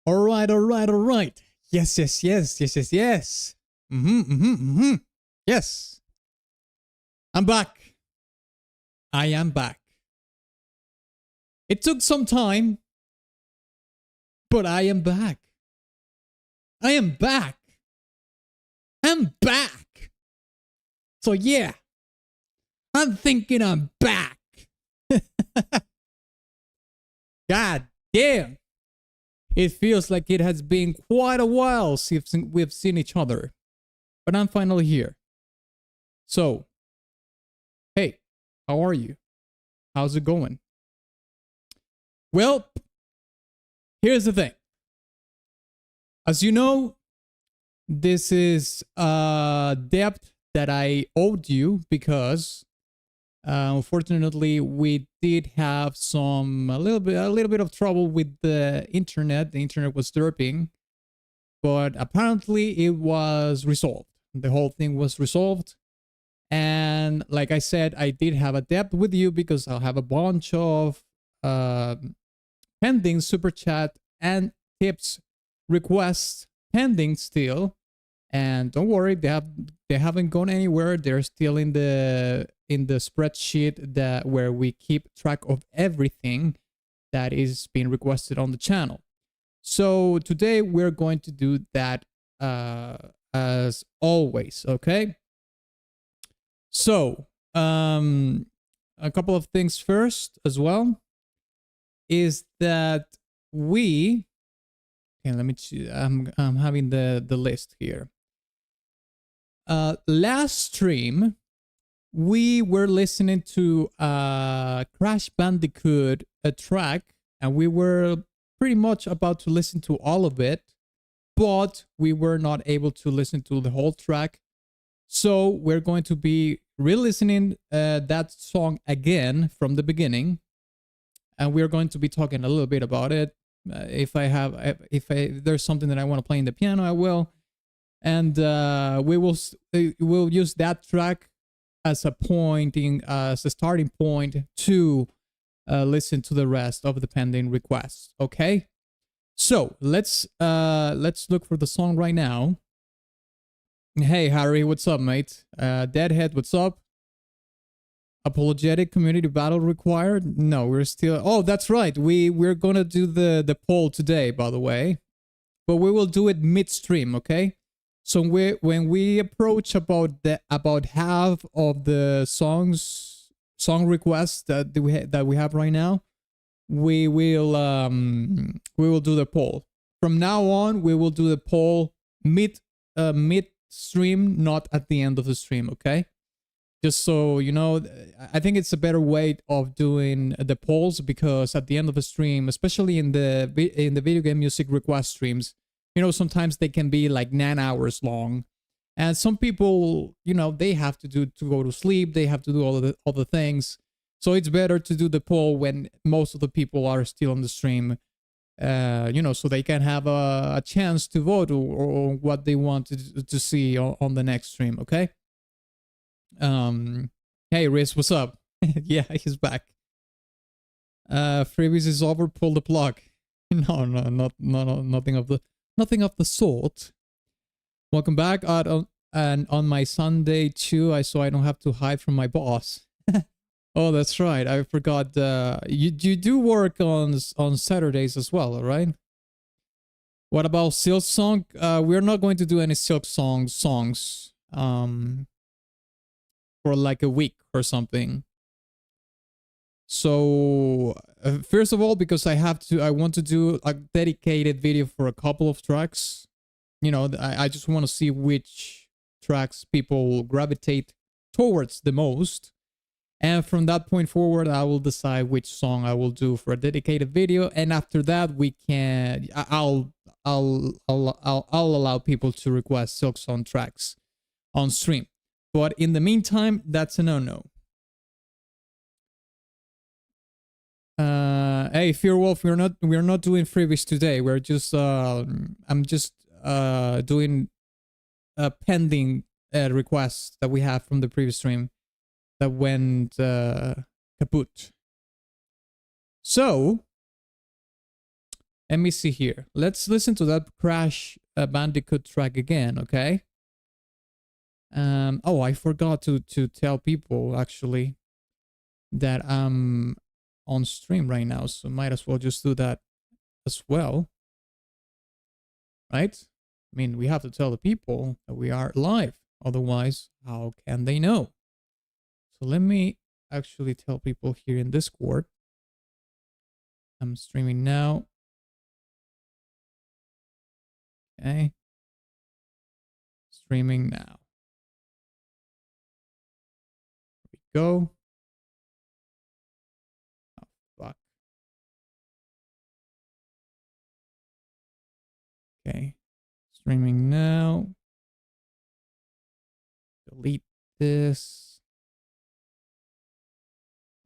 All right, all right, all right. Yes, yes, yes, yes, yes, yes. Yes. I'm back. I am back. It took some time, but I am back. I am back. I'm back. So yeah, I'm thinking I'm back. God damn. It feels like it has been quite a while since we've seen each other. But I'm finally here. So, hey, how are you? How's it going? Well, here's the thing. As you know, this is a debt that I owed you because unfortunately we did have a little bit of trouble with the internet. The internet was derping, but apparently it was resolved. The whole thing was resolved. And like I said, I did have a debt with you because I'll have a bunch of pending super chat and tips requests pending still. And don't worry, they haven't gone anywhere. They're still in the spreadsheet where we keep track of everything that is being requested on the channel. So today we're going to do that as always, okay? So a couple of things first as well is that we let me choose. I'm having the list here. Last stream we were listening to Crash Bandicoot a track, and we were pretty much about to listen to all of it, but we were not able to listen to the whole track. So we're going to be re-listening that song again from the beginning, and we're going to be talking a little bit about it. If there's something that I want to play in the piano, I will, and we'll use that track as a starting point to listen to the rest of the pending requests. Okay, so let's look for the song right now. Hey Harry, what's up, mate? Deadhead, what's up? Apologetic community battle required? No, we're still. Oh, that's right. We're gonna do the poll today, by the way, but we will do it midstream. Okay. So when we approach about half of the song requests that we have right now, we will do the poll. From now on, we will do the poll midstream, not at the end of the stream. Okay, just so you know, I think it's a better way of doing the polls, because at the end of the stream, especially in the video game music request streams, you know, sometimes they can be like 9 hours long, and some people, you know, they have to go to sleep, they have to do all the things. So it's better to do the poll when most of the people are still on the stream, you know, so they can have a chance to vote or what they want to see on the next stream. Okay. Hey Riz, what's up? Yeah, he's back. Freebies is over, pull the plug. No, nothing of the sort. Welcome back. And on my Sunday too, so I don't have to hide from my boss. Oh, that's right. I forgot. You do work on Saturdays as well, right? What about Silk Song? We're not going to do any Silk songs. For like a week or something. So first of all, because I want to do a dedicated video for a couple of tracks. You know, I just want to see which tracks people gravitate towards the most, and from that point forward, I will decide which song I will do for a dedicated video. And after that, I'll allow people to request Silk Song tracks on stream. But in the meantime, that's a no-no. Hey, Fear Wolf, we're not doing freebies today. We're just I'm just doing pending requests that we have from the previous stream that went kaput. So Let me see here. Let's listen to that Crash Bandicoot track again, okay? Oh, I forgot to tell people actually that I'm on stream right now, so might as well just do that as well, right? I mean, we have to tell the people that we are live, otherwise, how can they know? So let me actually tell people here in Discord. I'm streaming now. Okay. Streaming now. Here we go. Oh, fuck. Okay. Streaming now. Delete this.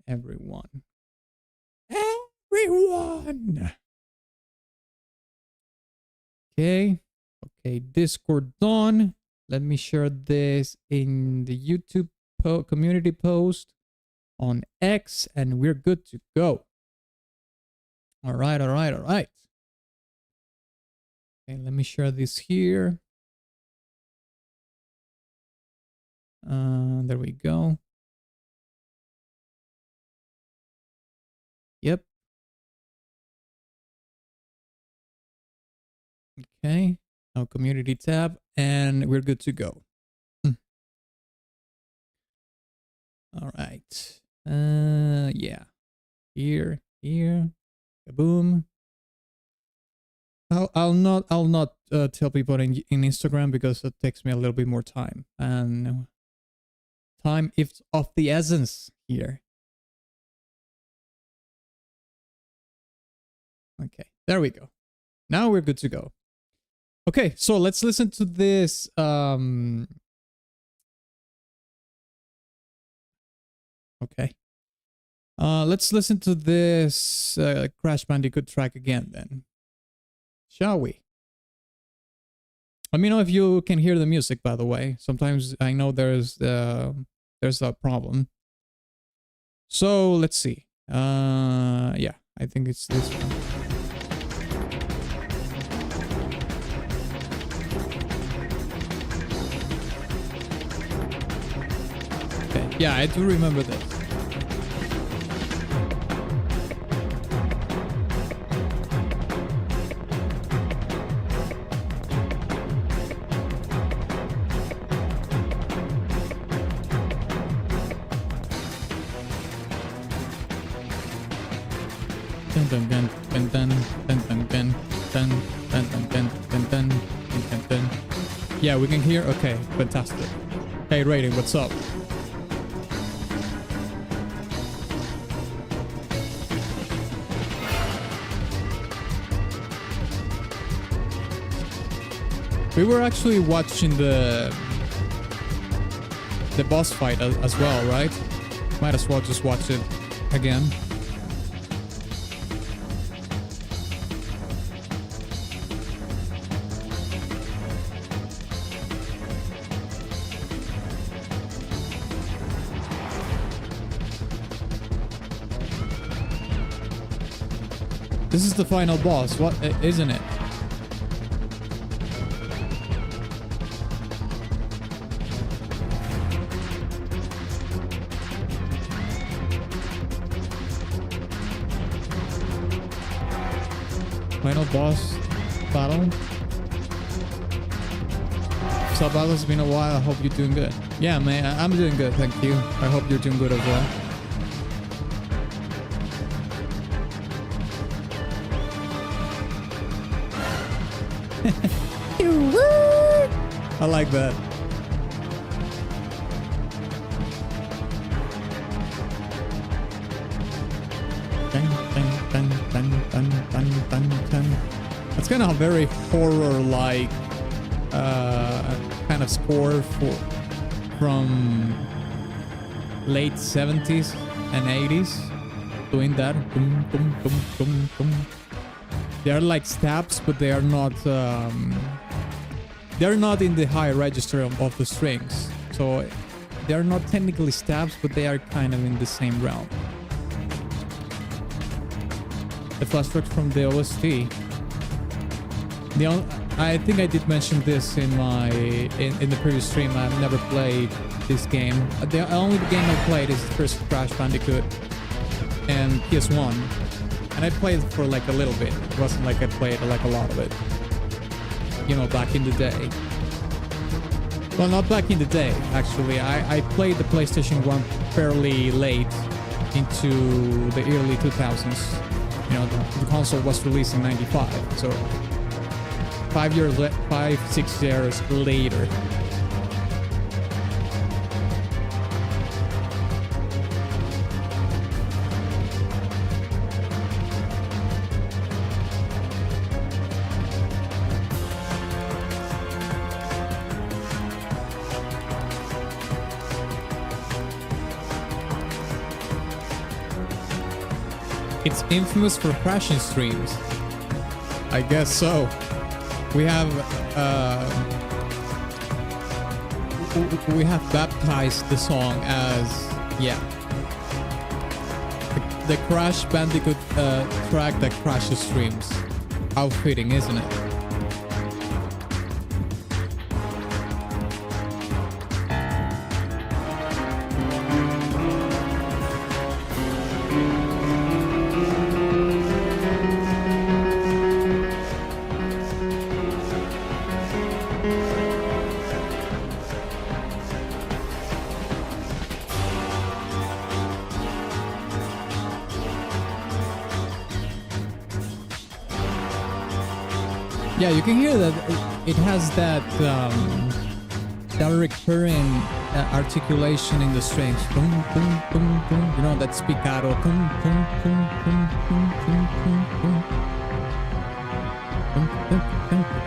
Everyone. Everyone. Okay. Okay. Discord done. Let me share this in the YouTube community post on X, and we're good to go. All right. All right. All right. Okay. Let me share this here. There we go. Yep. Okay. Now community tab, and we're good to go. All right. Yeah. Here. Kaboom. I'll not tell people in Instagram because it takes me a little bit more time, and time is of the essence here. Okay, there we go. Now we're good to go. Okay, so let's listen to this. Okay. Let's listen to this Crash Bandicoot track again then. Shall we? Let me know if you can hear the music, by the way. Sometimes I know there's a problem. So let's see. Yeah, I think it's this one. Okay, yeah, I do remember this. Yeah, we can hear. Okay, fantastic. Hey, Rating, what's up? We were actually watching the boss fight as well, right? Might as well just watch it again. This is the final boss, what isn't it? Final boss battle. So battle, it's been a while. I hope you're doing good. Yeah, man, I'm doing good, thank you. I hope you're doing good as well. I like that. That's kind of a very horror-like kind of score from late 70s and 80s. Doing that. Boom, boom, boom, boom, boom. They are like stabs, but they are not. They're not in the high register of the strings, so they are not technically stabs, but they are kind of in the same realm. The flashback from the OST. I think I did mention this in my in the previous stream. I've never played this game. The only game I played is the first Crash Bandicoot and PS1, and I played for like a little bit. It wasn't like I played like a lot of it, you know, back in the day. Well, not back in the day, actually. I played the PlayStation 1 fairly late into the early 2000s. You know, the console was released in 95, so 5 years, 6 years later. It's infamous for crashing streams. I guess so. We have baptized the song as, yeah, the Crash Bandicoot track that crashes streams. How fitting, isn't it? Yeah, you can hear that it has that that recurring articulation in the strings. Boom, boom, boom, boom. You know, that spiccato. Boom, boom, boom, boom, boom, boom, boom, boom. Boom, boom, boom,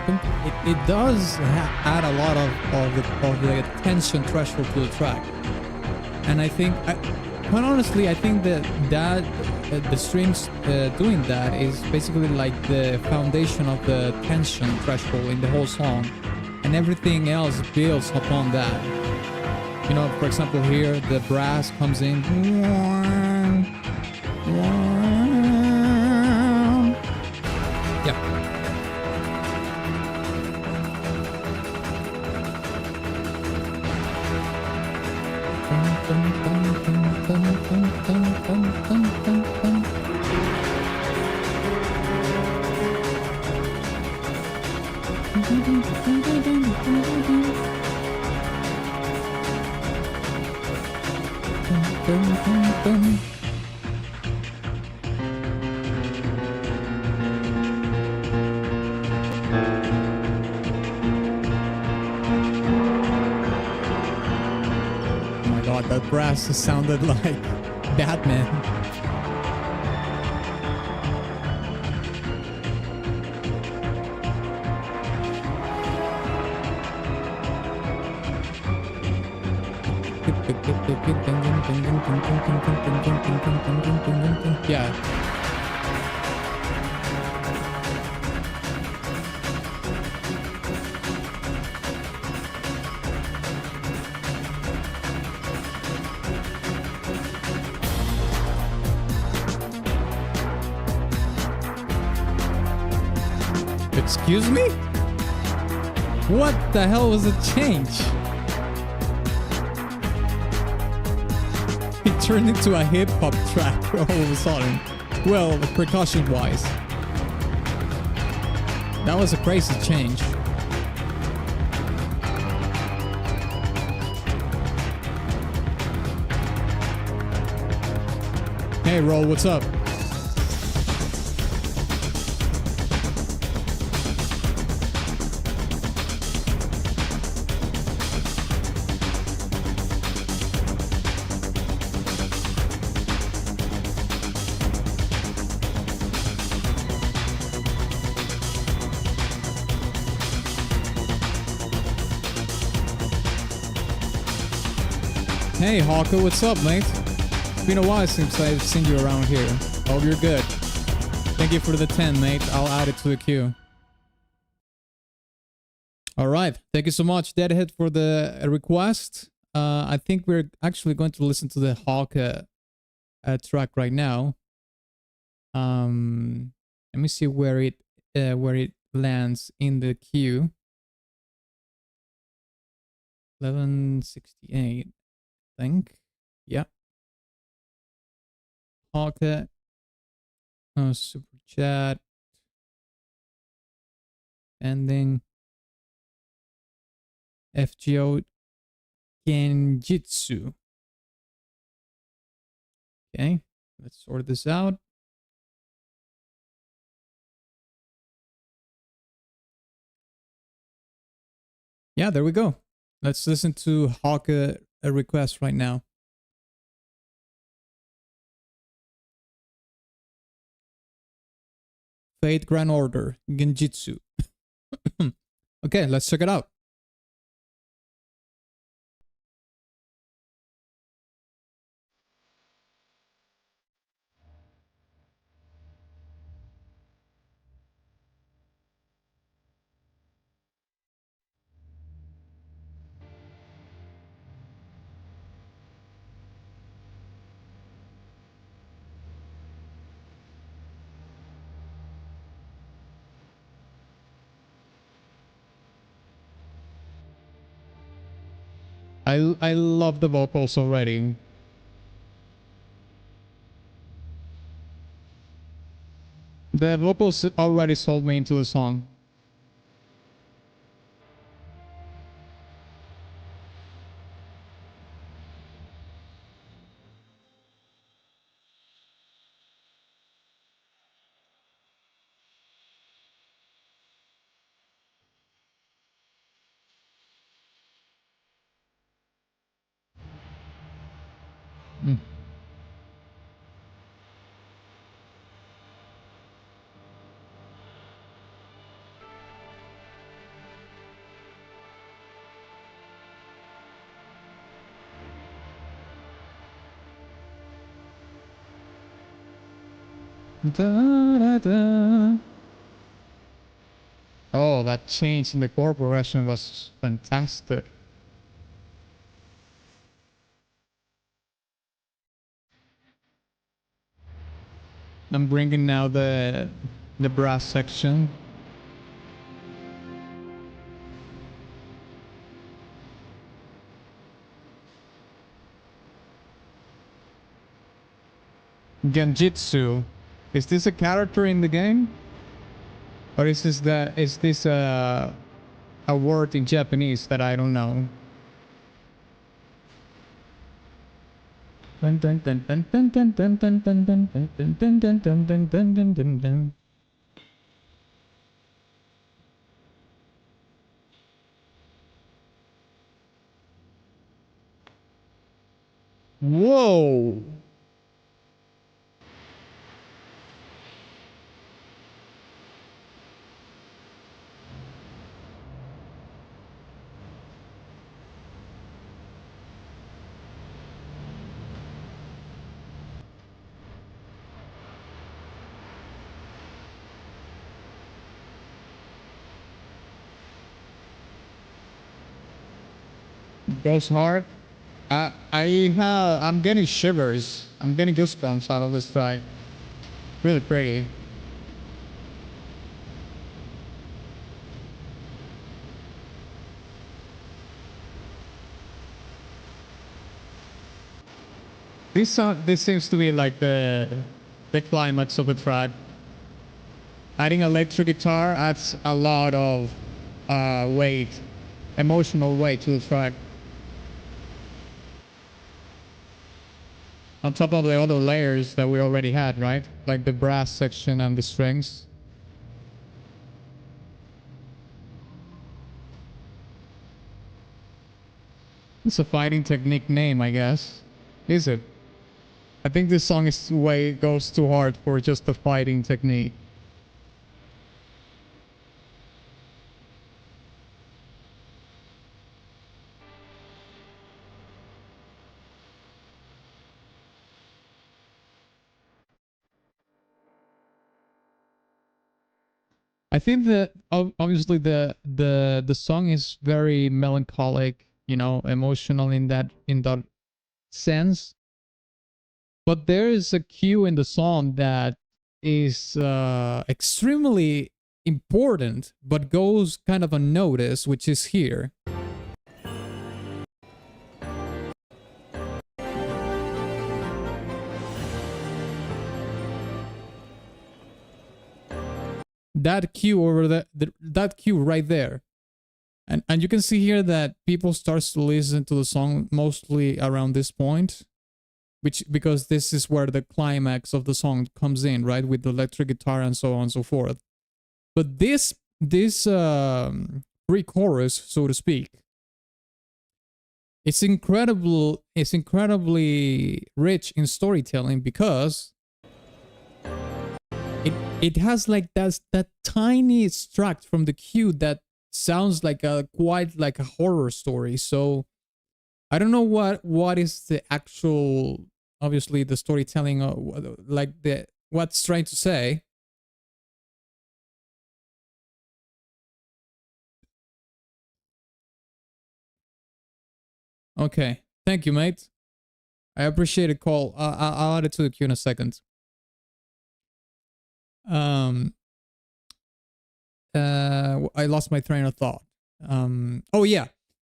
boom. It does add a lot of the tension threshold to the track, and I think, quite honestly, I think that the strings doing that is basically like the foundation of the tension threshold in the whole song, and everything else builds upon that. You know, for example, here the brass comes in. Yeah. That brass sounded like Batman. Yeah. Excuse me? What the hell was the change? It turned into a hip-hop track all of a sudden. Well, percussion-wise. That was a crazy change. Hey, Roll, what's up? Hey Hawker, what's up, mate? It's been a while since I've seen you around here. Hope you're good. Thank you for the 10, mate. I'll add it to the queue. Alright, thank you so much, Deadhead, for the request. I think we're actually going to listen to the Hawker track right now. Let me see where it lands in the queue. 1168, I think. Yeah. Pocket. Super chat. Ending. FGO Genjitsu. Okay, let's sort this out. Yeah, there we go. Let's listen to Hawk a request right now. Fate Grand Order Genjitsu. Okay, let's check it out. I love the vocals already. The vocals already sold me into the song. Mm. Da, da, da. Oh, that change in the chord progression was fantastic. I'm bringing now the brass section. Genjitsu. Is this a character in the game? Or is this a word in Japanese that I don't know? Whoa! Goes hard. I'm getting shivers. I'm getting goosebumps out of this track. Really pretty. This seems to be like the climax of the track. Adding electric guitar adds a lot of weight, emotional weight to the track. On top of the other layers that we already had, right? Like the brass section and the strings. It's a fighting technique name, I guess. Is it? I think this song goes too hard for just a fighting technique. I think that obviously the song is very melancholic, you know, emotional in that sense. But there is a cue in the song that is extremely important but goes kind of unnoticed, which is here. That cue over that cue right there. And you can see here that people starts to listen to the song mostly around this point, because this is where the climax of the song comes in, right, with the electric guitar and so on and so forth. But this pre-chorus, so to speak, it's incredible. It's incredibly rich in storytelling because it has like that tiny extract from the cue that sounds like quite like a horror story. So I don't know what is the actual, obviously the storytelling, like what's trying to say. Okay, thank you, mate. I appreciate it, Cole. I'll add it to the queue in a second. I lost my train of thought. Oh yeah,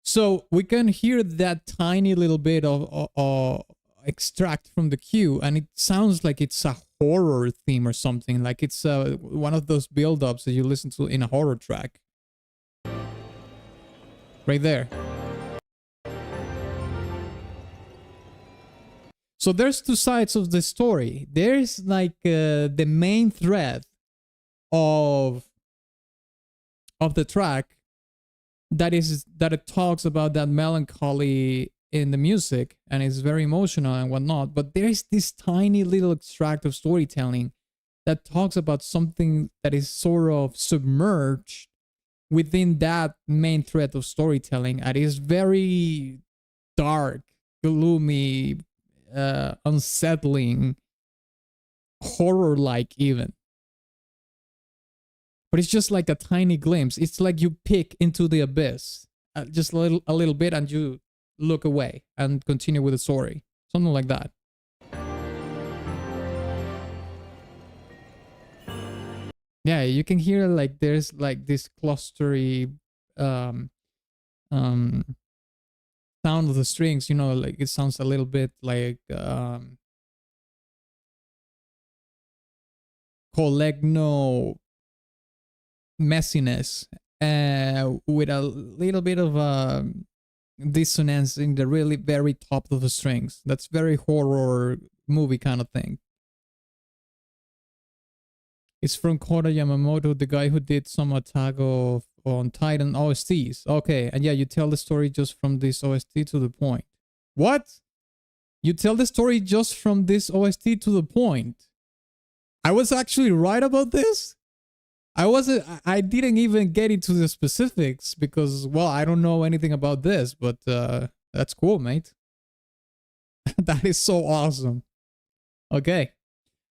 so we can hear that tiny little bit of extract from the cue, and it sounds like it's a horror theme or something, like it's one of those build-ups that you listen to in a horror track. Right there. So there's two sides of the story. There's like the main thread of the track that it talks about that melancholy in the music and it's very emotional and whatnot. But there's this tiny little extract of storytelling that talks about something that is sort of submerged within that main thread of storytelling, and is very dark, gloomy, unsettling, horror-like even. But it's just like a tiny glimpse. It's like you peek into the abyss, just a little bit, and you look away and continue with the story. Something like that. Yeah, you can hear like there's like this clustery sound of the strings, you know, like it sounds a little bit like collegno messiness, with a little bit of dissonance in the really very top of the strings. That's very horror movie kind of thing. It's from Kota Yamamoto, the guy who did some Attack on Titan OSTs. Okay, and yeah, you tell the story just from this OST to the point. What? You tell the story just from this OST to the point? I was actually right about this? I didn't even get into the specifics because, well, I don't know anything about this, but that's cool, mate. That is so awesome. Okay.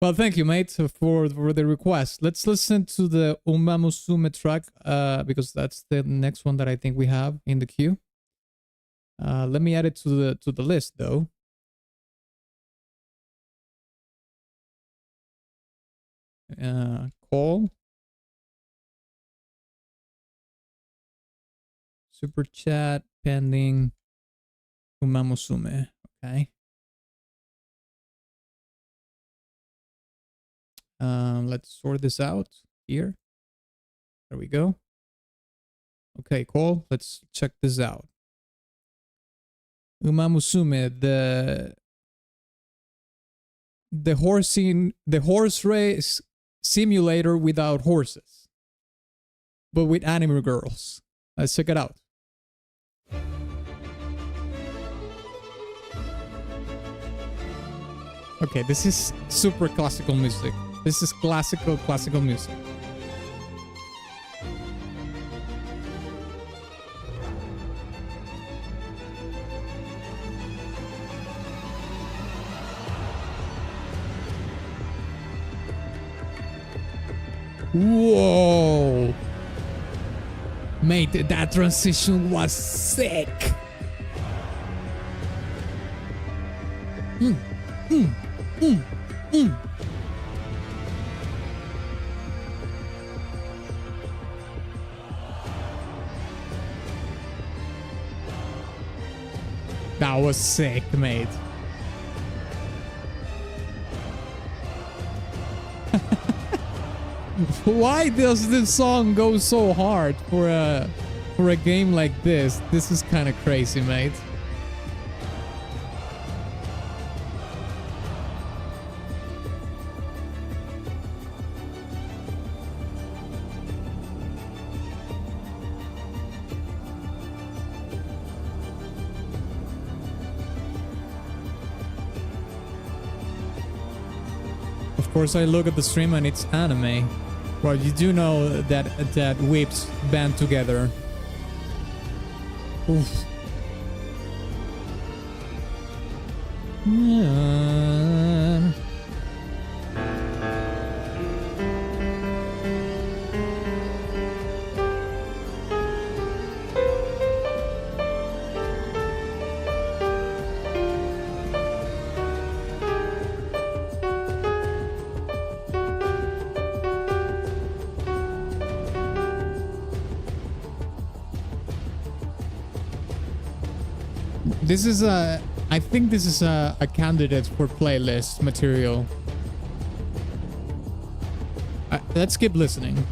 Well, thank you, mate, for the request. Let's listen to the Umamusume track, because that's the next one that I think we have in the queue. Let me add it to the list, though. Call. Superchat pending Umamusume. Okay. Let's sort this out here. There we go. Okay, cool. Let's check this out. Umamusume, the horse race simulator without horses, but with anime girls. Let's check it out. Okay, this is super classical music. This is classical music. Whoa! Mate, that transition was sick! That was sick, mate. Why does this song go so hard for a game like this? This is kind of crazy, mate. Of course, I look at the stream and it's anime. Well, you do know that whips band together. Oof. Yeah. This is a... I think this is a candidate for playlist material. Let's keep listening.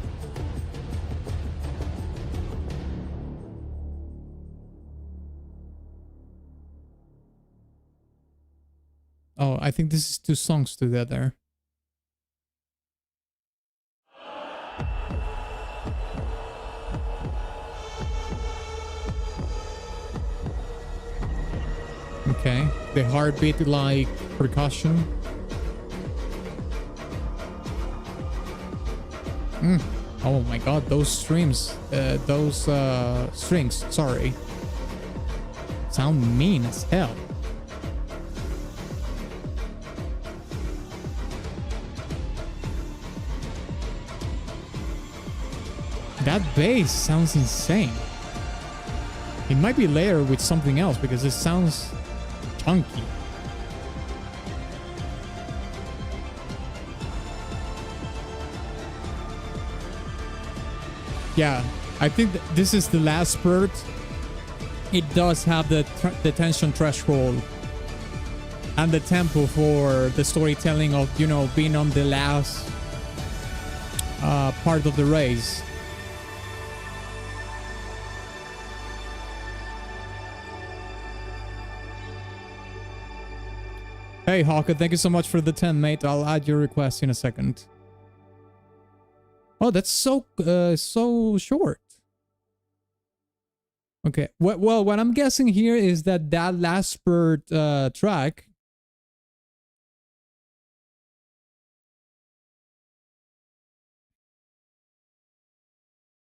Oh, I think this is 2 songs together. Okay, the heartbeat like percussion. Oh my god, those strings, strings, sorry, sound mean as hell. That bass sounds insane. It might be layered with something else because it sounds chunky. Yeah, I think this is the last spurt. It does have the tension threshold and the tempo for the storytelling of, you know, being on the last part of the race. Hey, Hawka, thank you so much for the 10, mate. I'll add your request in a second. Oh, that's so short. Okay. Well, what I'm guessing here is that last spurt track.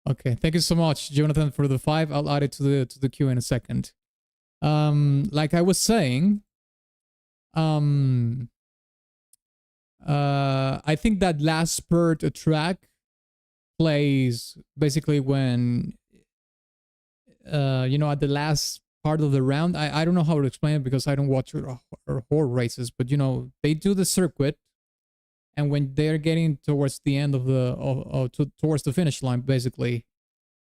Okay, thank you so much, Jonathan, for the 5. I'll add it to the queue in a second. Like I was saying. I think that last spurt track plays basically when you know, at the last part of the round. I don't know how to explain it because I don't watch horror races, but you know, they do the circuit, and when they're getting towards the end of towards the finish line, basically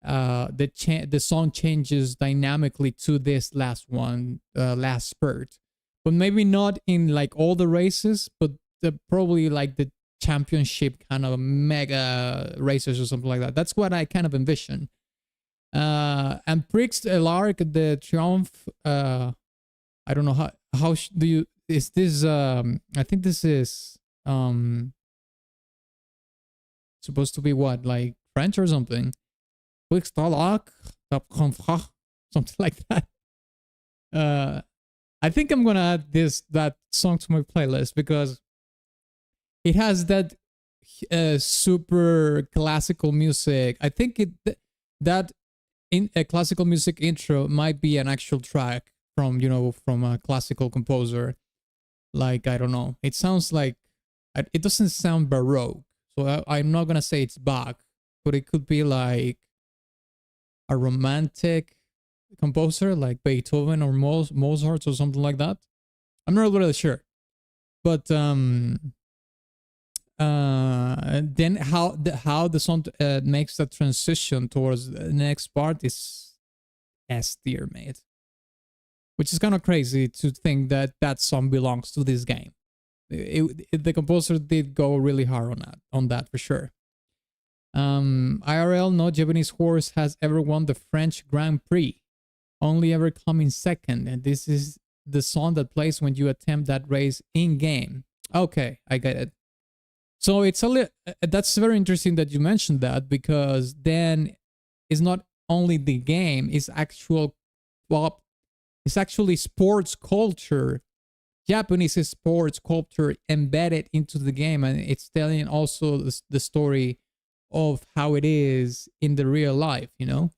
the song changes dynamically to this last one, last spurt. But maybe not in like all the races, but probably like the championship kind of mega races or something like that. That's what I kind of envision. And Prix l'Arc de Triomphe, I don't know how do you, is this, I think this is supposed to be what, like French or something? Prix l'Arc, something like that. I think I'm gonna add that song to my playlist because it has that super classical music. I think that in a classical music intro might be an actual track from, you know, from a classical composer. Like, I don't know. It sounds like, it doesn't sound baroque, so I'm not gonna say it's Bach, but it could be like a romantic composer like Beethoven or Mozart or something like that. I'm not really sure, but then how the song makes that transition towards the next part is S tier, mate. which is kind of crazy to think that that song belongs to this game. The composer did go really hard on that for sure. IRL, no Japanese horse has ever won the French Grand Prix, only ever coming second, and this is the song that plays when you attempt that race in game. Okay, I get it. So it's that's very interesting that you mentioned that, because then it's not only the game, it's actually sports culture, Japanese sports culture embedded into the game, and it's telling also the story of how it is in the real life, you know?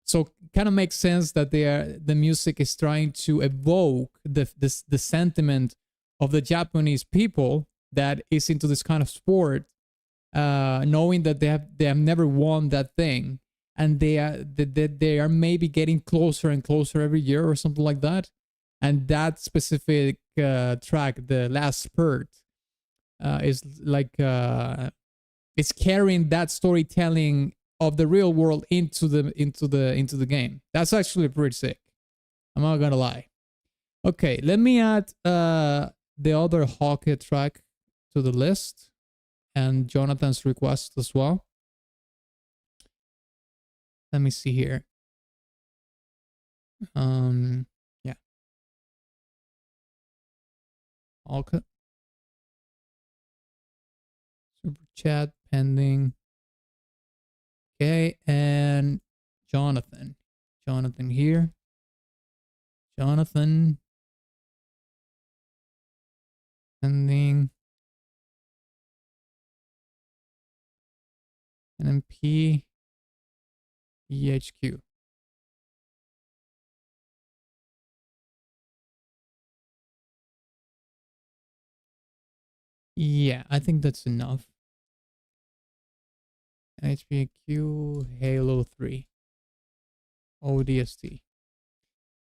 So kind of makes sense that the music is trying to evoke the sentiment of the Japanese people that is into this kind of sport, knowing that they have never won that thing, and they are maybe getting closer and closer every year or something like that. And that specific track, the last spurt, is like it's carrying that storytelling of the real world into the game. That's actually pretty sick. I'm not gonna lie. Okay, let me add the other hockey track to the list, and Jonathan's request as well. Let me see here. Yeah. Okay. Super chat pending. Okay, and Jonathan here. Jonathan pending. NMP EHQ. Yeah, I think that's enough. HPQ Halo 3 ODST.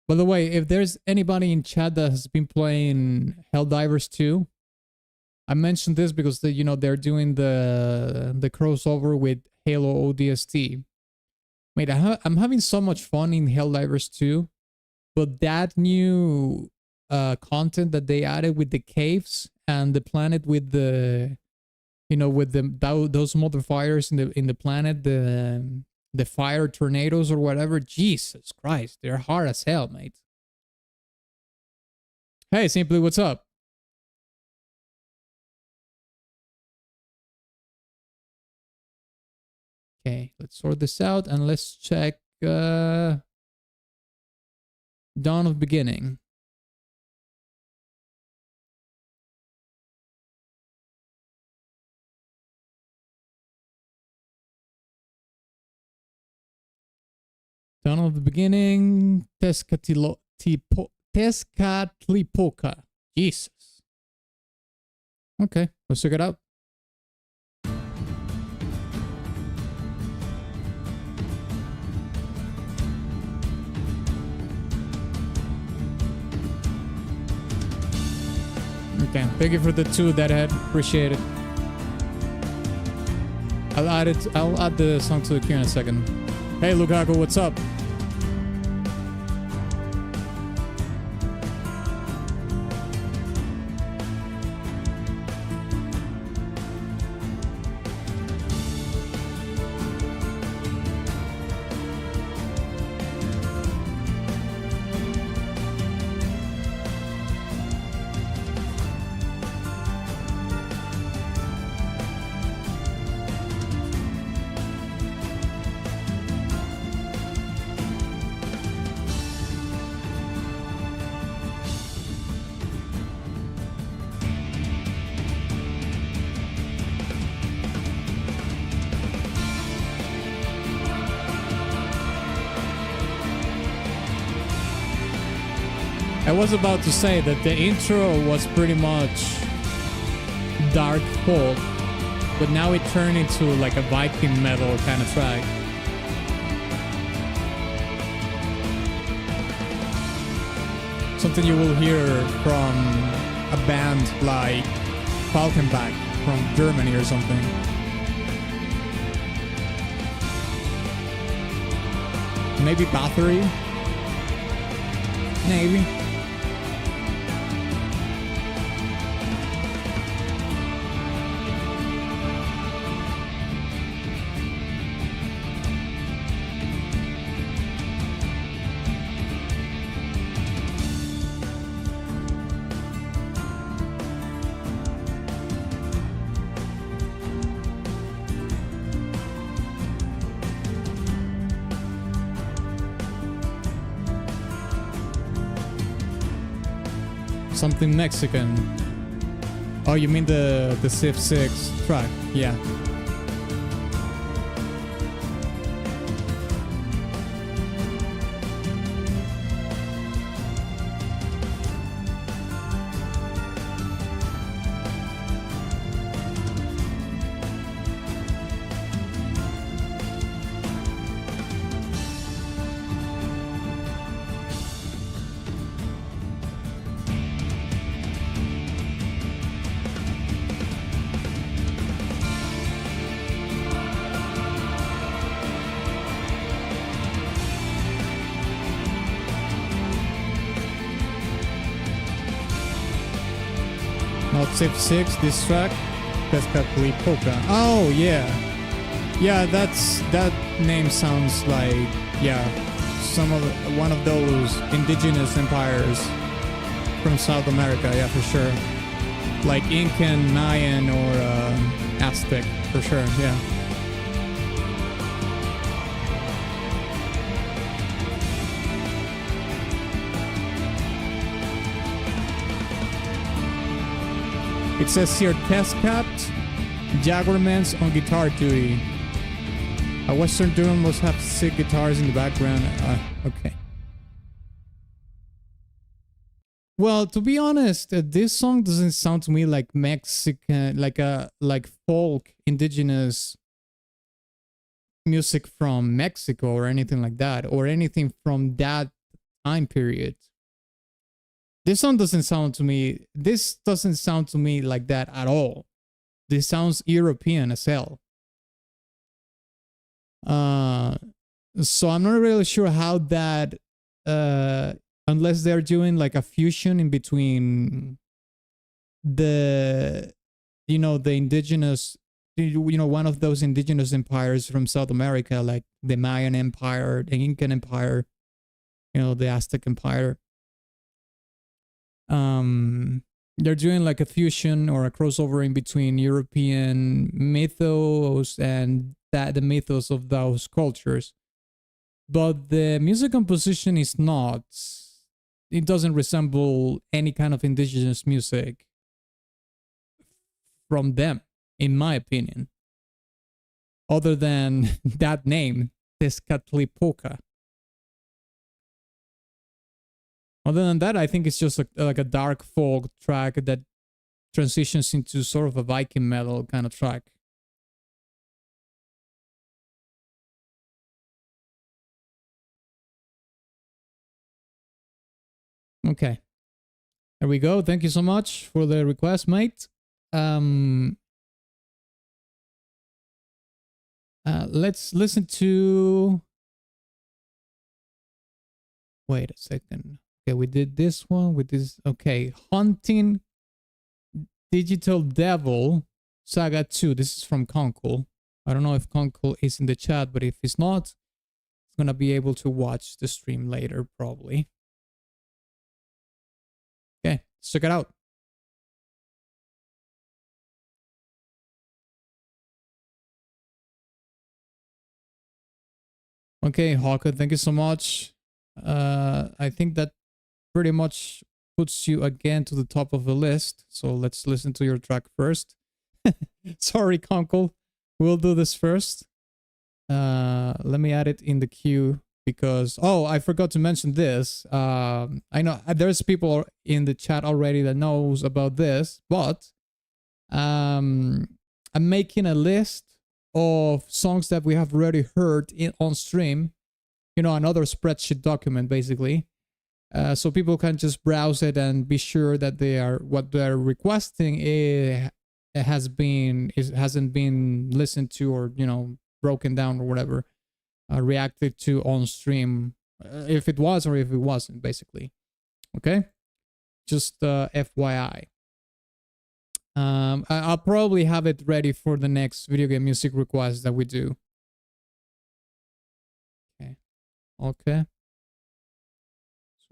By the way, if there's anybody in chat that has been playing Helldivers 2, I mentioned this because they're doing the crossover with Halo ODST. Mate, I'm having so much fun in Helldivers 2, but that new content that they added with the caves and the planet with the with those modifiers in the planet, the fire tornadoes or whatever. Jesus Christ, they're hard as hell, mate. Hey, Simply, what's up? Okay, let's sort this out and let's check Dawn of Beginning. Dawn of the Beginning, Tezcatlipoca. Jesus. Okay, let's check it out. Okay, thank you for the 2, Deadhead. Appreciate it. I'll add the song to the queue in a second. Hey, Lukaku, what's up? I was about to say that the intro was pretty much dark folk, but now it turned into like a Viking metal kind of track. Something you will hear from a band like Falkenbach from Germany or something. Maybe Bathory? Navy. Something Mexican. Oh, you mean the Civ 6 track? Yeah. Not Civ 6, this track. Polka. Oh, yeah. Yeah, that name sounds like, yeah, one of those indigenous empires from South America, yeah, for sure. Like Incan, Mayan, or Aztec, for sure, yeah. It says here, test capped, Jaguarman's on guitar duty. A Western Duel must have sick guitars in the background. Okay. Well, to be honest, this song doesn't sound to me like Mexican, like folk, indigenous music from Mexico or anything like that, or anything from that time period. This song doesn't sound to me. This doesn't sound to me like that at all. This sounds European as hell. So I'm not really sure how that, unless they're doing like a fusion in between the, the indigenous, one of those indigenous empires from South America, like the Mayan Empire, the Incan Empire, the Aztec Empire. They're doing like a fusion or a crossover in between European mythos and the mythos of those cultures. But the music composition is not. It doesn't resemble any kind of indigenous music from them, in my opinion. Other than that name, Tezcatlipoca. Other than that, I think it's just like a dark folk track that transitions into sort of a Viking metal kind of track. Okay. There we go. Thank you so much for the request, mate. Let's listen to... Wait a second. Okay, we did this one with this. Okay, Hunting Digital Devil Saga 2. This is from Conkle. I don't know if Conkle is in the chat, but if he's not, he's gonna be able to watch the stream later, probably. Okay, let's check it out. Okay, Hawker, thank you so much. I think that pretty much puts you again to the top of the list. So let's listen to your track first. Sorry, Conkle. We'll do this first. Let me add it in the queue because... Oh, I forgot to mention this. I know there's people in the chat already that knows about this, but I'm making a list of songs that we have already heard on stream. Another spreadsheet document, basically. So people can just browse it and be sure that what they're requesting hasn't been listened to or broken down or whatever, reacted to on stream, if it was or if it wasn't, basically. Okay, just FYI. I'll probably have it ready for the next video game music request that we do. Okay.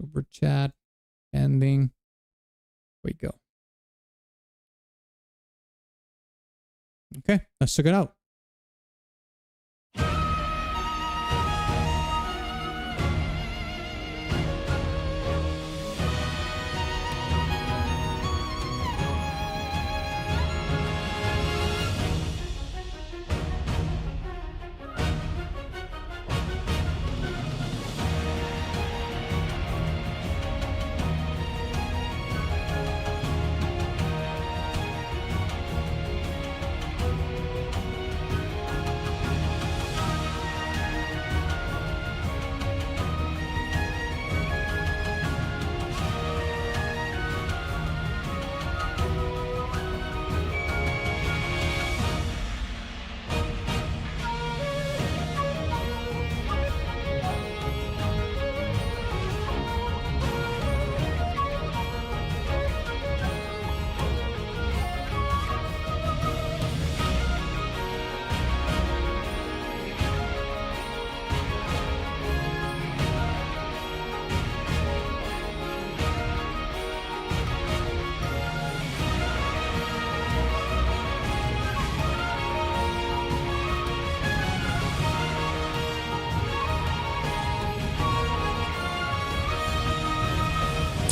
Super chat ending. We go. Okay, let's check it out.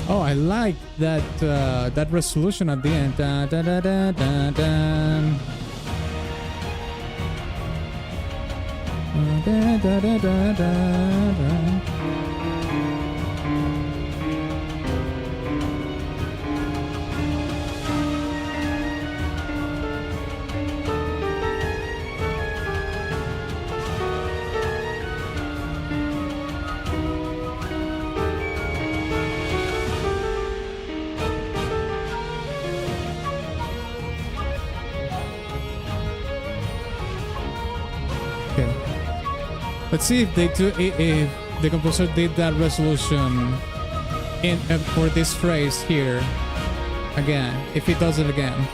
Oh, I like that that resolution at the end. Da, da, da, da, da, da. Da, da, da, da, da, da. Let's see if they do, if the composer did that resolution in for this phrase here again. If he does it again.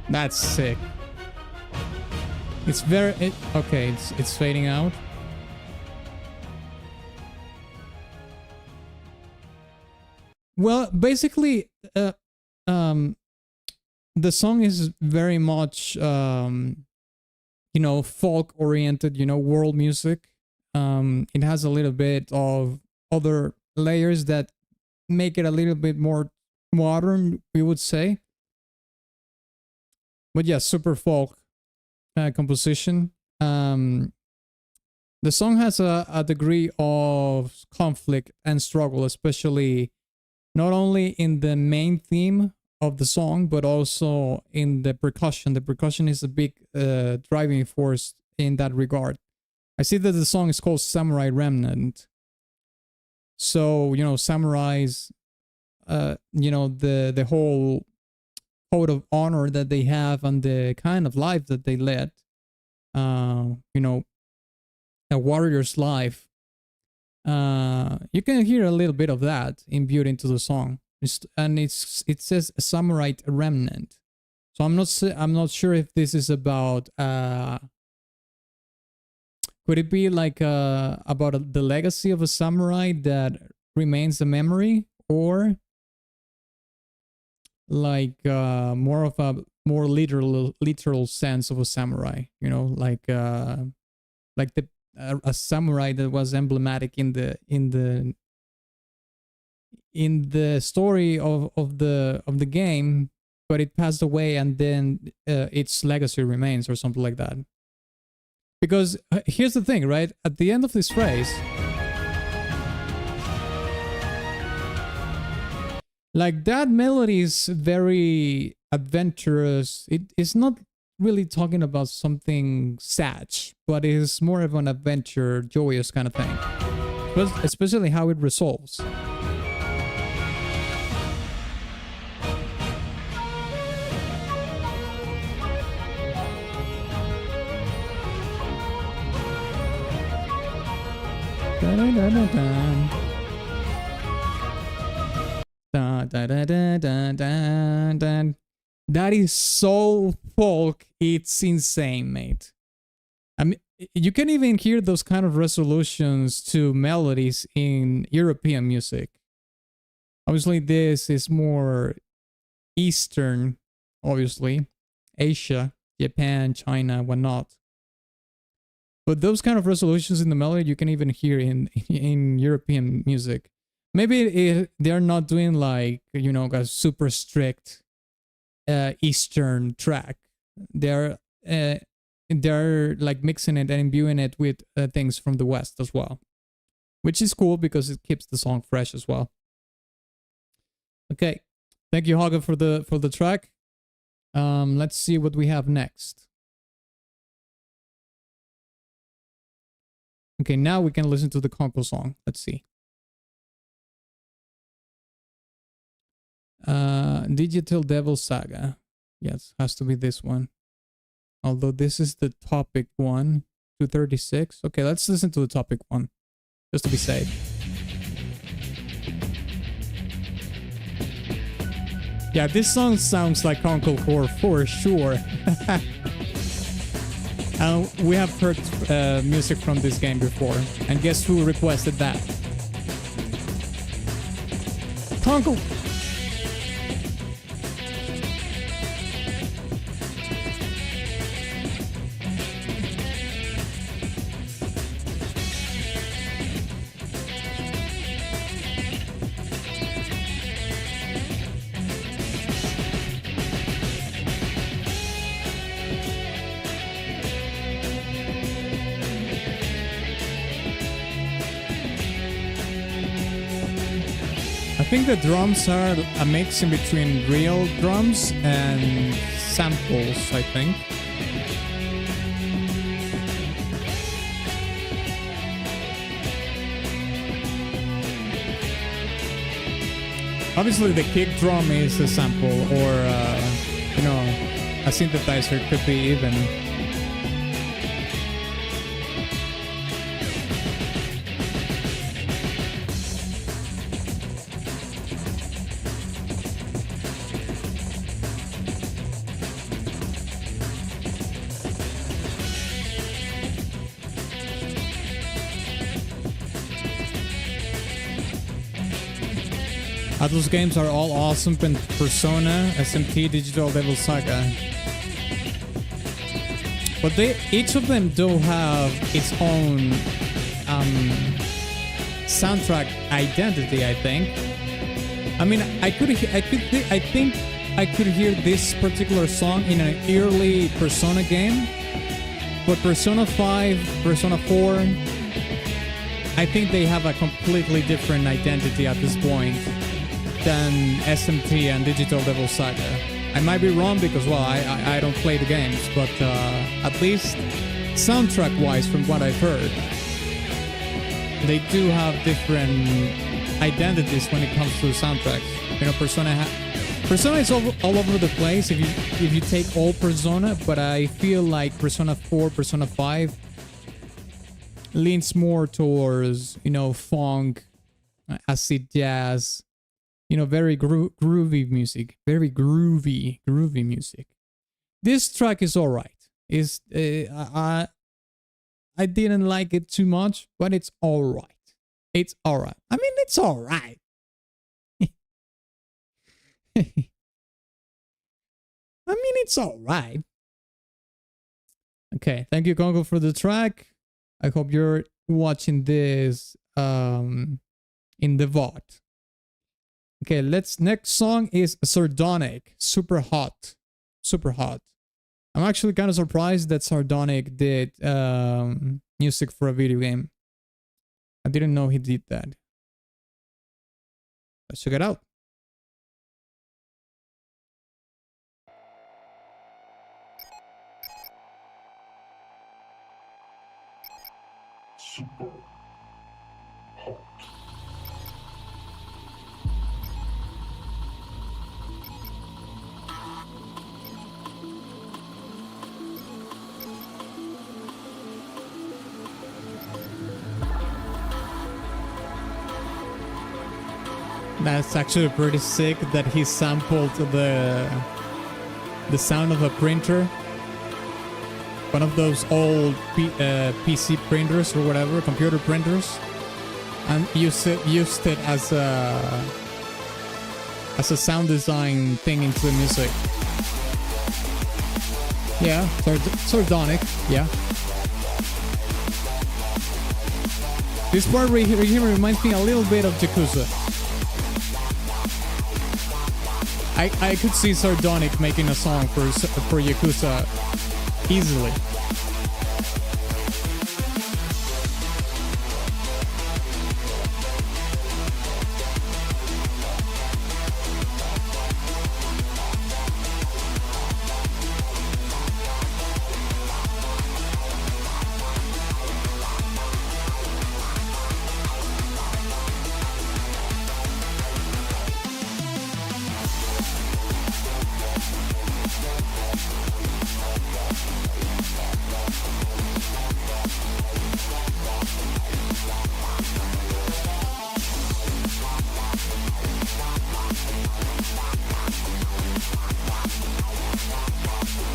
That's sick. It's very okay. It's fading out. Well, basically, the song is very much you know, folk oriented. You know, world music. It has a little bit of other layers that make it a little bit more modern, we would say. But yeah, super folk composition. The song has a degree of conflict and struggle, especially not only in the main theme of the song, but also in the percussion. The percussion is a big driving force in that regard. I see that the song is called Samurai Remnant. So, you know, samurais, you know, the whole code of honor that they have and the kind of life that they led, you know, a warrior's life. You can hear a little bit of that imbued into the song. It says Samurai Remnant. So I'm not sure if this is about could it be like about the legacy of a samurai that remains a memory, or like more of a more literal sense of a samurai, you know, like the a samurai that was emblematic in the story of the game, but it passed away and then its legacy remains, or something like that. Because here's the thing, right? At the end of this phrase, like that melody is very adventurous. It's not really talking about something sad, but it's more of an adventure, joyous kind of thing. But especially how it resolves. That is so folk, it's insane, mate. I mean, you can even hear those kind of resolutions to melodies in European music. Obviously, this is more Eastern, obviously. Asia, Japan, China, whatnot. But those kind of resolutions in the melody you can even hear in European music. Maybe they're not doing like, you know, a super strict Eastern track. They're like mixing it and imbuing it with things from the West as well, which is cool because it keeps the song fresh as well. Okay, thank you, Haga, for the track. Let's see what we have next. Okay, now we can listen to the Konko song. Let's see. Digital Devil Saga. Yes, has to be this one. Although this is the topic one, 236. Okay, let's listen to the topic one, just to be safe. Yeah, this song sounds like Uncle Core for sure. We have heard music from this game before, and guess who requested that? Uncle! I think the drums are a mix in between real drums and samples, I think. Obviously the kick drum is a sample, or you know, a synthesizer could be even. Those games are all awesome, and Persona, SMT, Digital Devil Saga. But each of them do have its own soundtrack identity, I think. I mean, I think I could hear this particular song in an early Persona game, but Persona 5, Persona 4, I think they have a completely different identity at this point than SMT and Digital Devil Saga. I might be wrong because, well, I don't play the games, but at least soundtrack-wise, from what I've heard, they do have different identities when it comes to soundtracks. You know, Persona is all over the place if you take all Persona, but I feel like Persona 4, Persona 5 leans more towards, you know, funk, acid jazz, you know, very groovy music, very groovy music. This track is all right. I didn't like it too much, but it's all right. It's all right. I mean, it's all right. I mean, it's all right. Okay, thank you, Kongo, for the track. I hope you're watching this in the VOD. Okay, next song is Sardonic, Super Hot. Super Hot. I'm actually kind of surprised that Sardonic did music for a video game. I didn't know he did that. Let's check it out. That's actually pretty sick that he sampled the sound of a printer. One of those old PC printers or whatever, computer printers, and used it as a sound design thing into the music. Yeah, sardonic. Yeah. This part right here reminds me a little bit of Yakuza. I could see Sardonic making a song for Yakuza easily.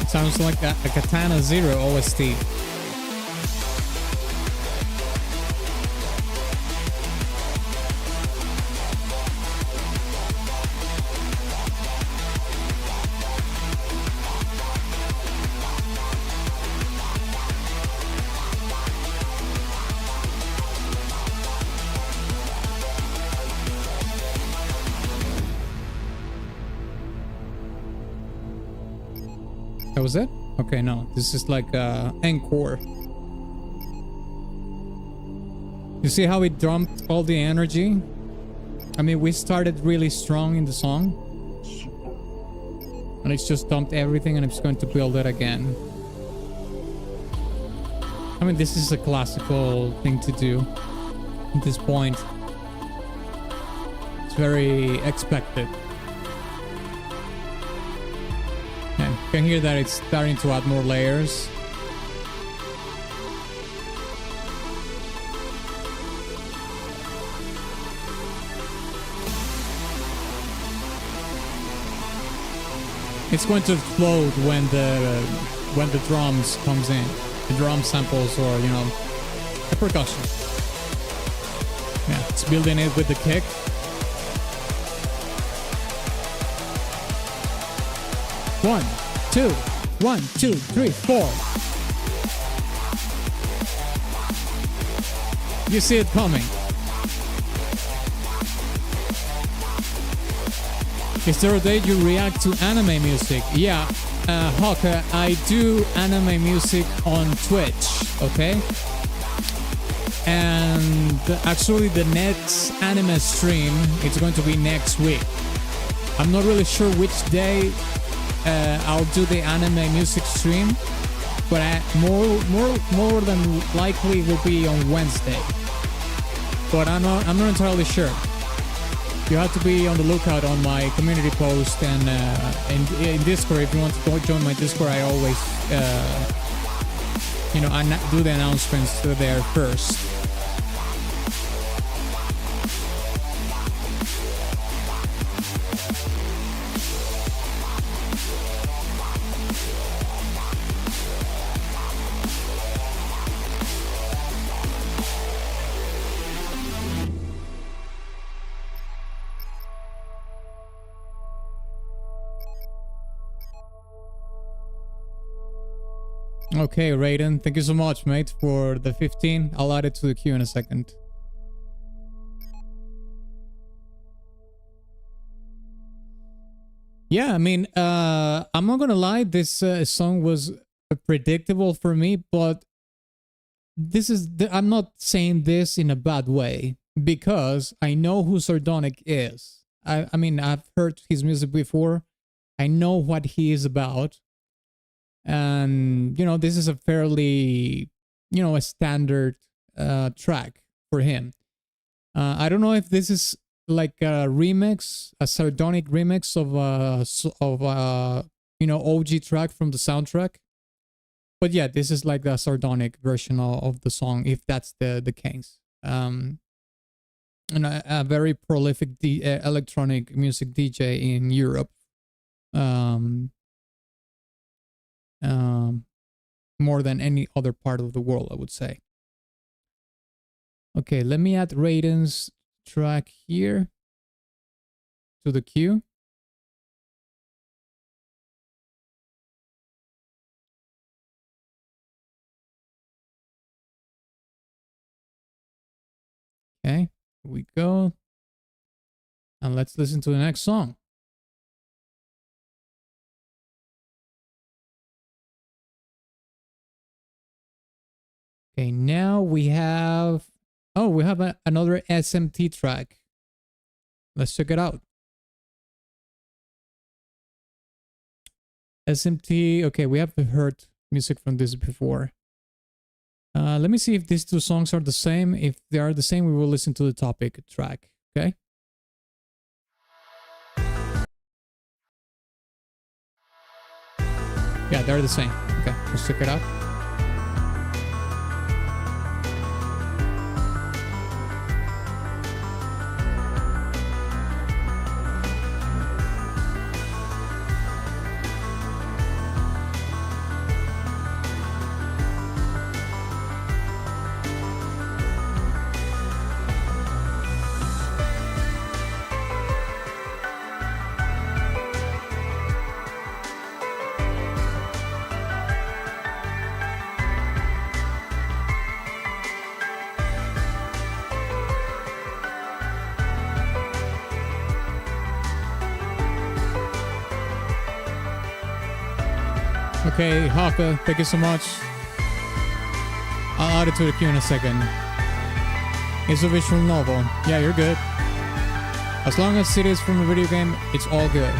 Sounds like a Katana Zero OST. That was it? Okay, no. This is like encore. You see how it dumped all the energy? I mean, we started really strong in the song. And it's just dumped everything and it's going to build it again. I mean, this is a classical thing to do at this point. It's very expected. You can hear that it's starting to add more layers. It's going to explode when the drums comes in, the drum samples, or you know, the percussion. Yeah, it's building it with the kick. One, two, 1, 2, 3, 4. You see it coming. Is there a day you react to anime music? Yeah, Hawk, I do anime music on Twitch, okay? And actually the next anime stream, it's going to be next week. I'm not really sure which day I'll do the anime music stream, but more than likely will be on Wednesday. But I'm not entirely sure. You have to be on the lookout on my community post and in Discord. If you want to join my Discord, I always I do the announcements there first. Okay, Raiden, thank you so much, mate, for the 15. I'll add it to the queue in a second. Yeah, I mean, I'm not gonna lie, this song was predictable for me, but this is I'm not saying this in a bad way, because I know who Sardonic is. I mean, I've heard his music before. I know what he is about. And, you know, this is a fairly, a standard track for him. I don't know if this is like a remix, a sardonic remix of OG track from the soundtrack. But yeah, this is like the sardonic version of the song, if that's the case. And a very prolific electronic music DJ in Europe. More than any other part of the world, I would say. Okay, let me add Raiden's track here to the queue. Okay, here we go. And let's listen to the next song. Okay, now we have... Oh, we have another SMT track. Let's check it out. SMT, okay, we have heard music from this before. Let me see if these two songs are the same. If they are the same, we will listen to the topic track, okay? Yeah, they're the same. Okay, let's check it out. Okay, Haka, thank you so much. I'll add it to the queue in a second. It's a visual novel. Yeah, you're good. As long as it is from a video game, it's all good.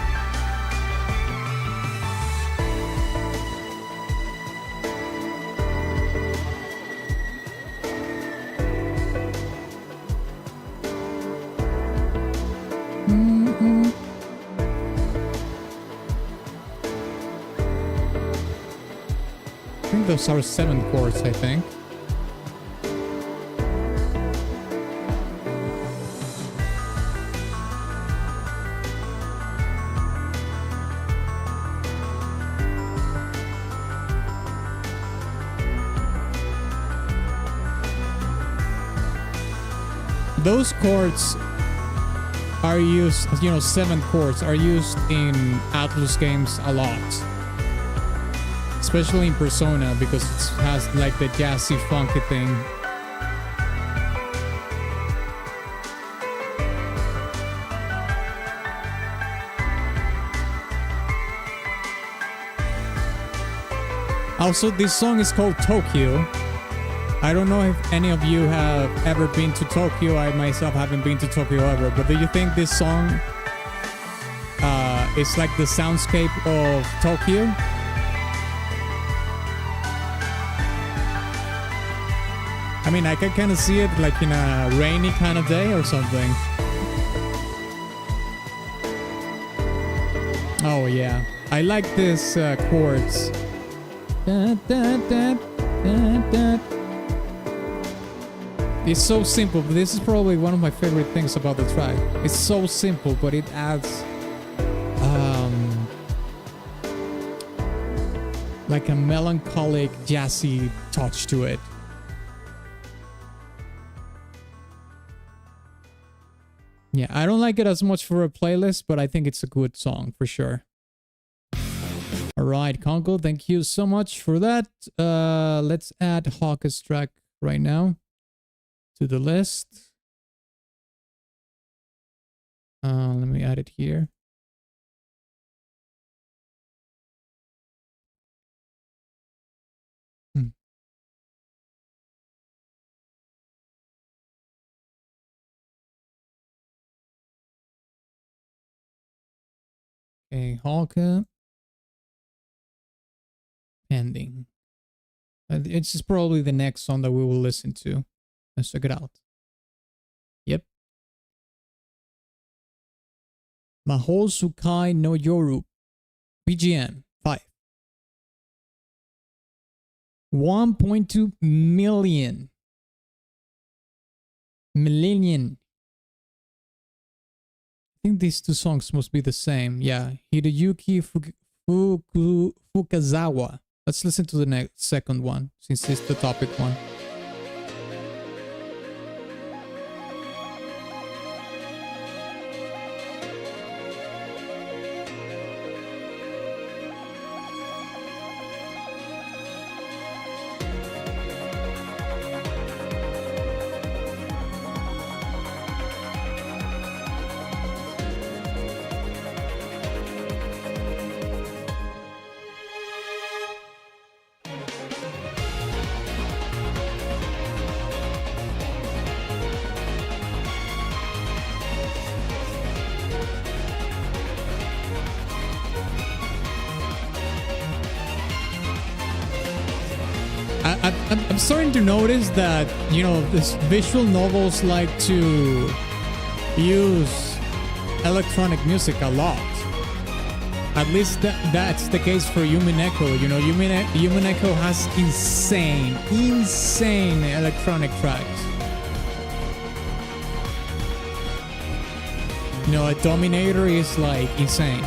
Those are 7 chords, I think. Those chords are used, 7 chords are used in Atlus games a lot. Especially in Persona, because it has like the jazzy, funky thing. Also, this song is called Tokyo. I don't know if any of you have ever been to Tokyo. I myself haven't been to Tokyo ever, but do you think this song is like the soundscape of Tokyo? I mean, I can kind of see it like in a rainy kind of day or something. Oh yeah, I like this chords. It's so simple, but this is probably one of my favorite things about the track. It's so simple, but it adds like a melancholic, jazzy touch to it. Yeah, I don't like it as much for a playlist, but I think it's a good song for sure. All right, Congo, thank you so much for that. Let's add Hawk's track right now to the list. Let me add it here. Okay, Hawka. Pending. It's just probably the next song that we will listen to. Let's check it out. Yep. Mahou Sukai no Yoru. BGM 5. 1.2 million. Millennium. I think these two songs must be the same. Yeah. Hideyuki Fukazawa. Let's listen to the next second one, since it's the topic one. I'm starting to notice that, you know, this visual novels like to use electronic music a lot. At least that's the case for Yumineko. You know, Yumineko has insane electronic tracks. You know, a Dominator is like insane.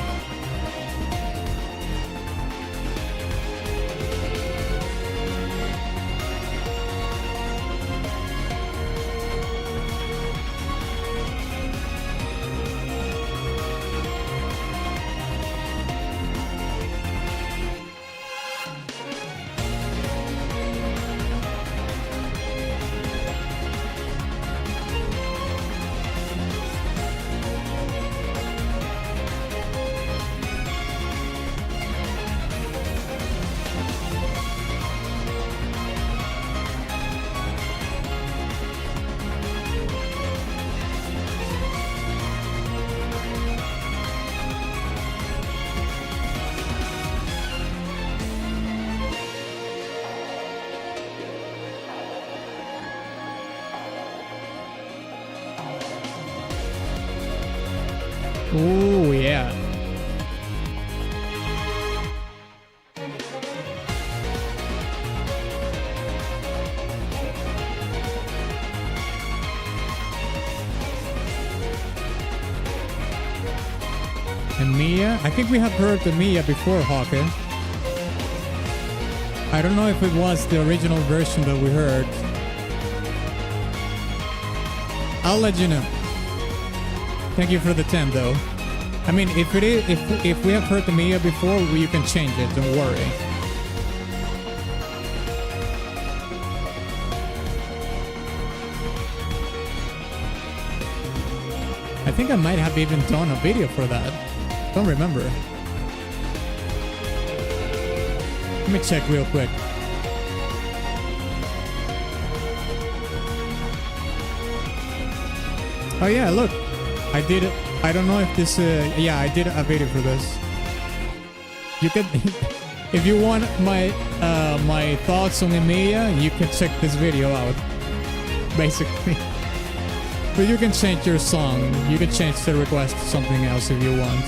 Oh, yeah. And Mia? I think we have heard the Mia before, Hawker. I don't know if it was the original version that we heard. I'll let you know. Thank you for the 10, though. I mean, if it is, if we have heard the Mia before, you can change it. Don't worry. I think I might have even done a video for that. Don't remember. Let me check real quick. Oh yeah, look. I did it. I don't know if this yeah, I did a video for this. You can if you want my my thoughts on Emilia, you can check this video out. Basically. But you can change your song. You can change the request to something else if you want.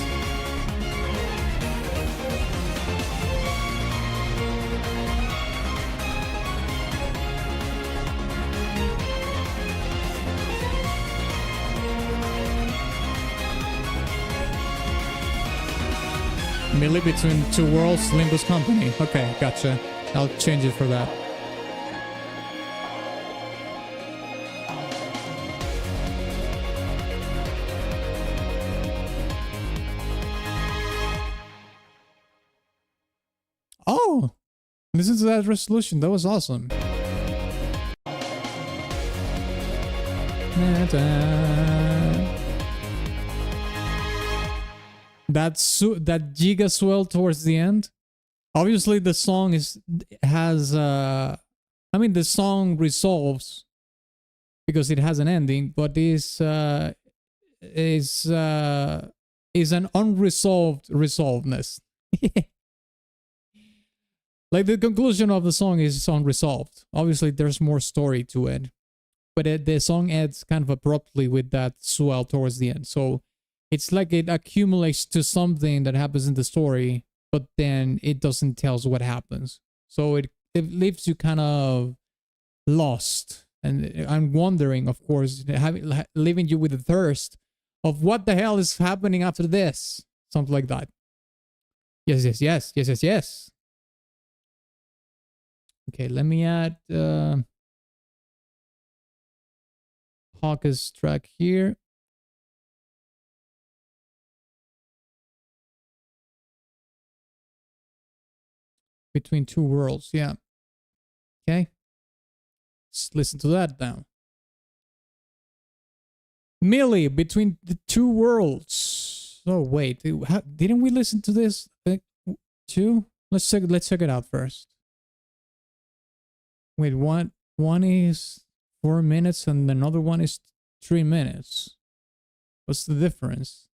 Millie between two worlds, Limbus Company. Okay, gotcha. I'll change it for that. Oh! Listen to that resolution. That was awesome. That giga swell towards the end. Obviously, the song has I mean, the song resolves because it has an ending, but is an unresolved resolvedness. Like the conclusion of the song is unresolved. Obviously, there's more story to it, but the song ends kind of abruptly with that swell towards the end. So it's like it accumulates to something that happens in the story, but then it doesn't tell us what happens. So it leaves you kind of lost. And I'm wondering, of course, leaving you with the thirst of what the hell is happening after this. Something like that. Yes, yes, yes, yes, yes, yes. Okay, let me add Hawk's track here. Between Two Worlds, yeah. Okay. Let's listen to that now. Millie, Between the Two Worlds. Oh wait, didn't we listen to this too? Let's check it out first. Wait, one is 4 minutes and another one is 3 minutes. What's the difference?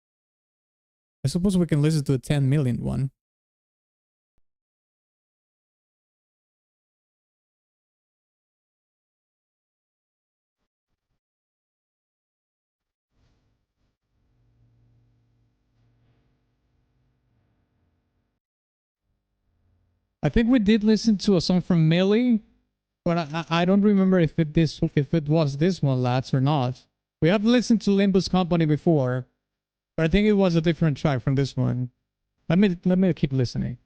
I suppose we can listen to the 10 million one. I think we did listen to a song from Millie, but I don't remember if it was this one, lads, or not. We have listened to Limbo's Company before, but I think it was a different track from this one. Let me keep listening.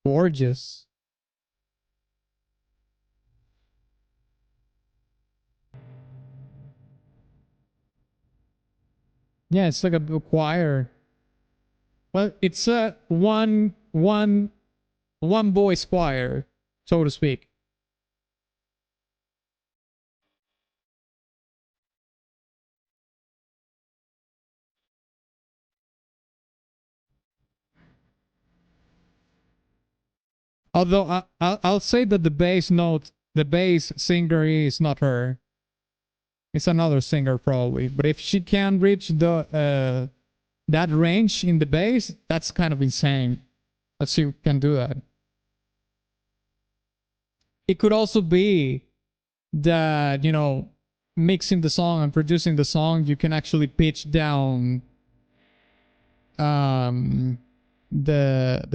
Gorgeous. Yeah, it's like a choir. Well, it's a one boy's choir, so to speak. Although I'll say that the bass singer is not her. It's another singer probably. But if she can reach the that range in the bass, that's kind of insane that she can do that. It could also be that, mixing the song and producing the song, you can actually pitch down the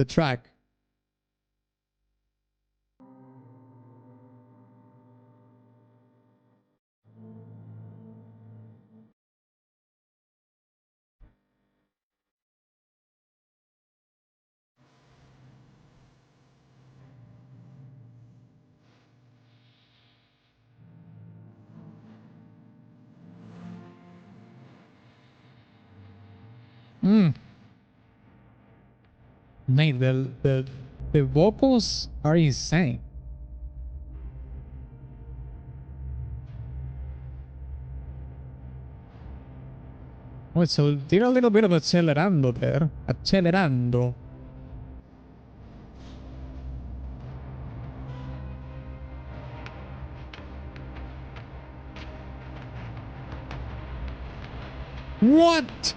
track. Mate, the vocals are insane. Oh, so did a little bit of accelerando there. Accelerando. What?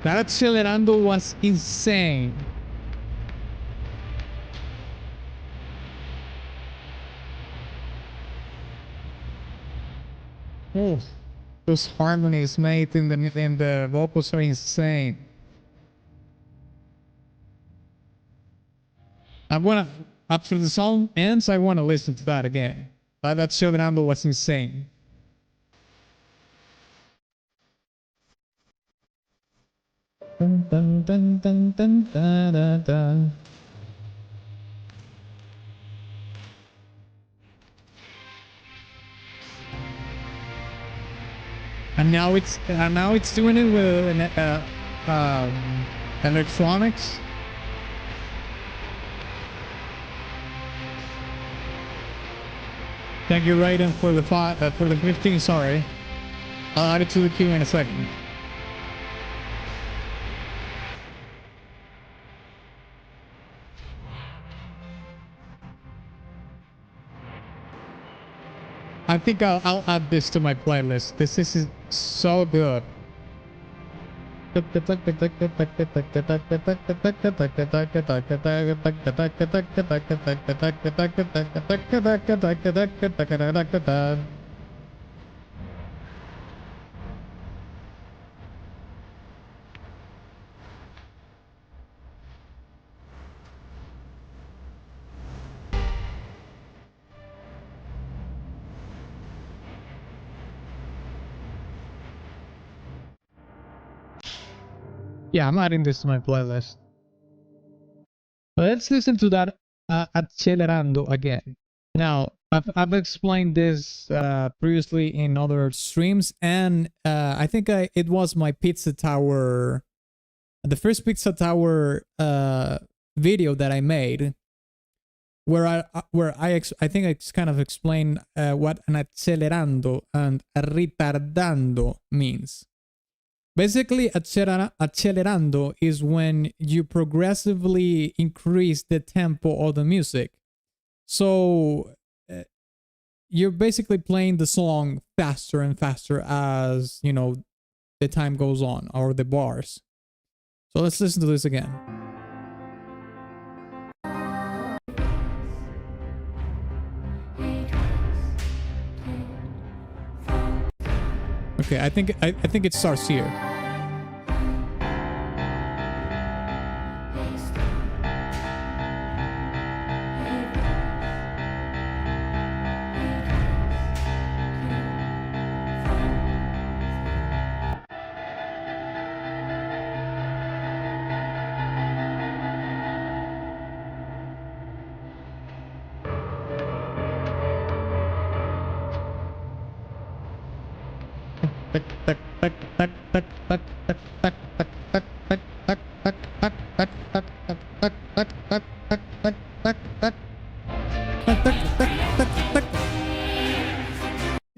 That accelerando was insane. Oh, those harmonies made in the vocals are insane. After the song ends, I wanna listen to that again. That accelerando was insane. Dun, dun, dun, dun, dun, dun, dun, dun. And now it's doing it with Electronics. Thank you, Raiden, for the 15. Sorry, I'll add it to the queue in a second. I think I'll add this to my playlist. This is so good. Yeah, I'm adding this to my playlist. Let's listen to that Accelerando again. Now, I've explained this previously in other streams, and I think it was my Pizza Tower, the first Pizza Tower video that I made, where I think I kind of explained what an accelerando and a retardando means. Basically, accelerando is when you progressively increase the tempo of the music. So you're basically playing the song faster and faster as, you know, the time goes on, or the bars. So let's listen to this again. Okay, I think it starts here.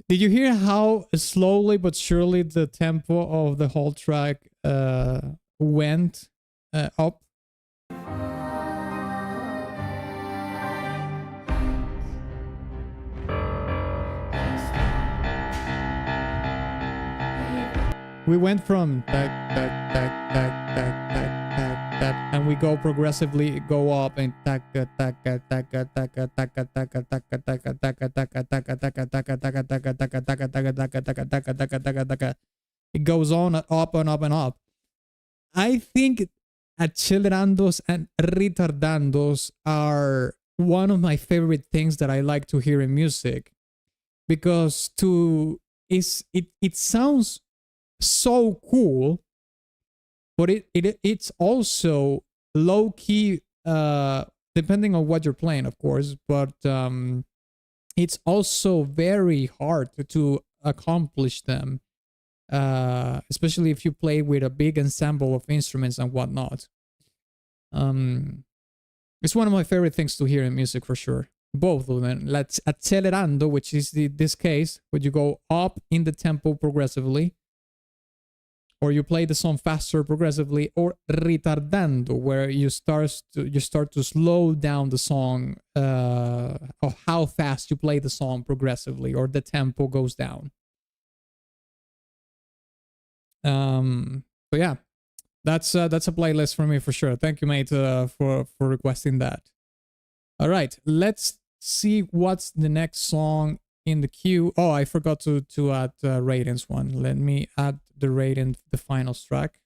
Did you hear how slowly but surely the tempo of the whole track went up? We went from and we go progressively go up and it goes on up and up and up. I think accelerandos and retardandos are one of my favorite things that I like to hear in music, because it sounds so cool, but it's also low key, depending on what you're playing, of course, but it's also very hard to accomplish them, especially if you play with a big ensemble of instruments and whatnot. It's one of my favorite things to hear in music, for sure. Both of them. Let's accelerando, which is this case, where you go up in the tempo progressively, or you play the song faster progressively, or retardando, where you start to slow down the song, of how fast you play the song progressively, or the tempo goes down. So yeah, that's a playlist for me for sure. Thank you, mate, for requesting that. All right, let's see what's the next song in the queue. Oh, I forgot to add Raiden's one. Let me add the Raiden, the finals track.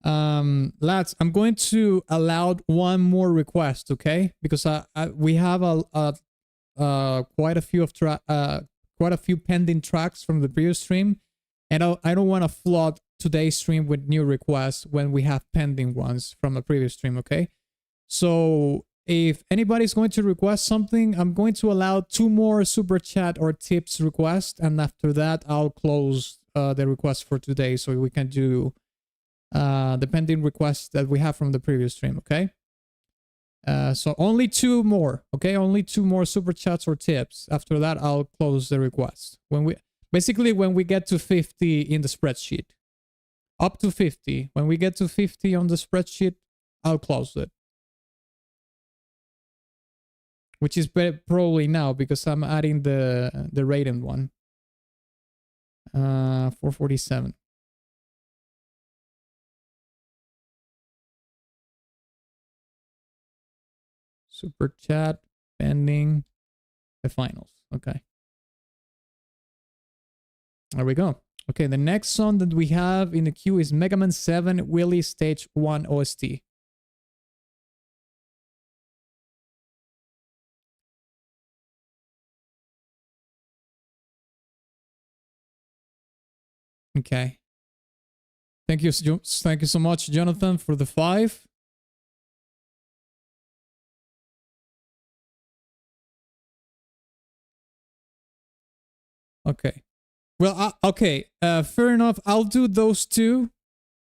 Lads, I'm going to allow one more request, okay? Because we have quite a few pending tracks from the previous stream, and I don't want to flood today's stream with new requests when we have pending ones from a previous stream, okay? So if anybody's going to request something, I'm going to allow 2 more super chat or tips requests, and after that I'll close the request for today, so we can do the pending requests that we have from the previous stream, okay? So only 2 more, okay? Only 2 more super chats or tips. After that, I'll close the request. When we get to 50 in the spreadsheet. Up to 50. When we get to 50 on the spreadsheet, I'll close it. Which is probably now because I'm adding the rated one. 447. Super chat pending the finals. Okay. There we go. Okay, the next song that we have in the queue is Mega Man 7 Willy Stage 1 OST. Okay. Thank you so much, Jonathan, for the 5. Okay. Well, okay. Fair enough. I'll do those 2.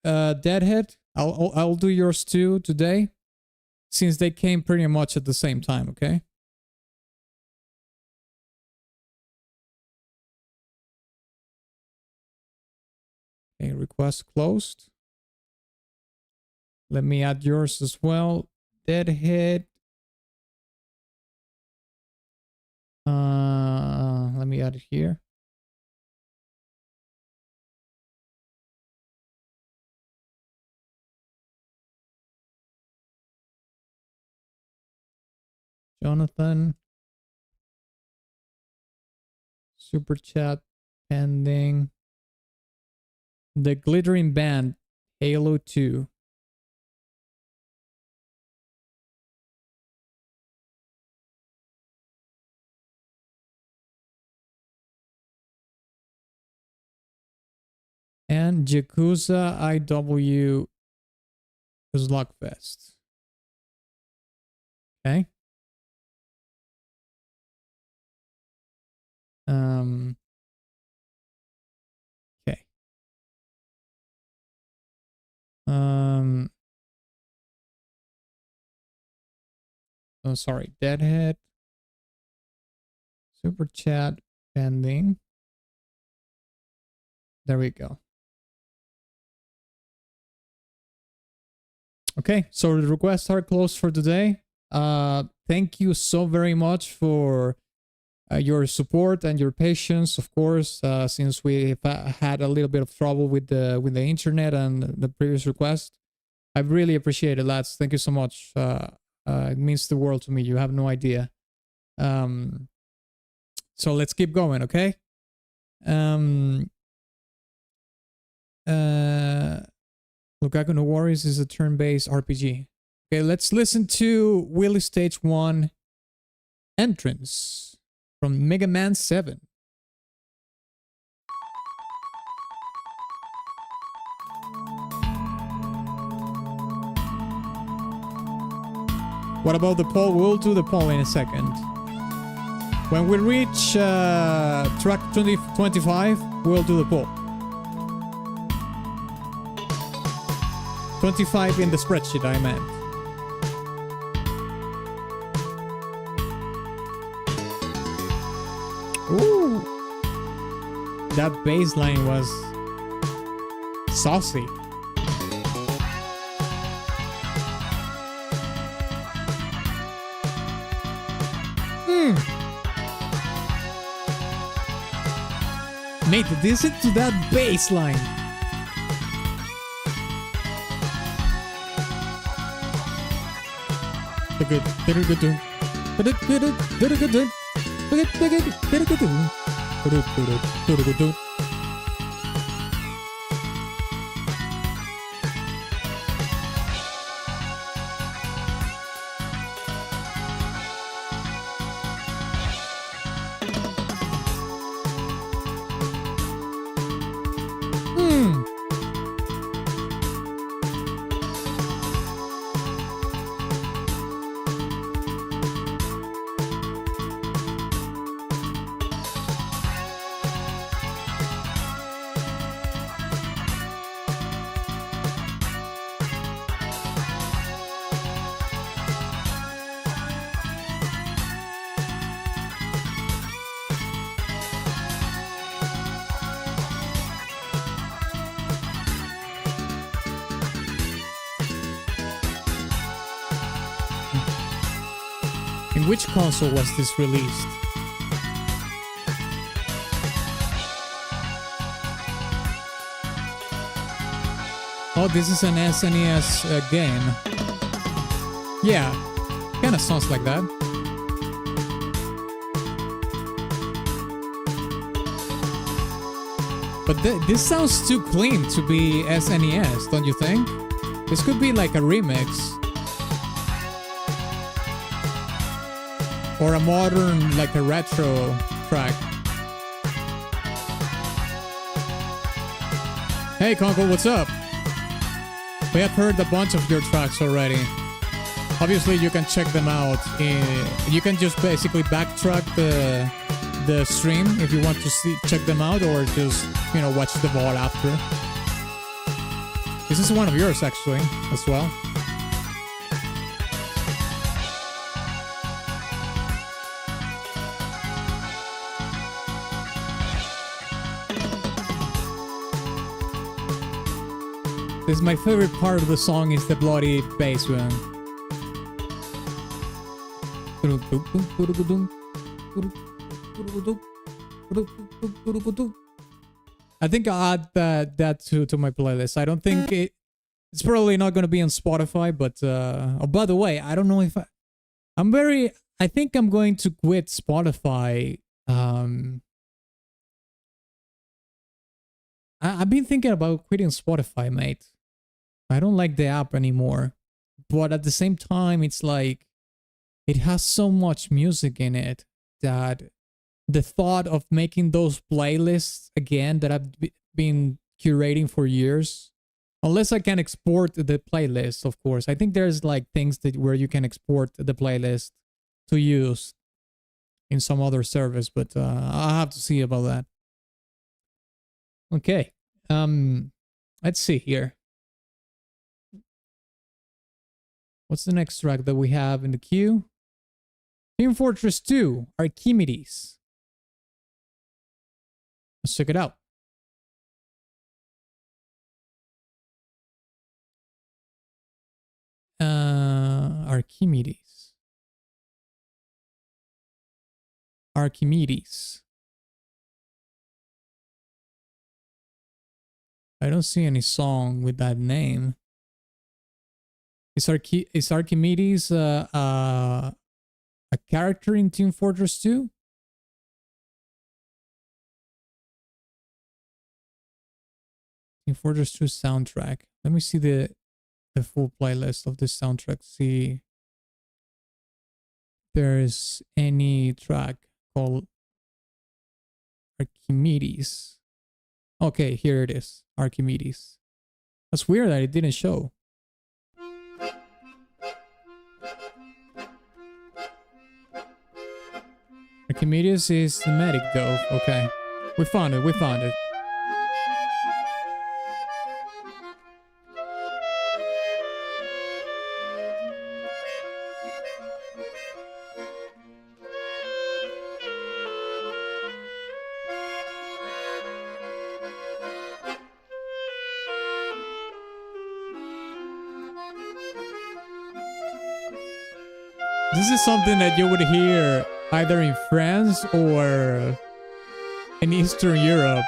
Deadhead. I'll do yours too today, since they came pretty much at the same time. Okay. Okay. Request closed. Let me add yours as well. Deadhead. Let me add it here. Jonathan. Super chat pending. The Glittering Band, Halo 2. And Yakuza IW Slugfest. Okay. Okay. Oh, sorry. Deadhead. Super chat pending. There we go. Okay, so the requests are closed for today. Thank you so very much for your support and your patience, of course, since we've had a little bit of trouble with the internet and the previous request. I really appreciate it, lads. Thank you so much. It means the world to me. You have no idea. So let's keep going, okay? Lukaku no Warriors is a turn-based RPG. Okay, let's listen to Willy Stage 1 entrance from Mega Man 7. What about the poll? We'll do the poll in a second. When we reach track 25, we'll do the poll. 25 in the spreadsheet, I meant. Ooh. That bass line was saucy. Mate, listen to that bass line. In which console was this released? Oh, this is an SNES game. Yeah, kind of sounds like that. But this sounds too clean to be SNES, don't you think? This could be like a remix. Or a modern, like a retro track. Hey Conco, what's up? We have heard a bunch of your tracks already. Obviously, you can check them out. You can just basically backtrack the stream if you want to check them out, or just, you know, watch the VOD after. This is one of yours, actually, as well. This is my favorite part of the song, is the bloody bass one. I think I'll add that to my playlist. I don't think it's probably not going to be on Spotify, but oh, by the way, I don't know if I think I'm going to quit Spotify. I've been thinking about quitting Spotify, mate. I don't like the app anymore. But at the same time, it's like, it has so much music in it that the thought of making those playlists again that I've been curating for years, unless I can export the playlist, of course. I think there's like things where you can export the playlist to use in some other service, but I'll have to see about that. Okay, let's see here. What's the next track that we have in the queue? Team Fortress 2, Archimedes. Let's check it out. Archimedes. Archimedes. I don't see any song with that name. Is Archimedes a character in Team Fortress 2? Team Fortress 2 soundtrack. Let me see the full playlist of this soundtrack. See if there's any track called Archimedes. Okay, here it is. Archimedes. That's weird that it didn't show. Archimedes is the medic though. Okay. We found it. We found it. This is something that you would hear either in France or in Eastern Europe.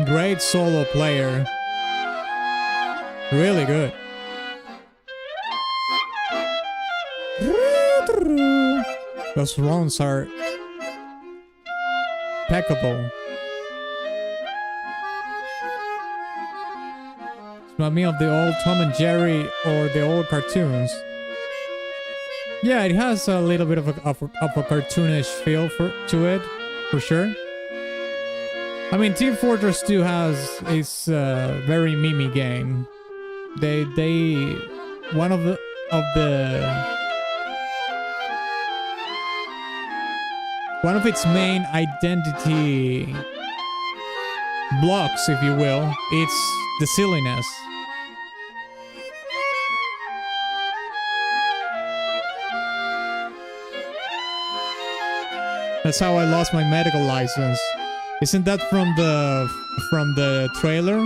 Great solo player. Really good. Those runs are impeccable. Remind me of the old Tom and Jerry or the old cartoons. Yeah, it has a little bit of a cartoonish feel to it, for sure. I mean, Team Fortress 2 has is a very memey game. One of its main identity blocks, if you will, it's the silliness. That's how I lost my medical license. Isn't that from the trailer?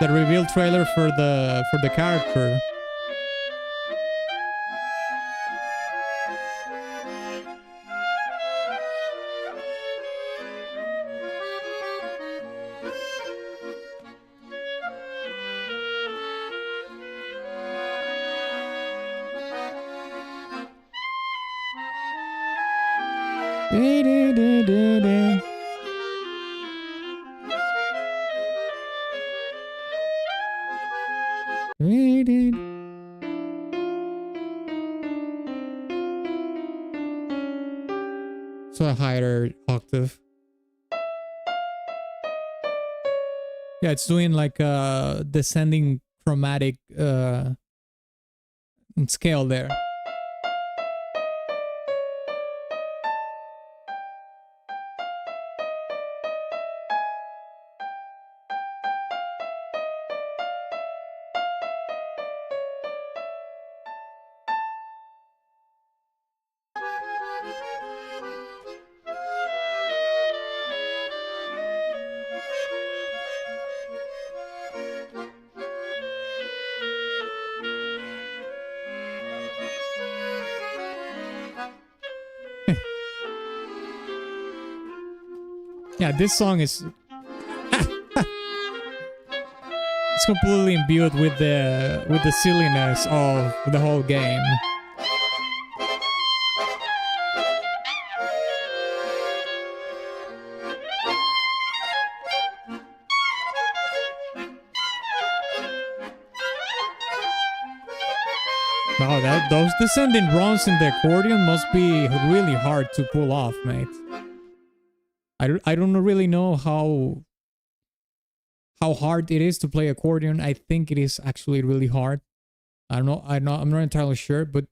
The reveal trailer for the character. So a higher octave. Yeah, it's doing like a descending chromatic scale there. Yeah, this song is it's completely imbued with the silliness of the whole game. Wow, those descending runs in the accordion must be really hard to pull off, mate. I don't really know how hard it is to play accordion. I think it is actually really hard. I'm not entirely sure, but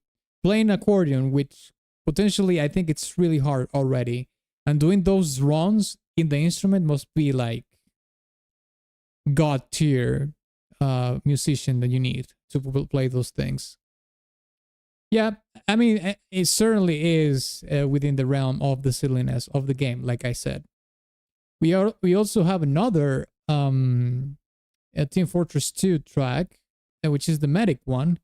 playing accordion, which potentially I think it's really hard already, and doing those runs in the instrument must be like god tier musician that you need to play those things. Yeah, I mean, it certainly is within the realm of the silliness of the game, like I said. We also have another Team Fortress 2 track, which is the medic one,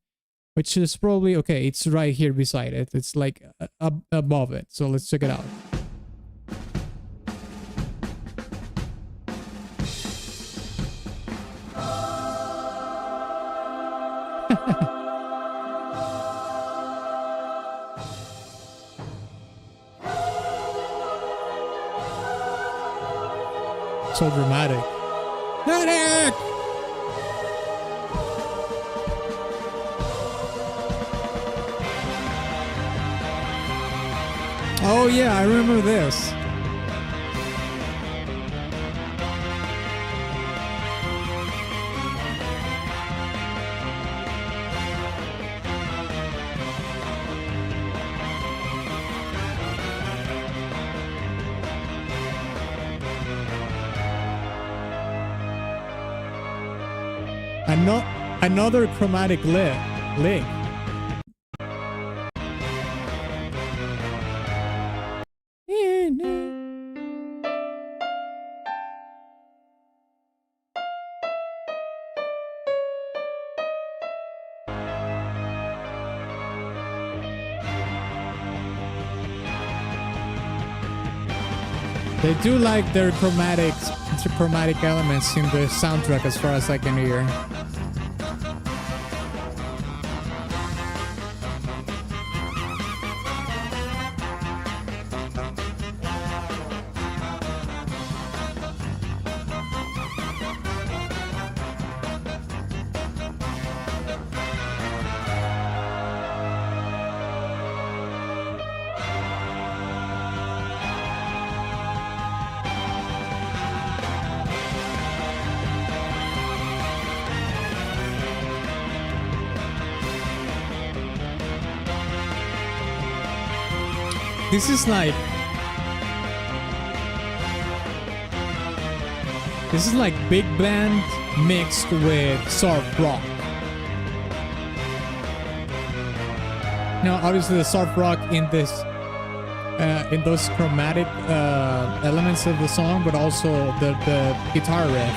which is probably, okay, it's right here beside it. It's like above it, so let's check it out. So dramatic. Medic! Oh yeah, I remember this. Another chromatic lick. They do like their chromatic elements in the soundtrack, as far as I can hear. This is like big band mixed with soft rock. Now, obviously, the soft rock in this, in those chromatic elements of the song, but also the guitar riff.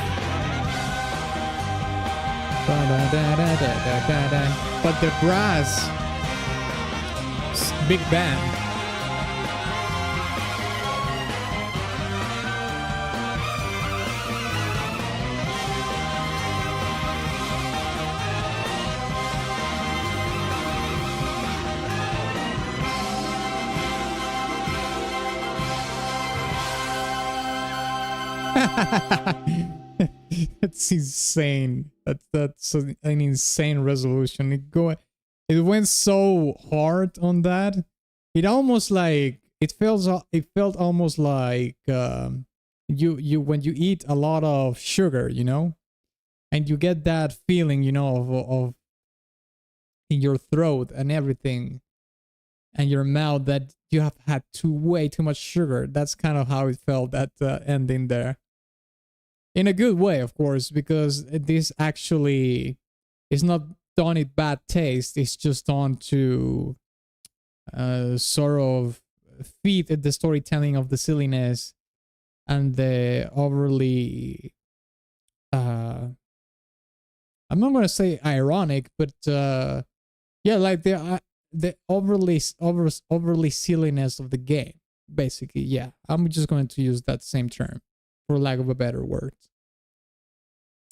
But the brass, big band. That's insane. That's an insane resolution. It went so hard on that. It almost like it felt almost like you when you eat a lot of sugar, you know, and you get that feeling, you know, of in your throat and everything, and your mouth, that you have had way too much sugar. That's kind of how it felt, that ending there. In a good way, of course, because this actually is not done in bad taste. It's just done to sort of feed the storytelling of the silliness and the overly, I'm not going to say ironic, but yeah, like the overly silliness of the game, basically. Yeah, I'm just going to use that same term, for lack of a better word.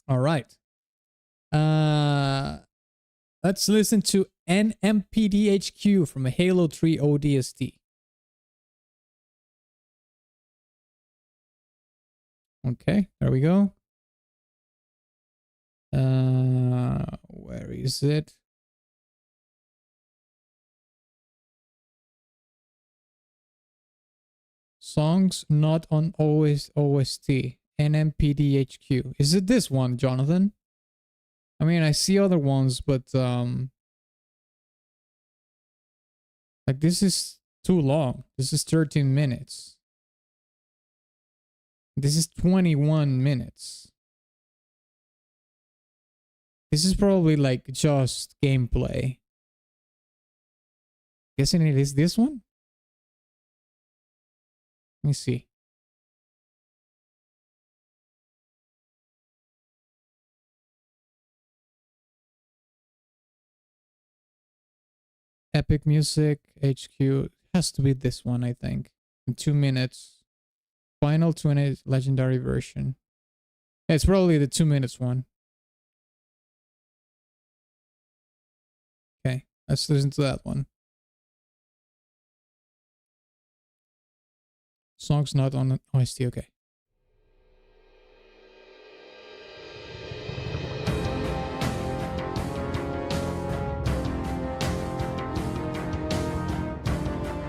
All right. Let's listen to NMPDHQ from a Halo 3 ODST. Okay, there we go. Where is it? Songs not on OST. NMPDHQ. Is it this one, Jonathan? I mean, I see other ones, but like, this is too long. This is 13 minutes. This is 21 minutes. This is probably like just gameplay. Guessing it is this one? Let me see. Epic Music HQ has to be this one, I think. In 2 minutes. Final 20 legendary version. Yeah, it's probably the 2 minutes one. Okay, let's listen to that one. Songs not on OST, okay.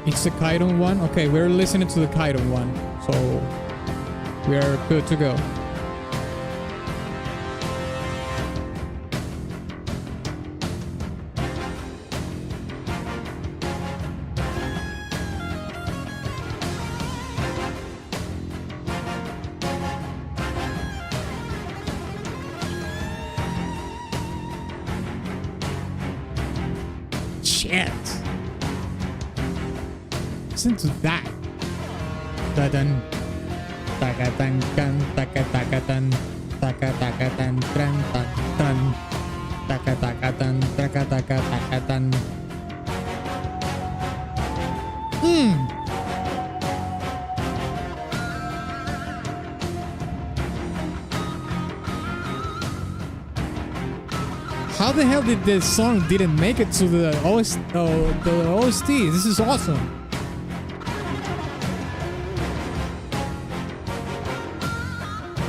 It's the Kaidon one? Okay, we're listening to the Kaidon one, so we are good to go. Shit. Listen to that. Da-dun. Taka-tan, kan, taka-taka-tan, taka-taka-tan, tran, tak-tan, taka-taka-tan, taka-taka-taka-tan. How the hell did this song didn't make it to the OST? This is awesome.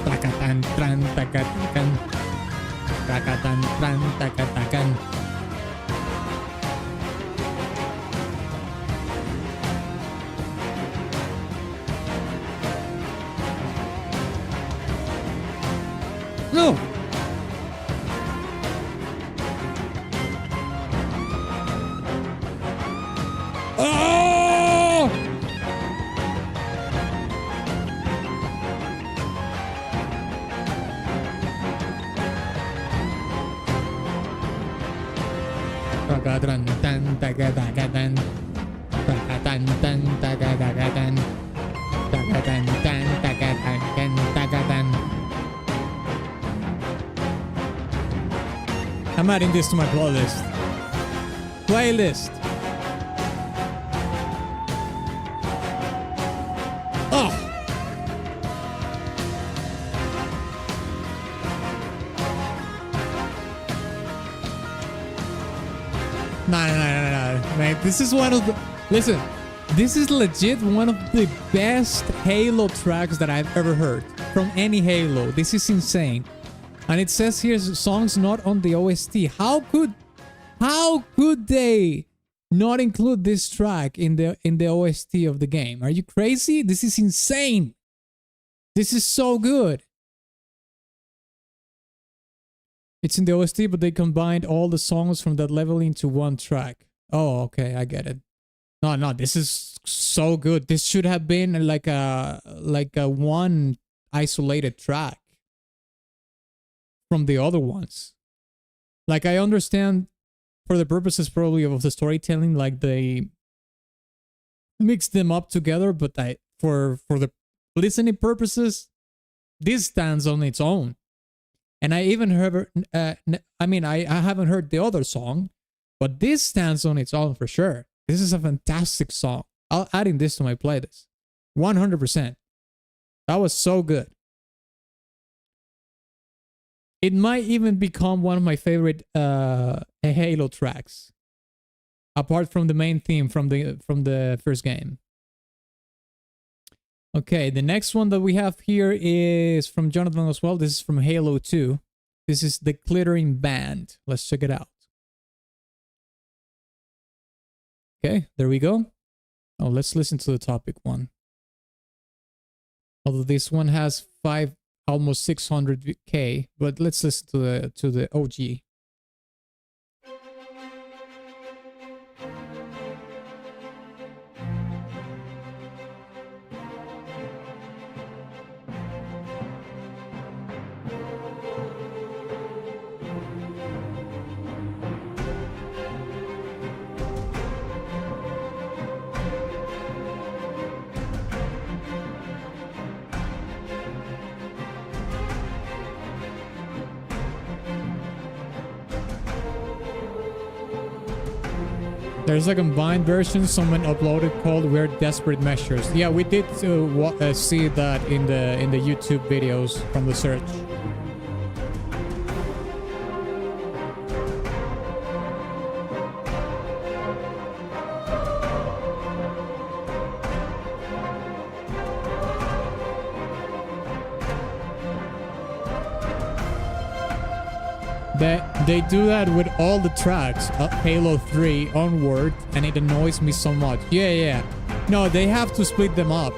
Takatan tran takatakan. Takatan tran takatakan. No. I'm adding this to my playlist. Oh! No. Man, this is one of the... Listen, this is legit one of the best Halo tracks that I've ever heard. From any Halo. This is insane. And it says here, songs not on the OST. How could they not include this track in the OST of the game? Are you crazy? This is insane. This is so good. It's in the OST, but they combined all the songs from that level into one track. Oh, okay, I get it. No, this is so good. This should have been like a one isolated track from the other ones. Like, I understand for the purposes probably of the storytelling, like they mix them up together, but for the listening purposes, this stands on its own. And I even heard, I haven't heard the other song, but this stands on its own for sure. This is a fantastic song. I'll adding this to my playlist. 100%. That was so good. It might even become one of my favorite Halo tracks, apart from the main theme from the first game. Okay, the next one that we have here is from Jonathan as well. This is from Halo 2. This is The Glittering Band. Let's check it out. Okay, there we go. Oh, let's listen to the topic one. Although this one has almost 600k, but let's listen to the OG. There's a combined version someone uploaded called Weird Desperate Measures. Yeah, we did see that in the YouTube videos from the search. They do that with all the tracks, Halo 3 onward, and it annoys me so much. Yeah. No, they have to split them up.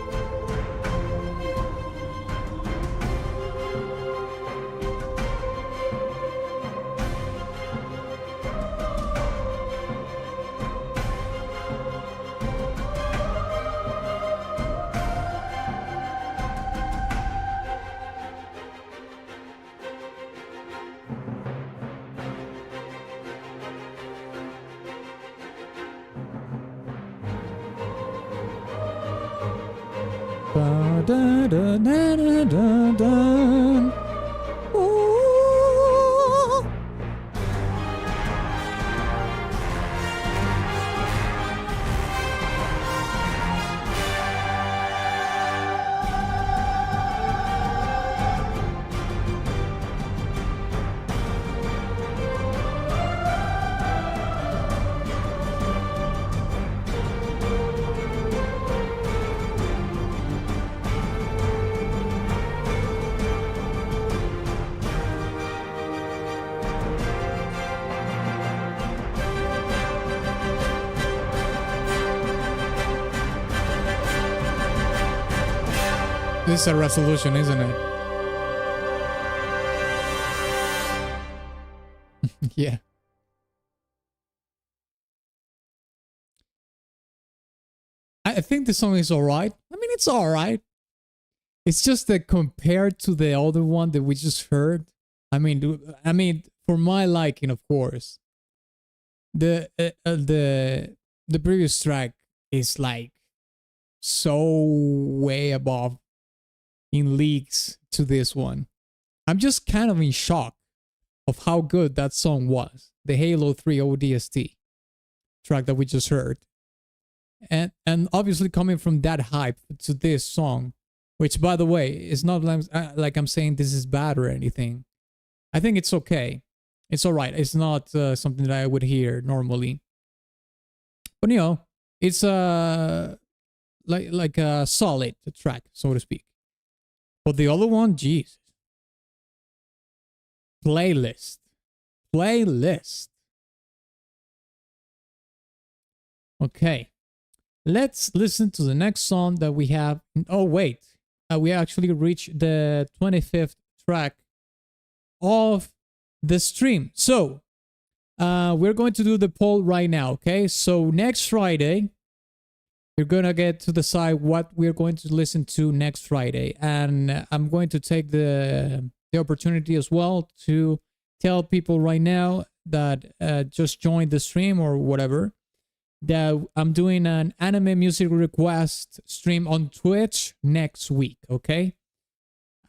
This is a resolution, isn't it? Yeah. I think the song is alright. I mean, it's alright. It's just that compared to the other one that we just heard, I mean, for my liking, of course, the previous track is like so way above in leagues to this one. I'm just kind of in shock of how good that song was. The Halo 3 ODST track that we just heard. And obviously coming from that hype to this song, which by the way, is not like I'm saying this is bad or anything. I think it's okay. It's all right. It's not something that I would hear normally. But you know, it's like a solid track, so to speak. But the other one, jeez. Playlist. Okay. Let's listen to the next song that we have. Oh, wait. We actually reached the 25th track of the stream. So, we're going to do the poll right now, okay? So, next Friday, you're going to get to decide what we're going to listen to next Friday. And I'm going to take the opportunity as well to tell people right now that just joined the stream or whatever, that I'm doing an anime music request stream on Twitch next week, okay?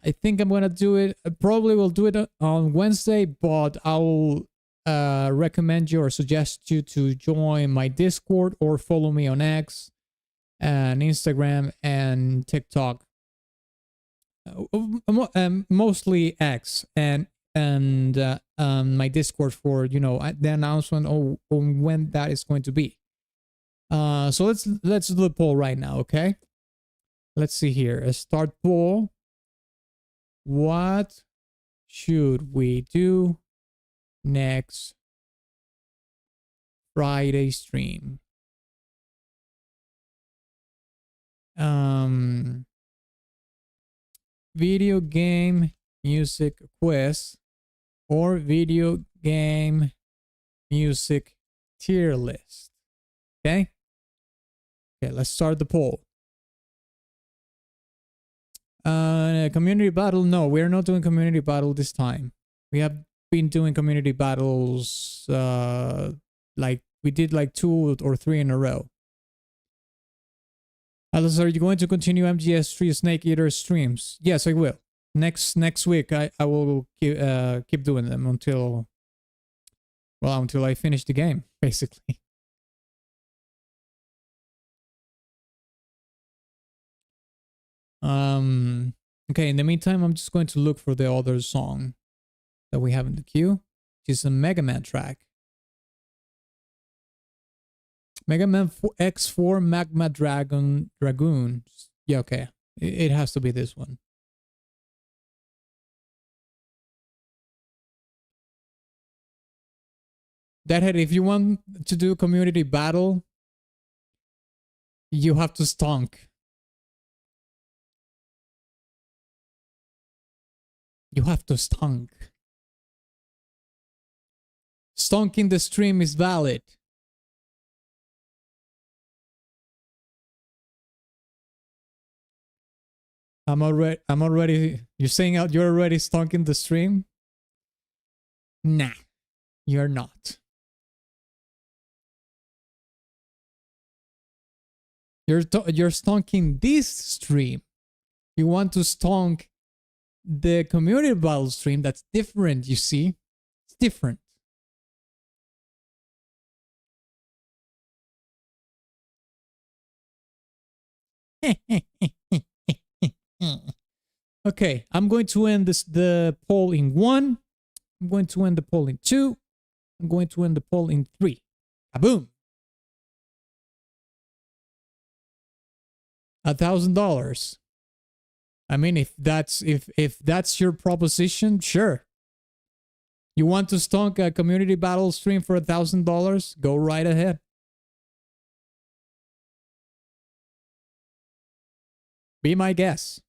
I think I'm gonna do it, probably will do it on Wednesday, but I'll recommend you or suggest you to join my Discord or follow me on X and Instagram and TikTok. Mostly X and my Discord for, you know, the announcement on when that is going to be. So let's do the poll right now, okay? Let's see here. A start poll. What should we do next Friday stream? Video game music quiz or video game music tier list. Okay? Okay, let's start the poll. Community battle? No, we're not doing community battle this time. We have been doing community battles like we did like 2 or 3 in a row. Alice, are you going to continue MGS3 Snake Eater streams? Yes, I will. Next week I will keep doing them until I finish the game, basically. Okay, in the meantime, I'm just going to look for the other song that we have in the queue, which is a Mega Man track. Mega Man X4 Magma Dragoon. Yeah, okay. It has to be this one. Deadhead, if you want to do community battle, you have to stonk. You have to stonk. Stonking the stream is valid. I'm already. You're saying you're already stonking the stream? Nah, you're not. You're stonking this stream. You want to stonk the community battle stream. That's different, you see. It's different. Okay, I'm going to end the poll in 1. I'm going to end the poll in 2. I'm going to end the poll in 3. Kaboom! $1,000. I mean, if that's your proposition, sure. You want to stonk a community battle stream for $1,000? Go right ahead. Be my guest.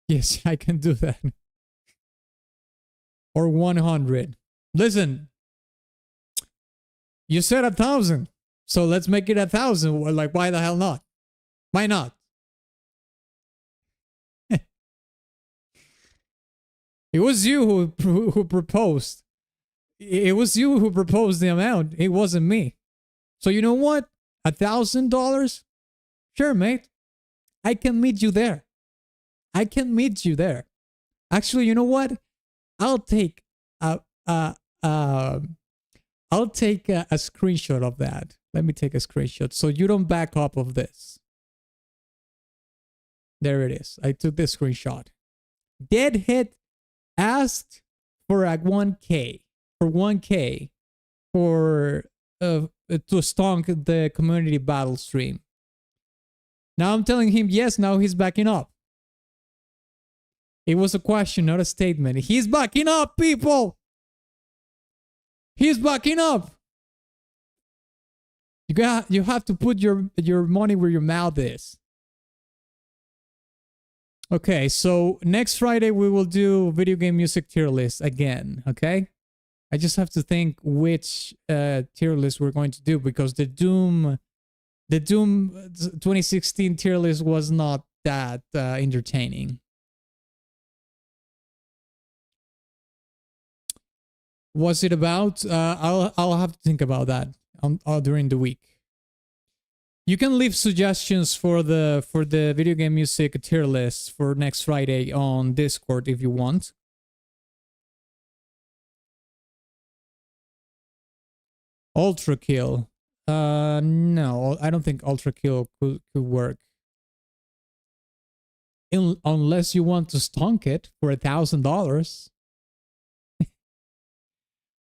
Yes, I can do that. Or 100. Listen, you said 1,000, so let's make it 1,000. Like, why the hell not? Why not? It was you who proposed. It was you who proposed the amount. It wasn't me. So you know what? $1,000? Sure, mate. I can meet you there. I can meet you there. Actually, you know what? I'll take a screenshot of that. Let me take a screenshot so you don't back up of this. There it is. I took the screenshot. Deadhead asked for a 1K. For 1K for to stonk the community battle stream. Now I'm telling him yes, now he's backing up. It was a question, not a statement. He's backing up, people! He's backing up! You have to put your money where your mouth is. Okay, so next Friday we will do video game music tier list again, okay? I just have to think which tier list we're going to do because the Doom 2016 tier list was not that entertaining. Was it about? I'll have to think about that during the week. You can leave suggestions for the video game music tier list for next Friday on Discord if you want. Ultra Kill. No, I don't think Ultra Kill could work. Unless you want to stonk it for $1,000.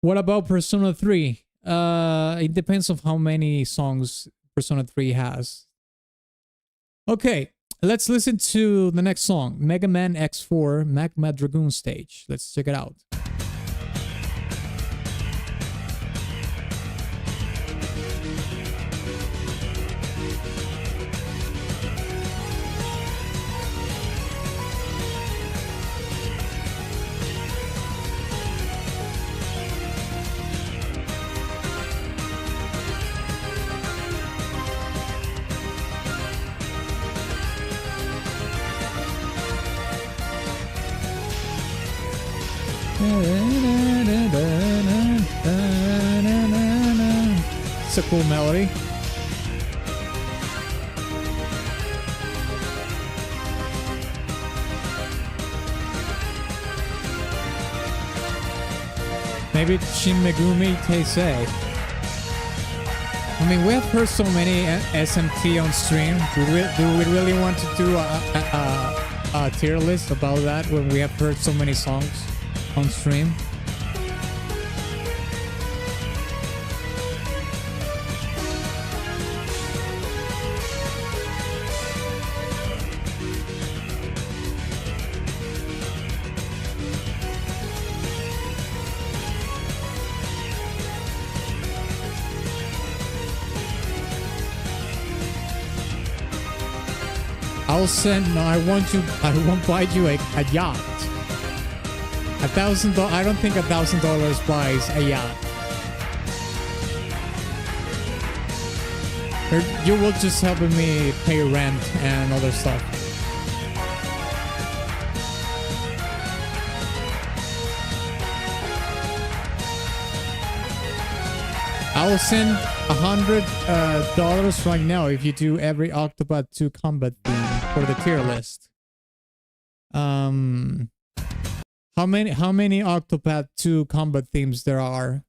What about Persona 3? It depends on how many songs Persona 3 has. Okay, let's listen to the next song. Mega Man X4 Magma Dragoon Stage. Let's check it out. It's a cool melody. Maybe Shin Megumi Tensei. I mean, we have heard so many SMT on stream. Do we really want to do a tier list about that when we have heard so many songs on stream? I won't buy you a yacht. $1,000. I don't think $1,000 buys a yacht. You will just help me pay rent and other stuff. I will send $100 right now if you do every Octopath 2 combat theme for the tier list. How many Octopath 2 combat themes there are?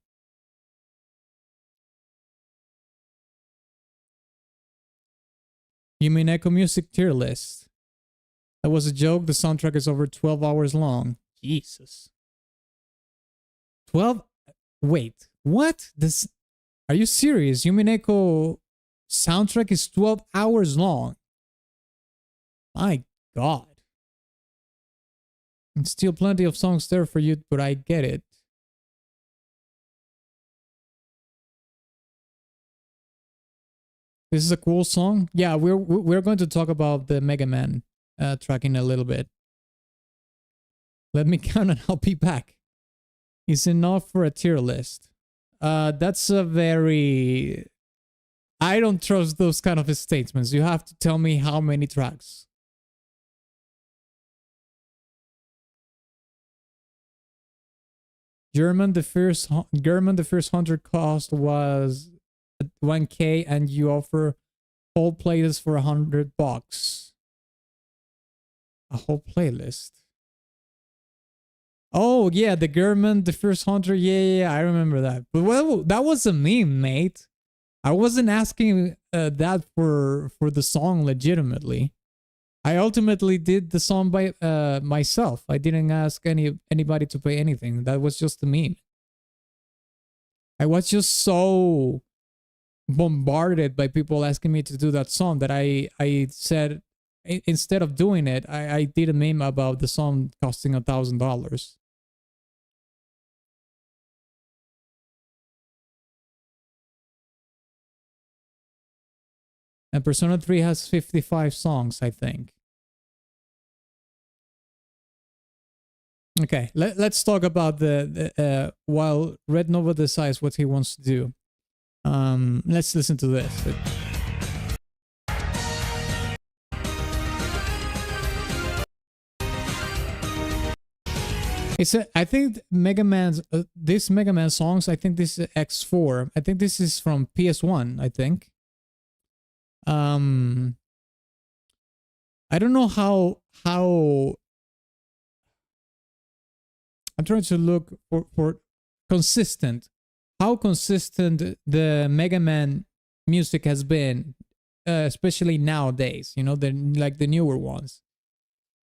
You mean Echo Music tier list? That was a joke. The soundtrack is over 12 hours long. Jesus. 12? Wait, what? This? Are you serious? Yumineko soundtrack is 12 hours long. My God. And still plenty of songs there for you, but I get it. This is a cool song. Yeah, we're going to talk about the Mega Man track in a little bit. Let me count and I'll be back. Is enough for a tier list. That's a very... I don't trust those kind of statements. You have to tell me how many tracks. German the first 100 cost was 1K, and you offer whole playlists for $100. A whole playlist. Oh yeah, the German the first 100. Yeah, I remember that. But well, that was a meme, mate. I wasn't asking that for the song legitimately. I ultimately did the song by myself. I didn't ask anybody to pay anything. That was just a meme. I was just so bombarded by people asking me to do that song that I said, instead of doing it, I did a meme about the song costing $1,000. And Persona 3 has 55 songs, I think. Okay, let's talk about the while Red Nova decides what he wants to do. Let's listen to this. I think Mega Man's this Mega Man songs. I think this is X4. I think this is from PS1. I think. I don't know how. I'm trying to look for consistent. How consistent the Mega Man music has been, especially nowadays. You know, the newer ones.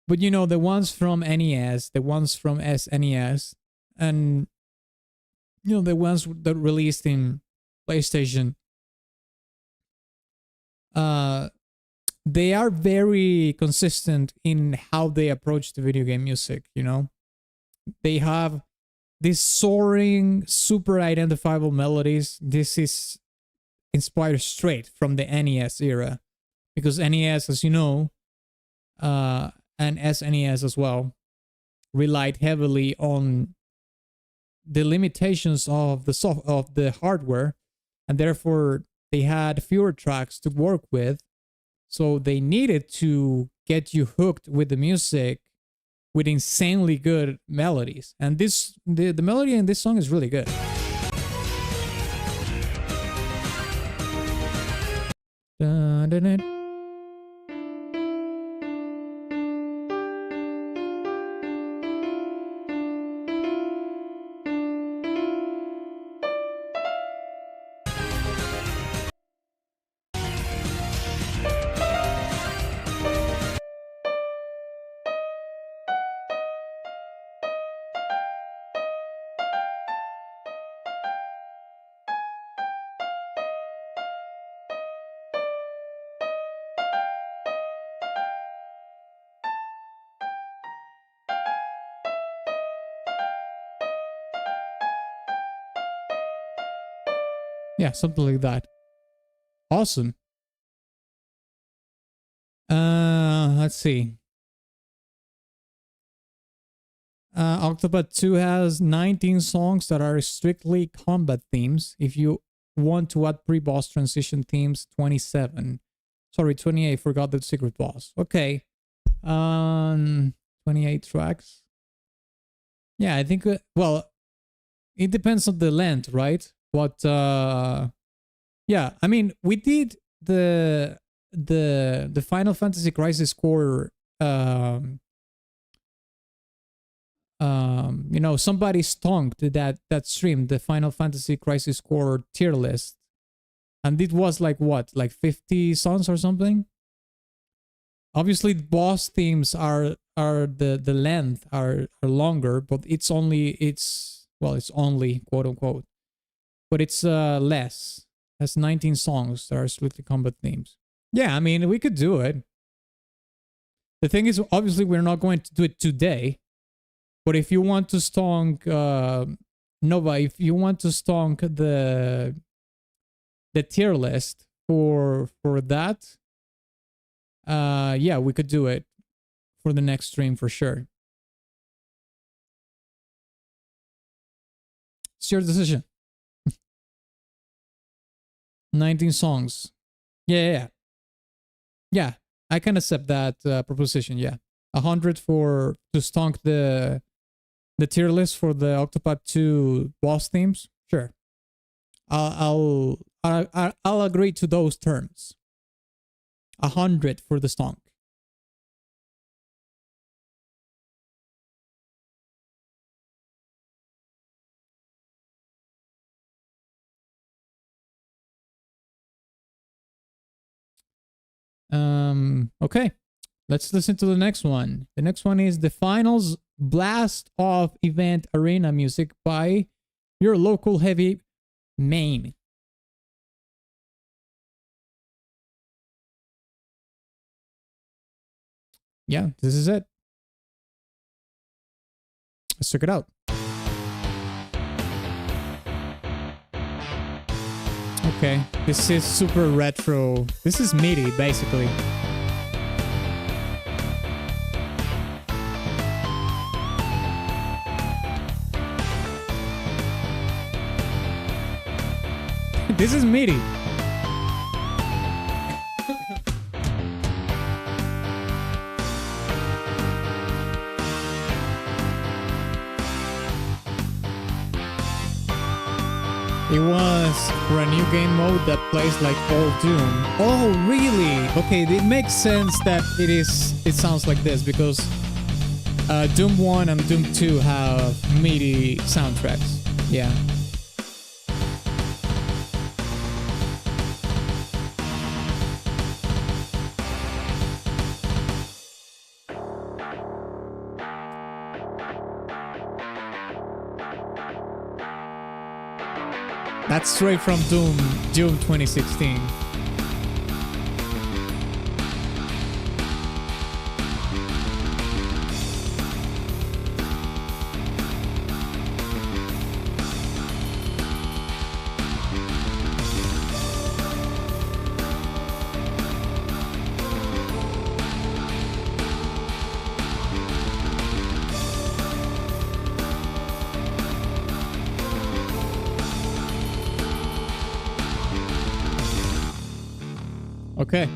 But you know, the ones from NES, the ones from SNES, and you know, the ones that released in PlayStation, they are very consistent in how they approach the video game music, you know? They have these soaring, super identifiable melodies. This is inspired straight from the NES era, because NES, as you know, and SNES as well, relied heavily on the limitations of the hardware, and therefore they had fewer tracks to work with, so they needed to get you hooked with the music with insanely good melodies. And the melody in this song is really good. Dun, dun, dun. Yeah, something like that. Awesome. Let's see. Octopath 2 has 19 songs that are strictly combat themes. If you want to add pre-boss transition themes, 27. Sorry, 28. Forgot the secret boss. Okay. 28 tracks. Yeah, I think, well, it depends on the length, right? But yeah, I mean, we did the Final Fantasy Crisis Core. You know, somebody stonked that stream, the Final Fantasy Crisis Core tier list, and it was like what, like 50 songs or something. Obviously, boss themes are the length are longer, but it's only quote unquote, but it's less. That's 19 songs that are strictly combat themes. Yeah, I mean, we could do it. The thing is, obviously, we're not going to do it today. But if you want to stonk Nova, if you want to stonk the tier list for that, yeah, we could do it for the next stream for sure. It's your decision. 19 songs. Yeah. I can accept that proposition. Yeah, 100 to stonk the the tier list for the Octopath 2 boss themes, sure. I'll agree to those terms. 100 for the stonk. Okay, let's listen to the next one. The next one is the finals blast off event arena music by your local heavy main. Yeah, this is it. Let's check it out. Okay, this is super retro. This is MIDI, basically. This is MIDI. It was for a new game mode that plays like old Doom. Oh, really? Okay, it makes sense that it sounds like this because Doom 1 and Doom 2 have MIDI soundtracks. Yeah. That's straight from Doom 2016. Okay.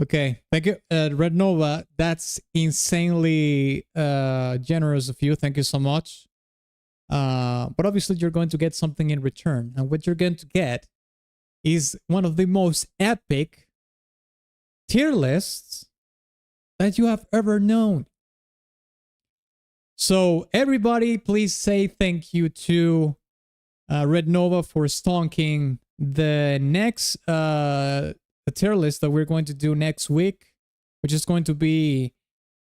Okay, thank you, Red Nova. That's insanely generous of you. Thank you so much. But obviously, you're going to get something in return, and what you're going to get is one of the most epic tier lists that you have ever known. So everybody, please say thank you to Red Nova for stonking the next tier list that we're going to do next week, which is going to be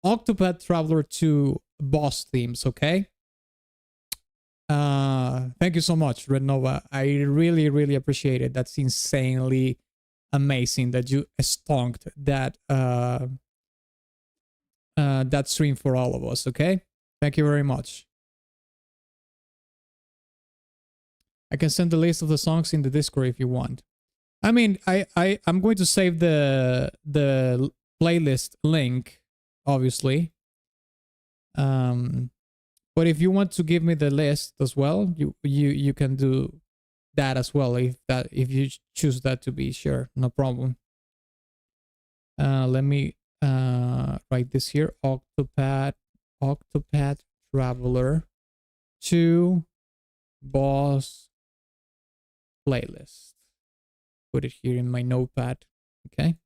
Octopath Traveler 2 boss themes, okay? Thank you so much, Red Nova. I really, really appreciate it. That's insanely amazing that you stonked that that stream for all of us, okay? Thank you very much. I can send the list of the songs in the Discord if you want. I mean, I'm going to save the playlist link, obviously. But if you want to give me the list as well, you can do that as well if you choose that to be, sure, no problem. Let me write this here. Octopath Traveler 2 boss playlist. Put it here in my notepad. Okay,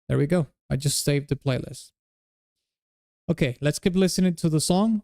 there we go. I just saved the playlist. Okay, let's keep listening to the song.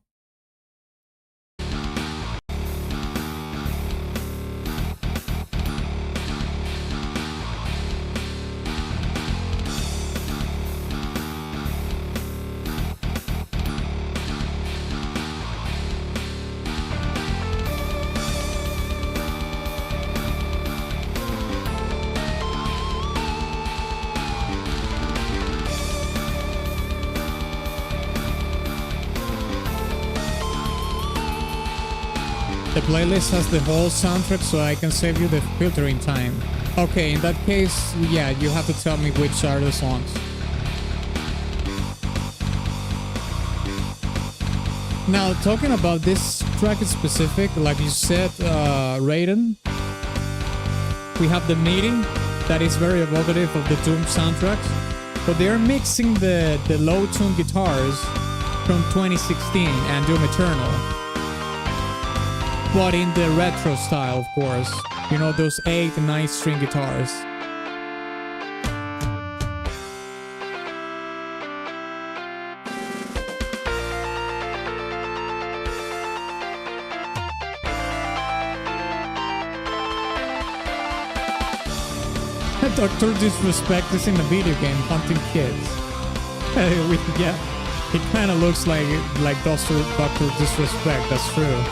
The playlist has the whole soundtrack, so I can save you the filtering time. Okay, in that case, yeah, you have to tell me which are the songs. Now, talking about this track in specific, like you said, Raiden, we have the meeting that is very evocative of the Doom soundtracks, but they're mixing the low-tune guitars from 2016 and Doom Eternal, but in the retro style, of course. You know, those 8 and 9 string guitars. Dr. Disrespect is in a video game hunting kids. Yeah, it kind of looks like Dr. Disrespect, that's true.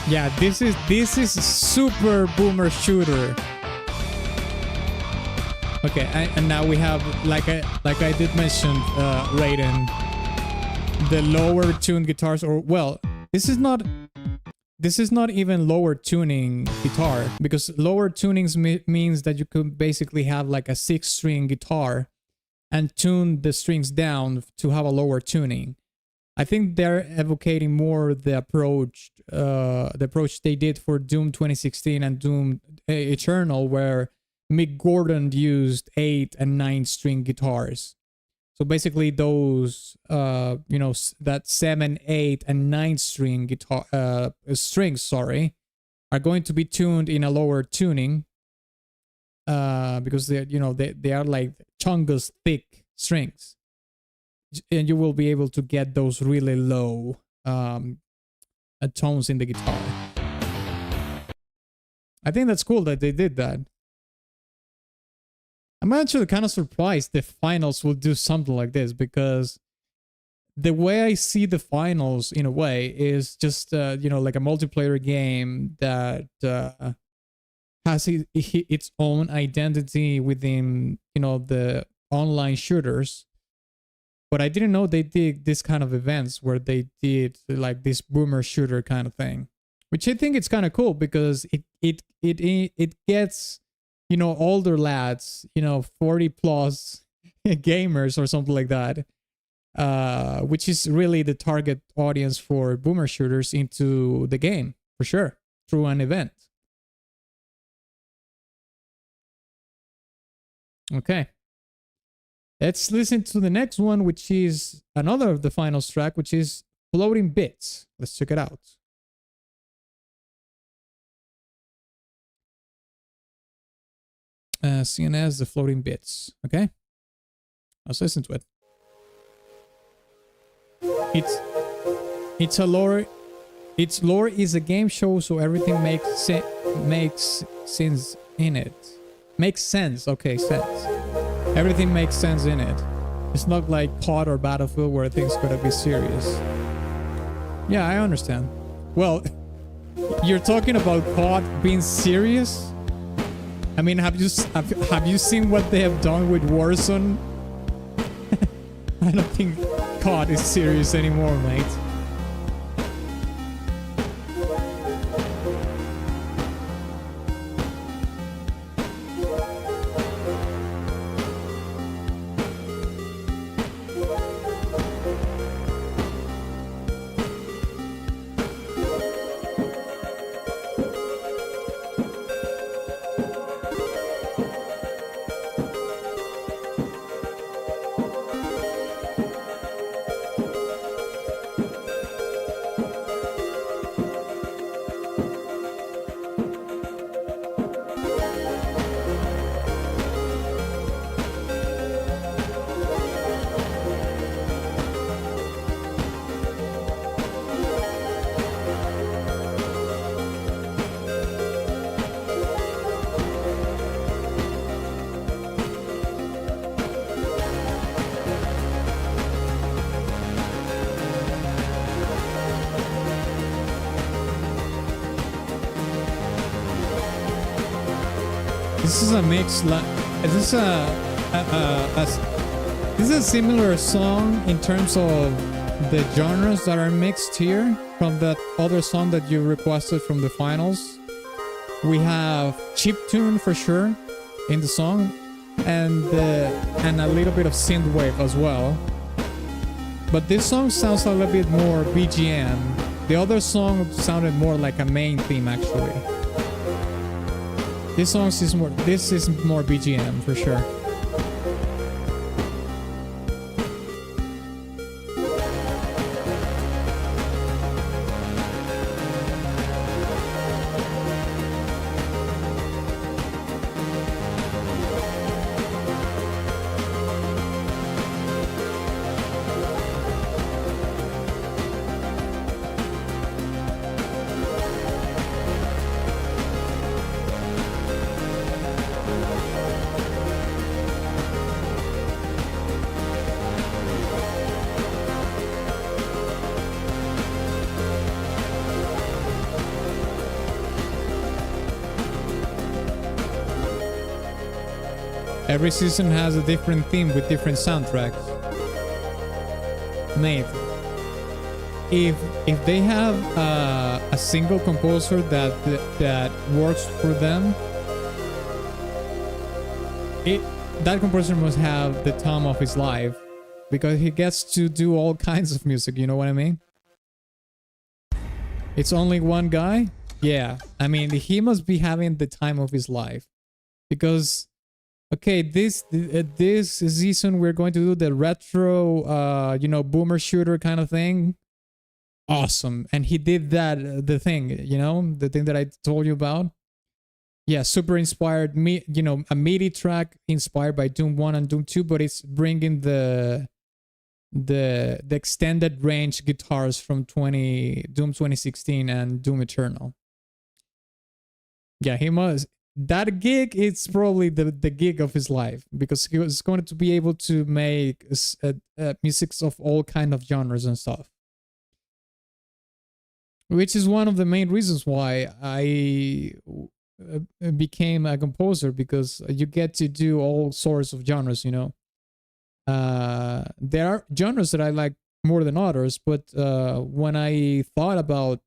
Yeah, this is super boomer shooter. Okay, and now we have like I did mention, Raiden, the lower tuned guitars, or well, this is not even lower tuning guitar, because lower tunings means that you could basically have like a 6-string guitar and tune the strings down to have a lower tuning. I think they're advocating more the approach they did for Doom 2016 and Doom Eternal, where Mick Gordon used 8 and 9 string guitars. So basically those, you know, that 7, 8, and 9 string guitar strings, are going to be tuned in a lower tuning, because they are like chungus thick strings. And you will be able to get those really low tones in the guitar. I think that's cool that they did that. I'm actually kind of surprised the finals will do something like this, because the way I see the finals in a way is just you know, like a multiplayer game that has its own identity within, you know, the online shooters. But I didn't know they did this kind of events where they did like this boomer shooter kind of thing, which I think it's kind of cool, because it gets, you know, older lads, you know, 40 plus gamers or something like that, which is really the target audience for boomer shooters, into the game for sure through an event. Okay. Let's listen to the next one, which is another of the finals track, which is Floating Bits. Let's check it out. CNS, the Floating Bits. Okay, let's listen to it. It's a lore. Its lore is a game show, so everything makes sense in it. Makes sense. Okay, sense. Everything makes sense in it. It's not like COD or Battlefield where things gotta be serious. Yeah, I understand. Well, you're talking about COD being serious? I mean, have you seen what they have done with Warzone? I don't think COD is serious anymore, mate. This is a mix. This is this is a similar song in terms of the genres that are mixed here from that other song that you requested from the finals. We have chiptune for sure in the song, and a little bit of synthwave as well. But this song sounds a little bit more BGM. The other song sounded more like a main theme actually. This is more BGM for sure. Every season has a different theme with different soundtracks. Mate, if they have a single composer that works for them, that composer must have the time of his life, because he gets to do all kinds of music. You know what I mean? It's only one guy. Yeah, I mean he must be having the time of his life, because. Okay, this season we're going to do the retro, you know, boomer shooter kind of thing. Awesome, and he did that, the thing, you know, the thing that I told you about. Yeah, super inspired. You know, a MIDI track inspired by Doom 1 and Doom 2, but it's bringing the extended range guitars from Doom 2016 and Doom Eternal. Yeah, he must. That gig is probably the gig of his life, because he was going to be able to make musics of all kind of genres and stuff. Which is one of the main reasons why I became a composer, because you get to do all sorts of genres, you know. There are genres that I like more than others, but when I thought about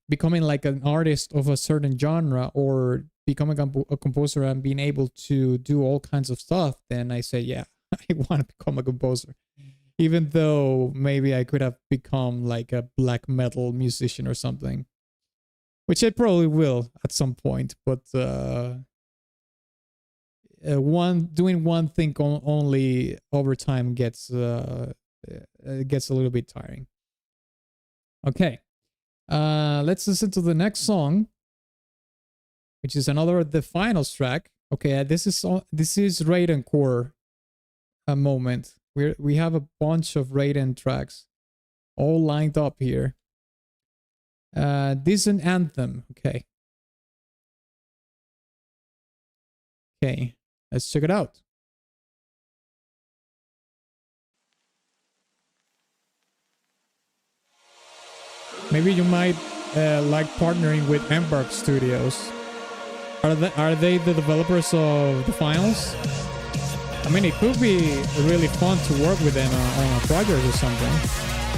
becoming like an artist of a certain genre, or becoming a composer and being able to do all kinds of stuff, then I say, yeah, I want to become a composer. Even though maybe I could have become like a black metal musician or something, which I probably will at some point. But doing one thing only over time gets a little bit tiring. Okay. Let's listen to the next song, which is another of the finals track. Okay, this is Raiden core moment. We have a bunch of Raiden tracks all lined up here. This is an anthem. Okay. Okay, let's check it out. Maybe you might like partnering with Embark Studios. Are they the developers of the finals? I mean, it could be really fun to work with them on a project or something.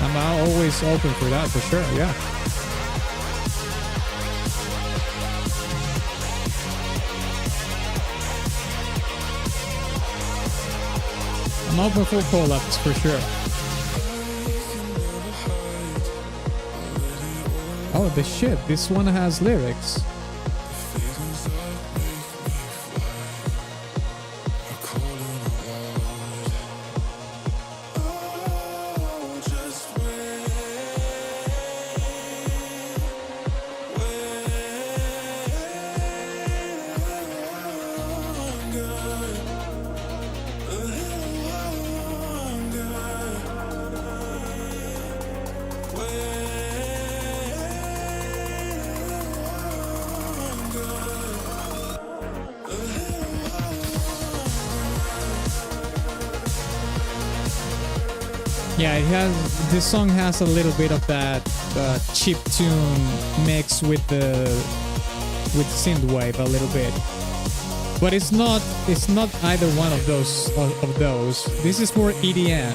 I'm always open for that, for sure, yeah. I'm open for collabs, for sure. Oh, the shit. This one has lyrics. Yeah, this song has a little bit of that chip tune mix with synthwave a little bit. But it's not either one of those This is more EDM.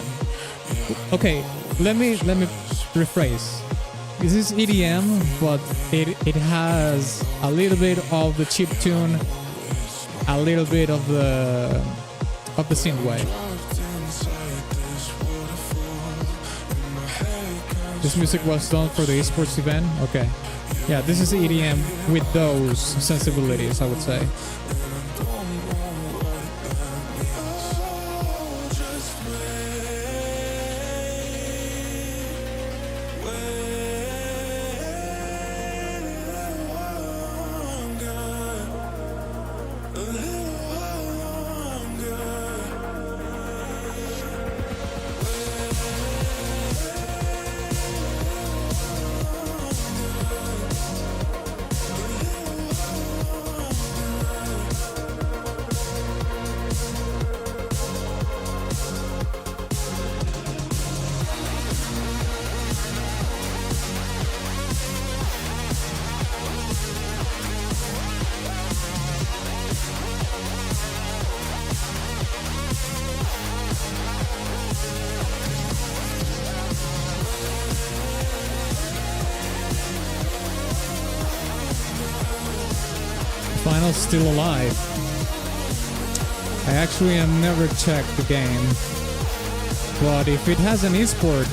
Okay, let me rephrase. This is EDM, but it has a little bit of the chip tune, a little bit of the synthwave. This music was done for the esports event. Okay, yeah, this is EDM with those sensibilities, I would say. Final's still alive. I actually have never checked the game, but if it has an esports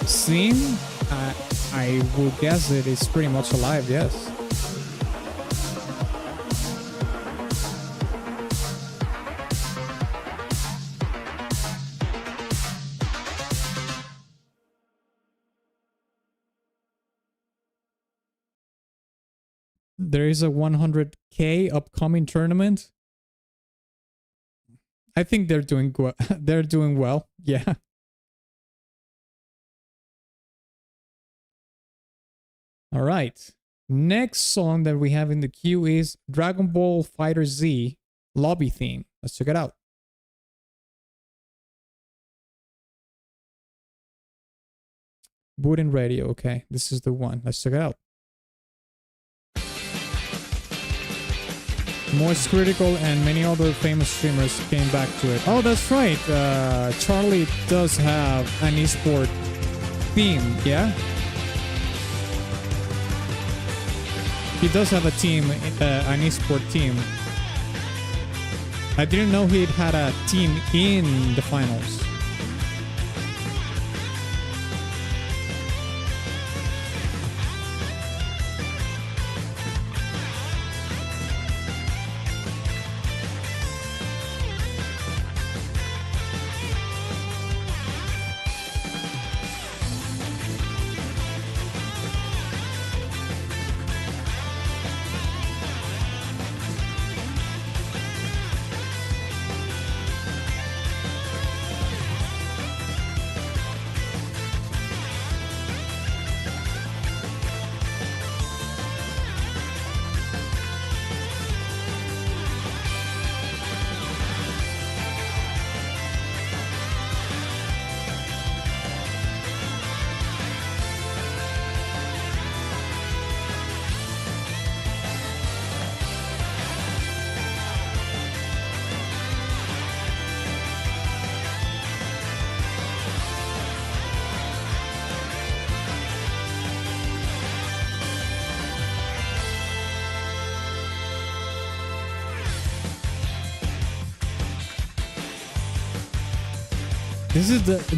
scene, I will guess it is pretty much alive. Yes. There is a 100K upcoming tournament. I think they're doing they're doing well. Yeah. All right. Next song that we have in the queue is Dragon Ball Fighter Z Lobby Theme. Let's check it out. Boot in radio. Okay, this is the one. Let's check it out. Moist Critical and many other famous streamers came back to it. Oh, that's right. Charlie does have an esport theme, yeah? He does have a team, an esport team. I didn't know he'd had a team in the finals.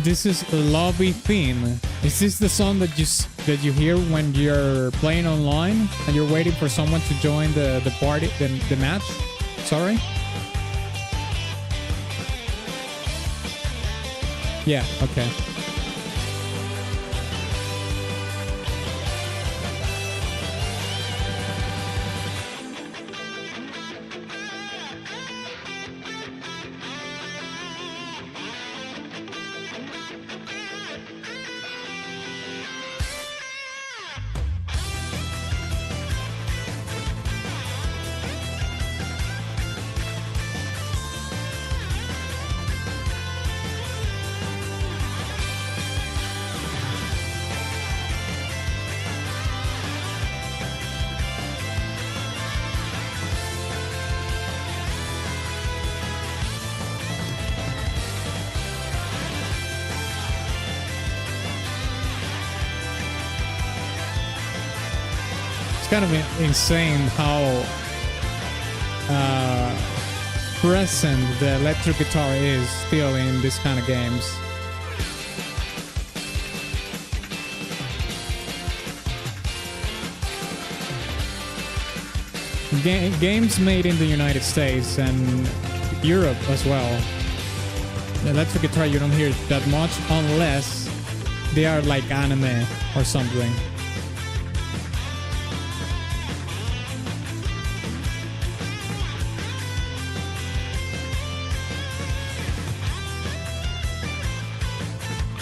This is the lobby theme. Is this the song that you hear when you're playing online and you're waiting for someone to join the party, the match? Sorry. Yeah. Okay. kind of insane how present the electric guitar is still in this kind of games. Games made in the United States and Europe as well. The electric guitar you don't hear that much unless they are like anime or something.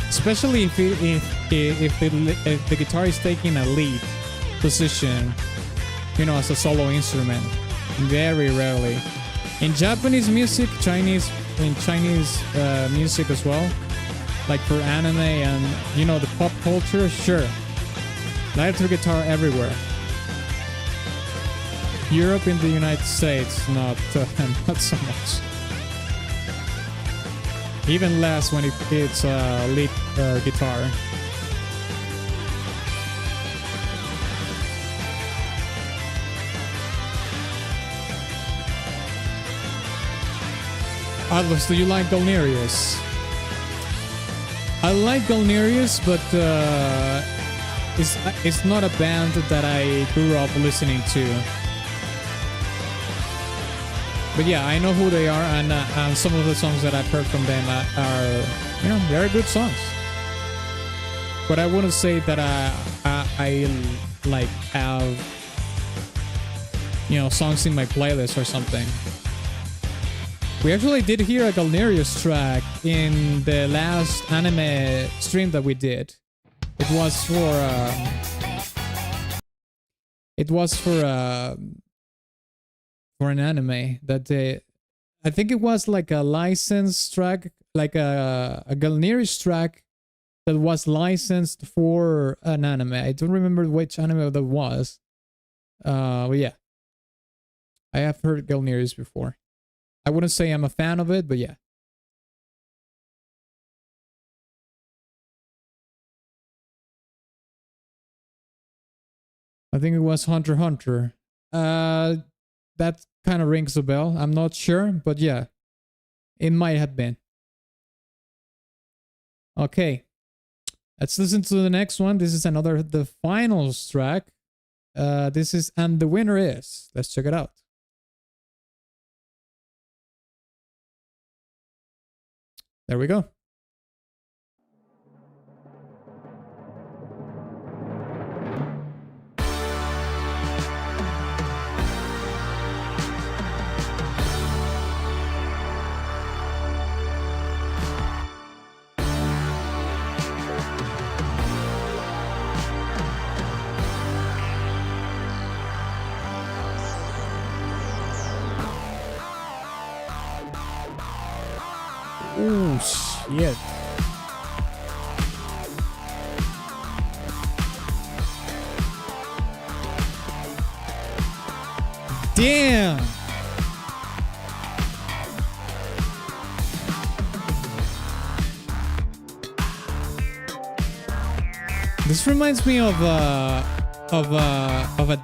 Especially if the guitar is taking a lead position, you know, as a solo instrument. Very rarely. In Japanese music, Chinese music as well, like for anime and, you know, the pop culture, sure. Electric guitar everywhere. Europe and the United States, not so much. Even less when it's lead guitar. Atlas, do you like Galnerius? I like Galnerius, but it's not a band that I grew up listening to. But yeah, I know who they are, and some of the songs that I've heard from them are, you know, very good songs. But I wouldn't say that I like have, you know, songs in my playlist or something. We actually did hear a Galnerius track in the last anime stream that we did. It was for an anime that they, I think it was like a licensed track, like a Galnerius track that was licensed for an anime. I don't remember which anime that was. But yeah, I have heard Galnerius before. I wouldn't say I'm a fan of it, but yeah. I think it was Hunter x Hunter. That kind of rings a bell. I'm not sure, but yeah. It might have been. Okay. Let's listen to the next one. This is the finals track. This is And the Winner Is. Let's check it out. There we go. Oh, shit. Damn. This reminds me of a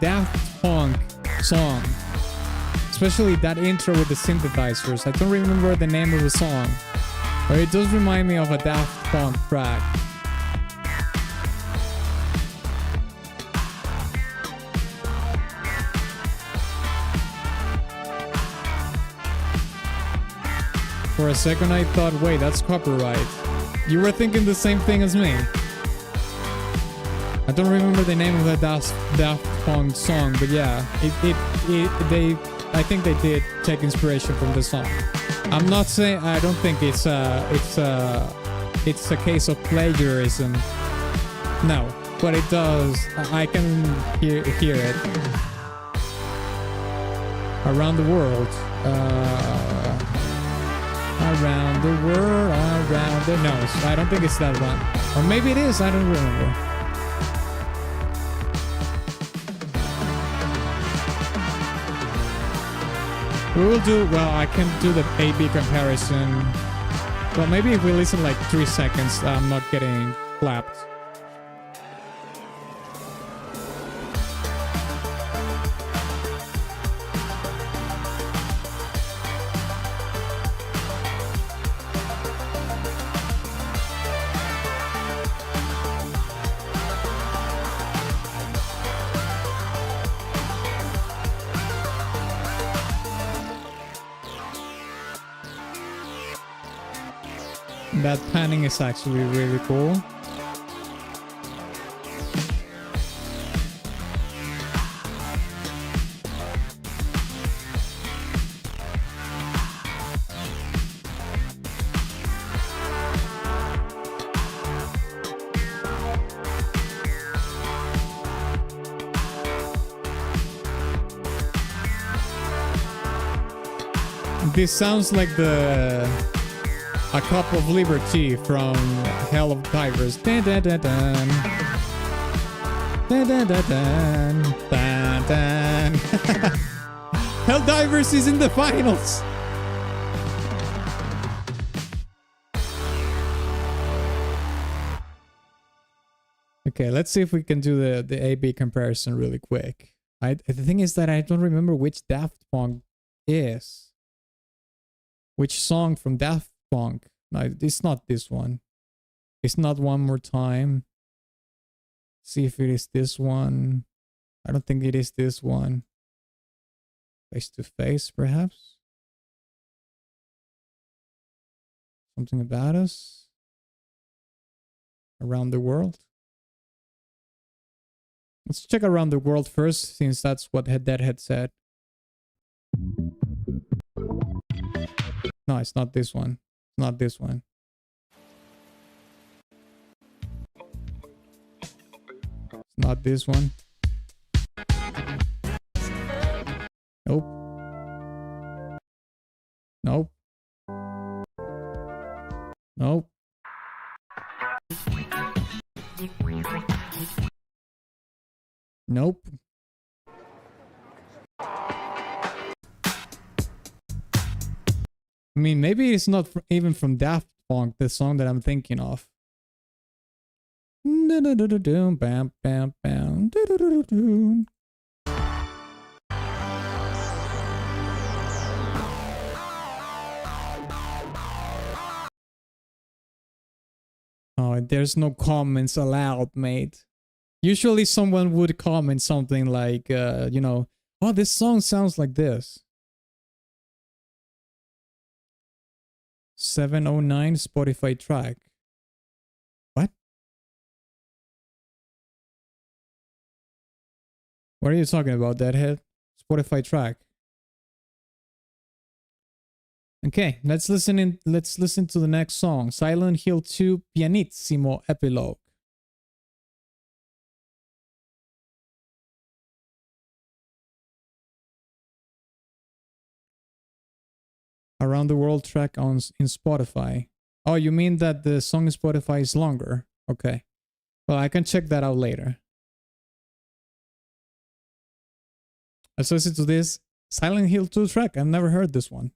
Daft Punk song. Especially that intro with the synthesizers. I don't remember the name of the song. But it does remind me of a Daft Punk track. For a second I thought, wait, that's copyright. You were thinking the same thing as me. I don't remember the name of the Daft Punk song, but yeah, I think they did take inspiration from the song. I'm not saying, I don't think it's a case of plagiarism. No, but it does. I can hear it. Around the world. Around the world, around the... No, I don't think it's that one. Or maybe it is, I don't remember. We will do, well, I can do the A-B comparison. Well, maybe if we listen like 3 seconds, I'm not getting clapped. That panning is actually really cool. This sounds like a cup of liberty from Hell of Divers. Dun, dun, dun, dun. Dun, dun, dun, dun. Dun, dun. Hell Divers is in the finals. Okay, let's see if we can do the A-B comparison really quick. The thing is that I don't remember which Daft Punk is. Which song from Daft Punk? No, it's not this one. It's not One More Time. See if it is this one. I don't think it is this one. Face to Face, perhaps? Something About Us? Around the World? Let's check Around the World first, since that's what Deadhead said. No, it's not this one. It's not this one. It's not this one. Nope. Nope. Nope. Nope. I mean, maybe it's not even from Daft Punk, the song that I'm thinking of. Bam, bam, bam. Oh, there's no comments allowed, mate. Usually someone would comment something like, you know, oh, this song sounds like this. 709 Spotify track. What? What are you talking about, Deadhead? Spotify track. Okay, let's listen to the next song. Silent Hill 2 Pianissimo Epilogue. Around the World track in Spotify. Oh, you mean that the song in Spotify is longer? Okay. Well, I can check that out later. Let's listen to this Silent Hill 2 track. I've never heard this one.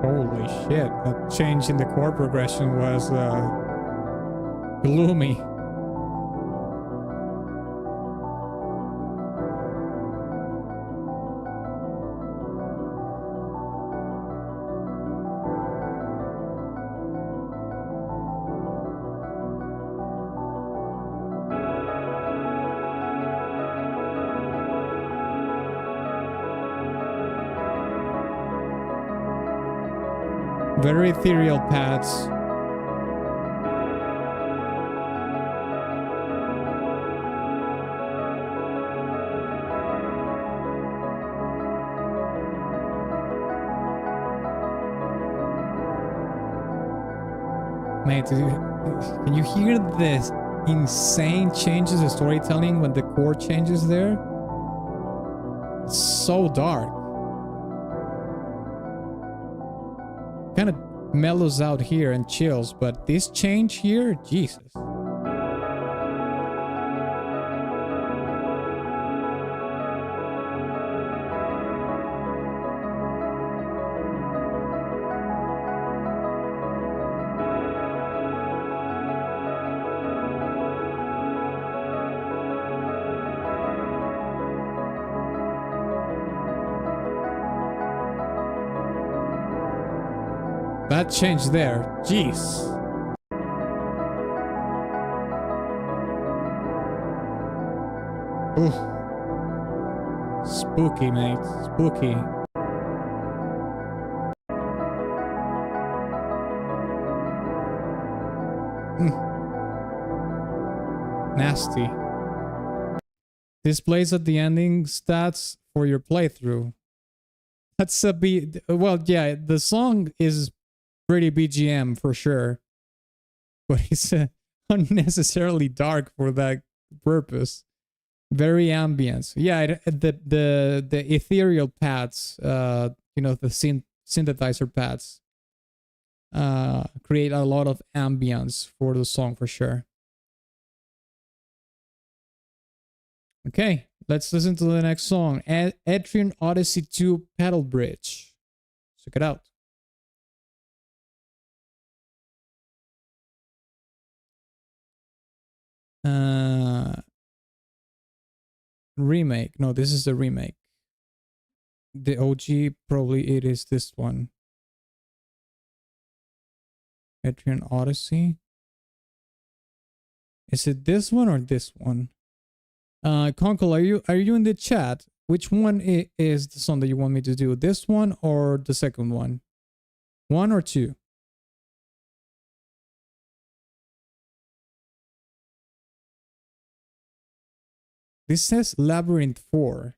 Holy shit, that change in the chord progression was gloomy. Very ethereal paths. Mate, can you hear this insane changes in storytelling when the chord changes there? It's so dark. Kind of mellows out here and chills, but this change here, Jesus. That changed there. Jeez. Ooh. Spooky, mate. Spooky. Nasty. Displays at the ending stats for your playthrough. That's a beat. Well, yeah, the song is pretty BGM for sure, but it's unnecessarily dark for that purpose. Very ambient. Yeah, the ethereal pads, you know, the synthesizer pads, create a lot of ambience for the song for sure. Okay, let's listen to the next song. Etrian Odyssey 2 Pedal Bridge. Check it out. Remake. No, this is the remake. The OG, probably it is this one. Etrian Odyssey. Is it this one or this one? Conkle, are you in the chat? Which one is the song that you want me to do? This one or the second one? 1 or 2? This says Labyrinth 4.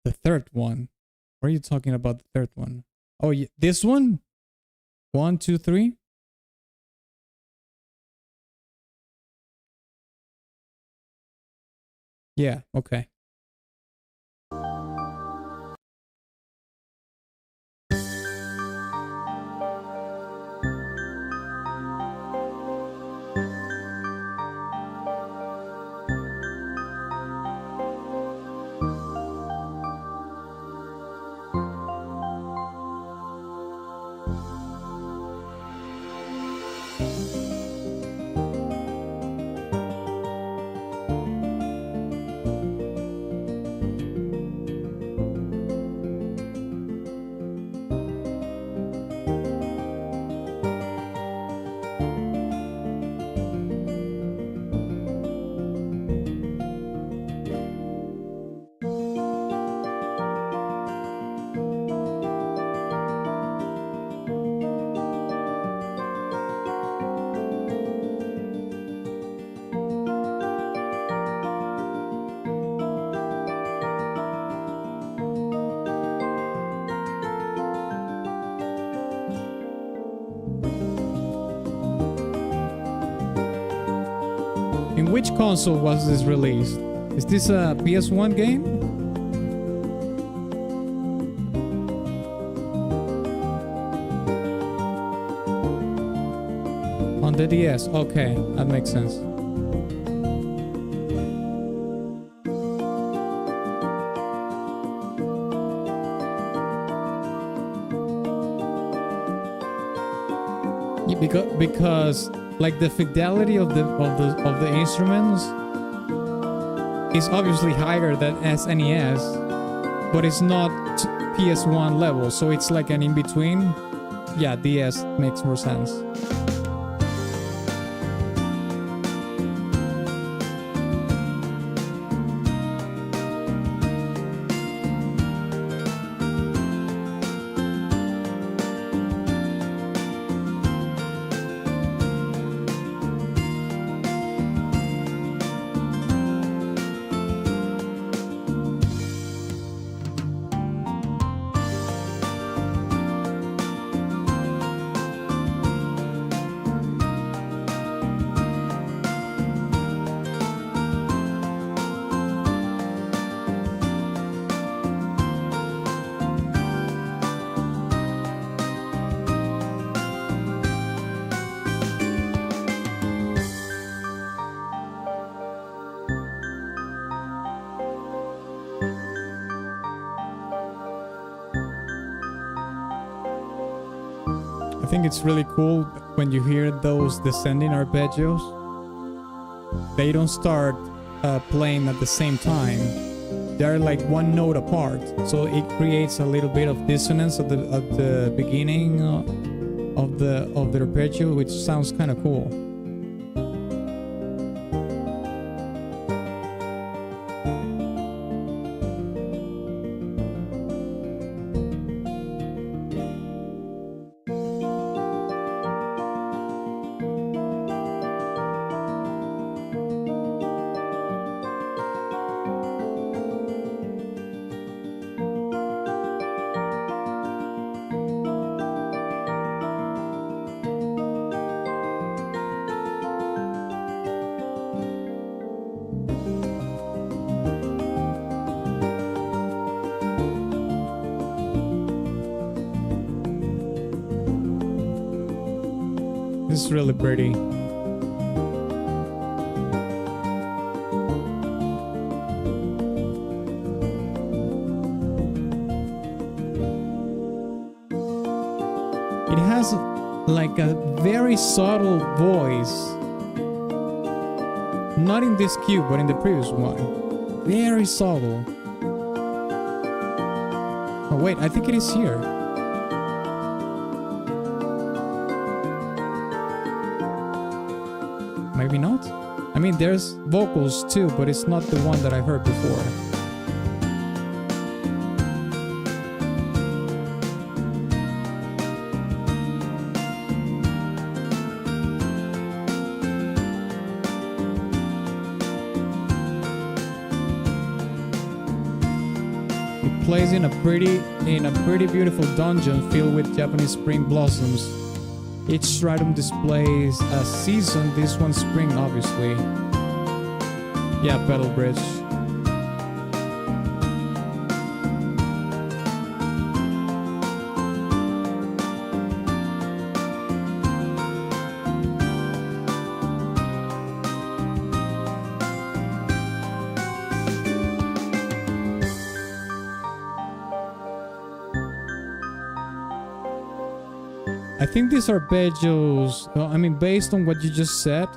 The third one. What are you talking about, the third one? Oh, yeah, this one? 1, 2, 3? Yeah, okay. In which console was this released? Is this a PS1 game? On the DS, okay, that makes sense. Yeah, because like the fidelity of the instruments is obviously higher than SNES, but it's not PS1 level, so it's like an in-between. Yeah, DS makes more sense. I think it's really cool when you hear those descending arpeggios. They don't start playing at the same time. they're like one note apart, so it creates a little bit of dissonance at the beginning of the arpeggio, which sounds kind of cool. This is really pretty. It has like a very subtle voice. Not in this cue, but in the previous one. Very subtle. Oh wait, I think it is here. Maybe not? I mean, there's vocals too, but it's not the one that I heard before. It plays in a pretty beautiful dungeon filled with Japanese spring blossoms. Each stratum displays a season, this one spring, obviously. Yeah, pedal bridge. I think these arpeggios, I mean, based on what you just said,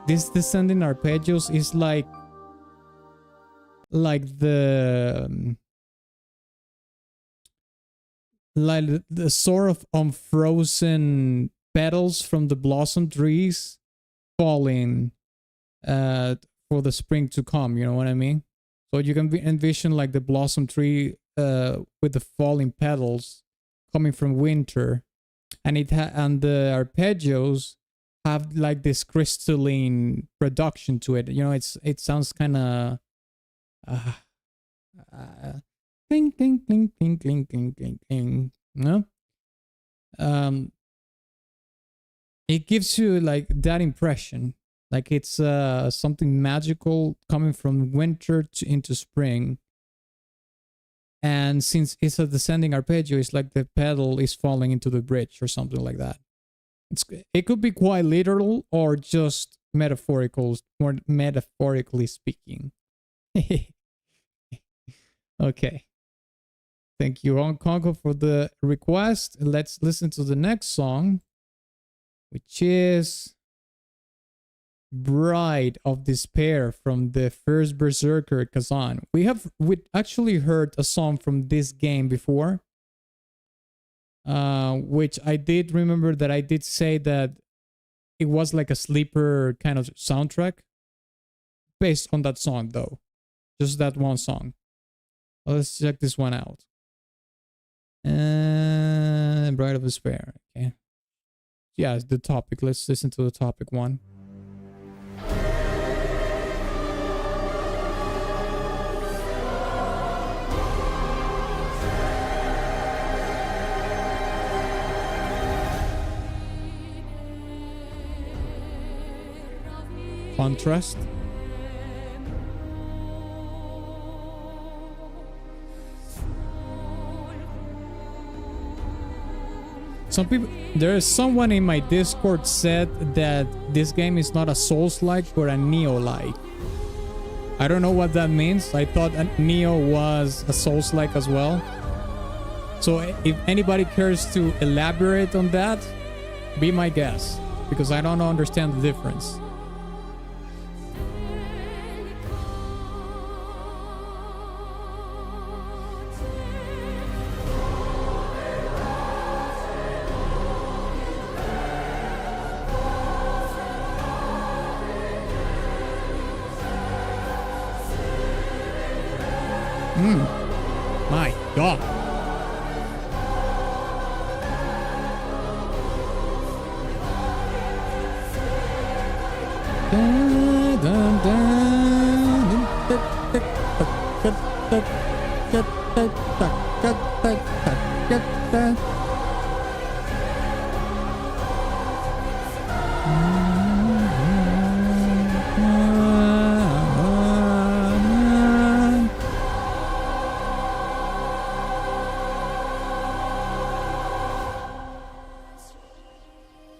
this descending arpeggios is like the sort of unfrozen petals from the blossom trees falling for the spring to come, you know what I mean? So you can envision like the blossom tree with the falling petals coming from winter. And and the arpeggios have like this crystalline production to it. You know, it sounds kind of cling cling cling cling cling cling cling cling. No, it gives you like that impression, like it's something magical coming from winter into spring. And since it's a descending arpeggio, it's like the pedal is falling into the bridge or something like that. It could be quite literal or just metaphorical, more metaphorically speaking. Okay. Thank you, Onkonko, for the request. Let's listen to the next song, which is Bride of Despair from the first Berserker Kazan. We actually heard a song from this game before, which I did remember that I did say that it was like a sleeper kind of soundtrack based on that song, though. Just that one song. Well, let's check this one out. Bride of Despair. Okay. Yeah, it's the topic. Let's listen to the topic one. Contrast. Some people, there is someone in my Discord said that this game is not a Souls-like but a Neo-like. I don't know what that means. I thought Neo was a Souls-like as well. So if anybody cares to elaborate on that, be my guest, because I don't understand the difference. My God. Dun, dun, dun.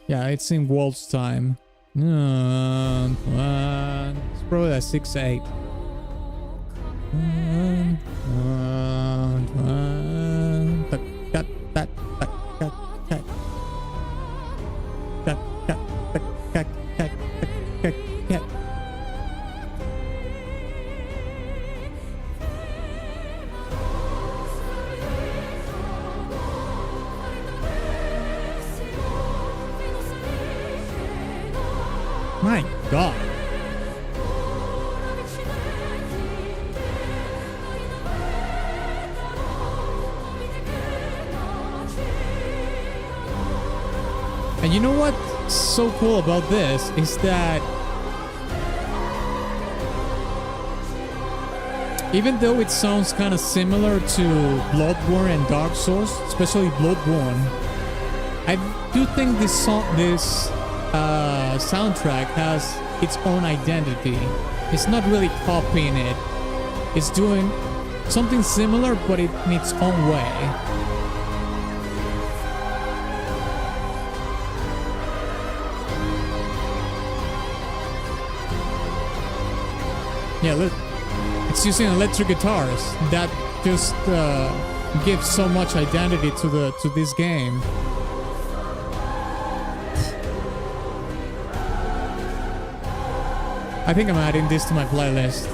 Yeah, it's in waltz time. It's probably like 6/8. My God. And you know what's so cool about this is that even though it sounds kind of similar to Bloodborne and Dark Souls, especially Bloodborne, I do think this soundtrack has its own identity. It's not really copying it. It's doing something similar, but in its own way. Yeah, look. It's using electric guitars. That just gives so much identity to this game. I think I'm adding this to my playlist.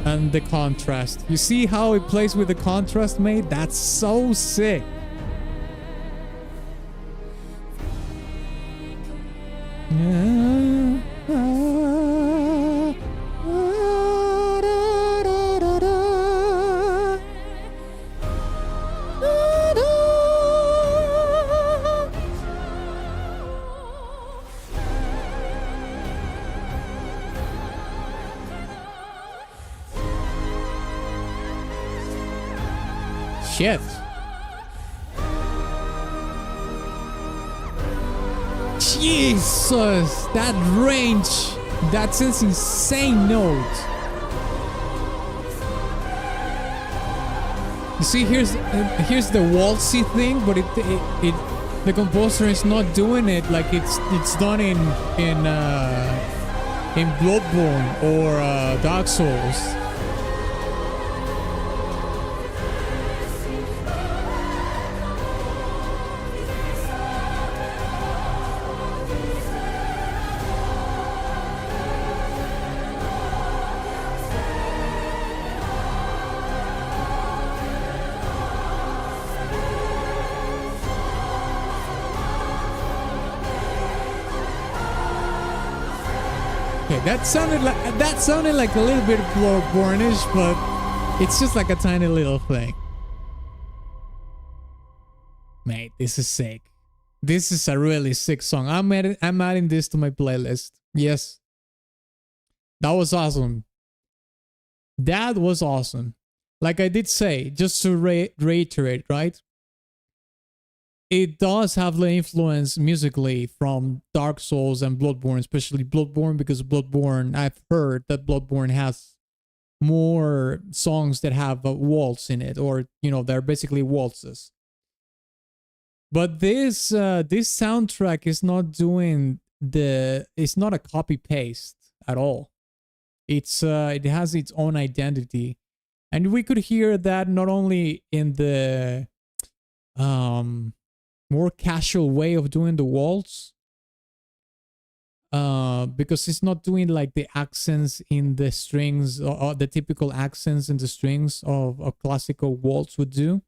And the contrast. You see how it plays with the contrast, mate? That's so sick. Shit. Jesus, that range, that's an insane note. You see, here's the waltzy thing, but the composer is not doing it like it's done in Bloodborne or Dark Souls. That sounded like a little bit Bloodborne-ish, but it's just like a tiny little thing. Mate, this is sick. This is a really sick song. I'm adding this to my playlist. Yes. That was awesome. That was awesome. Like I did say, just to reiterate, right? It does have the influence musically from Dark Souls and Bloodborne, especially Bloodborne, because Bloodborne, I've heard that Bloodborne has more songs that have a waltz in it, or, you know, they're basically waltzes. But this soundtrack is not doing it's not a copy paste at all. It has its own identity. And we could hear that not only in the more casual way of doing the waltz, because it's not doing like the accents in the strings, or the typical accents in the strings of a classical waltz would do.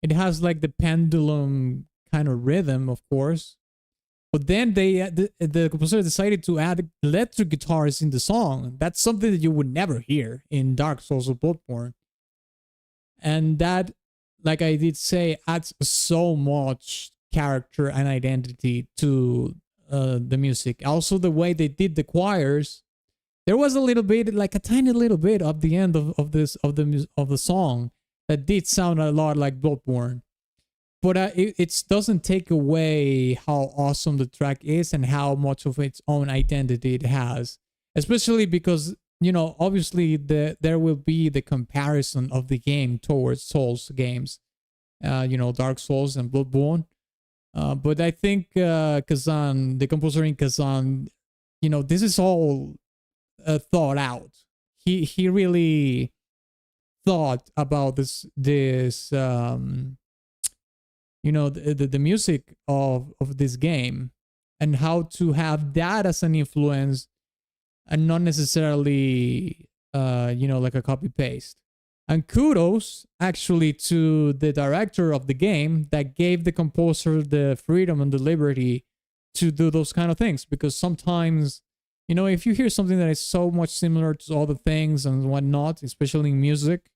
It has like the pendulum kind of rhythm, of course, but then the composer decided to add electric guitars in the song. That's something that you would never hear in Dark Souls or Bloodborne, and that, like I did say, adds so much character and identity to the music. Also, the way they did the choirs, there was a little bit, like a tiny little bit of the end of the song that did sound a lot like Bloodborne, but it doesn't take away how awesome the track is and how much of its own identity it has. Especially because, you know, obviously there will be the comparison of the game towards Souls games, you know, Dark Souls and Bloodborne. But I think Kazan, the composer in Kazan, you know, this is all thought out. He really thought about this you know, the music of this game, and how to have that as an influence and not necessarily you know, like a copy paste. And kudos actually to the director of the game that gave the composer the freedom and the liberty to do those kind of things, because sometimes, you know, if you hear something that is so much similar to other things and whatnot, especially in music,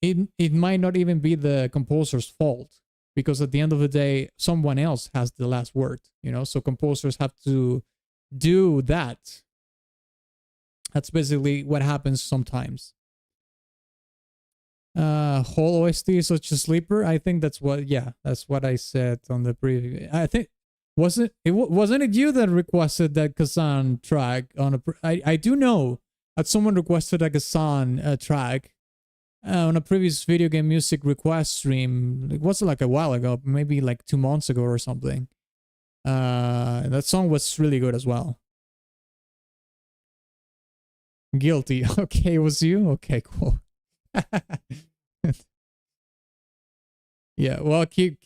it might not even be the composer's fault, because at the end of the day, someone else has the last word, you know, so composers have to do that. That's basically what happens sometimes. Whole OST is such a sleeper. I think that's what, yeah, that's what I said on the preview. I think, wasn't it you that requested that Kazan track on a, I do know that someone requested a Kazan track on a previous video game music request stream. It was like a while ago, maybe like 2 months ago or something. That song was really good as well. Guilty. Okay, it was you? Okay, cool. Yeah, well, keep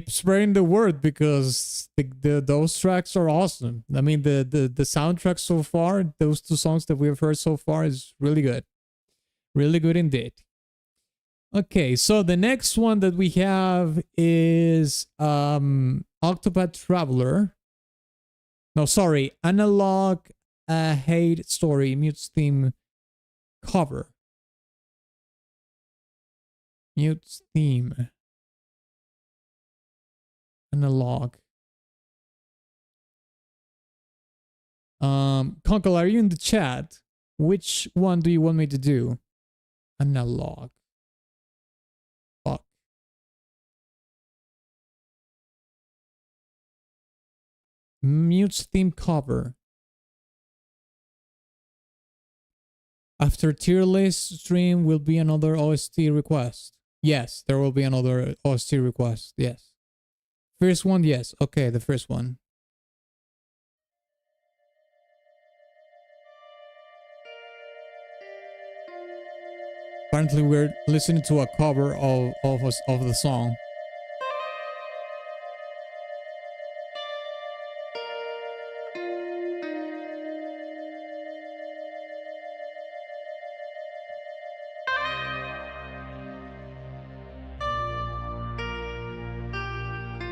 spreading the word, because those tracks are awesome. I mean, the soundtrack so far, those 2 songs that we've heard so far, is really good. Really good indeed. Okay, so the next one that we have is Octopath Traveler. No, sorry, Analog Hate Story Mute's theme cover. Mute's theme. Analog. Conkle, are you in the chat? Which one do you want me to do? Analog. Fuck. Mute's theme cover. After tier list stream will be another OST request. Yes, there will be another OST request. Yes. First one, yes. Okay, the first one. Apparently we're listening to a cover of the song.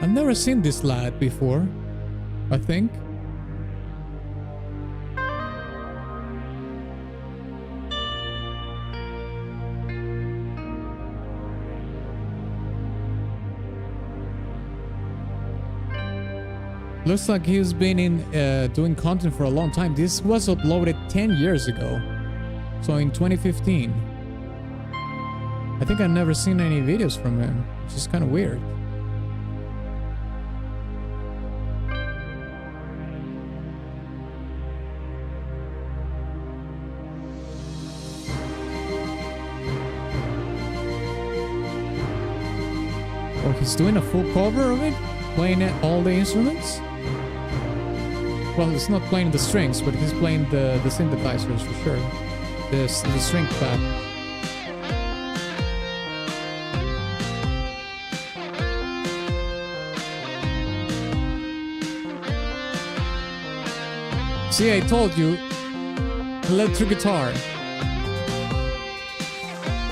I've never seen this lad before, I think. Looks like he's been in doing content for a long time. This was uploaded 10 years ago. So in 2015. I think I've never seen any videos from him, which is kind of weird. Oh, he's doing a full cover of it? Playing all the instruments? Well, it's not playing the strings, but he's playing the synthesizers for sure. The string pad. See, I told you. Electric guitar.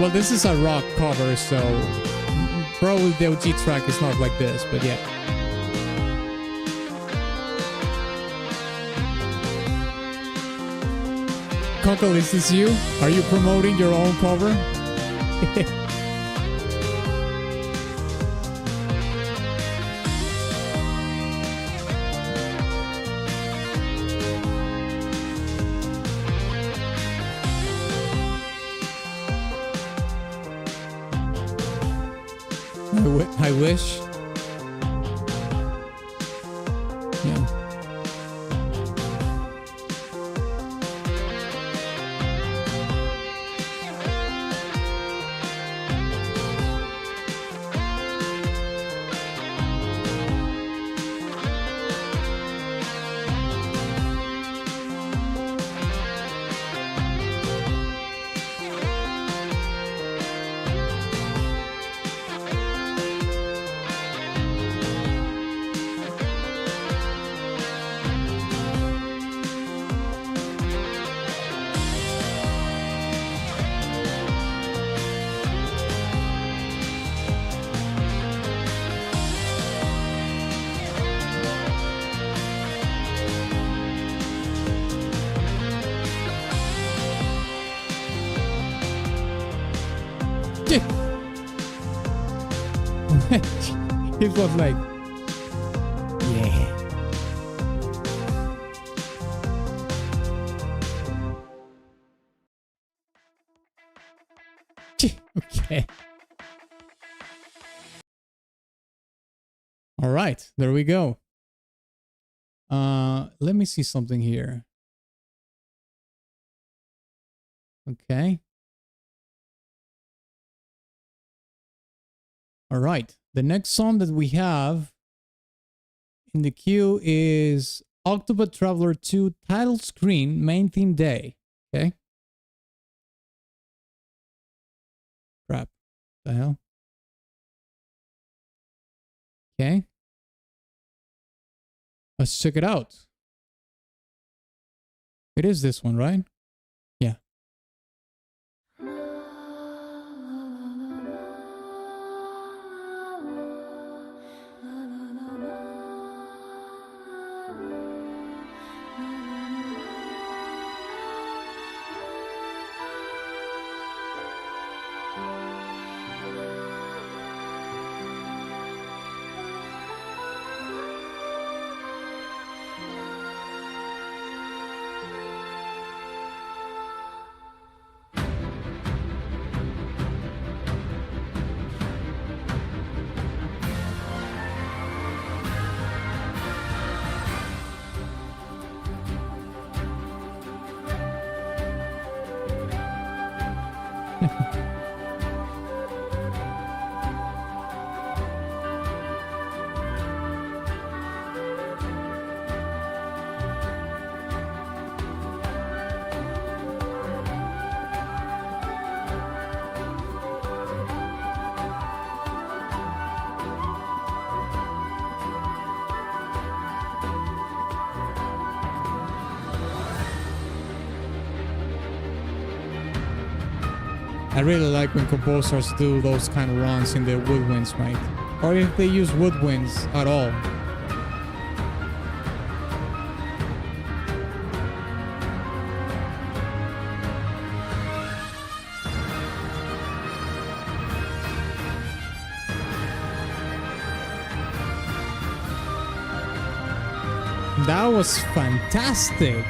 Well, this is a rock cover, so probably the OG track is not like this, but yeah. Conkle, is this you? Are you promoting your own cover? I wish. Yeah. It was like, yeah. Okay. All right, there we go. Let me see something here. Okay. All right. The next song that we have in the queue is Octopath Traveler 2 title screen main theme day. Okay. Crap. The hell? Okay. Let's check it out. It is this one, right? Yeah. I really like when composers do those kind of runs in the woodwinds, right? Or if they use woodwinds at all. That was fantastic.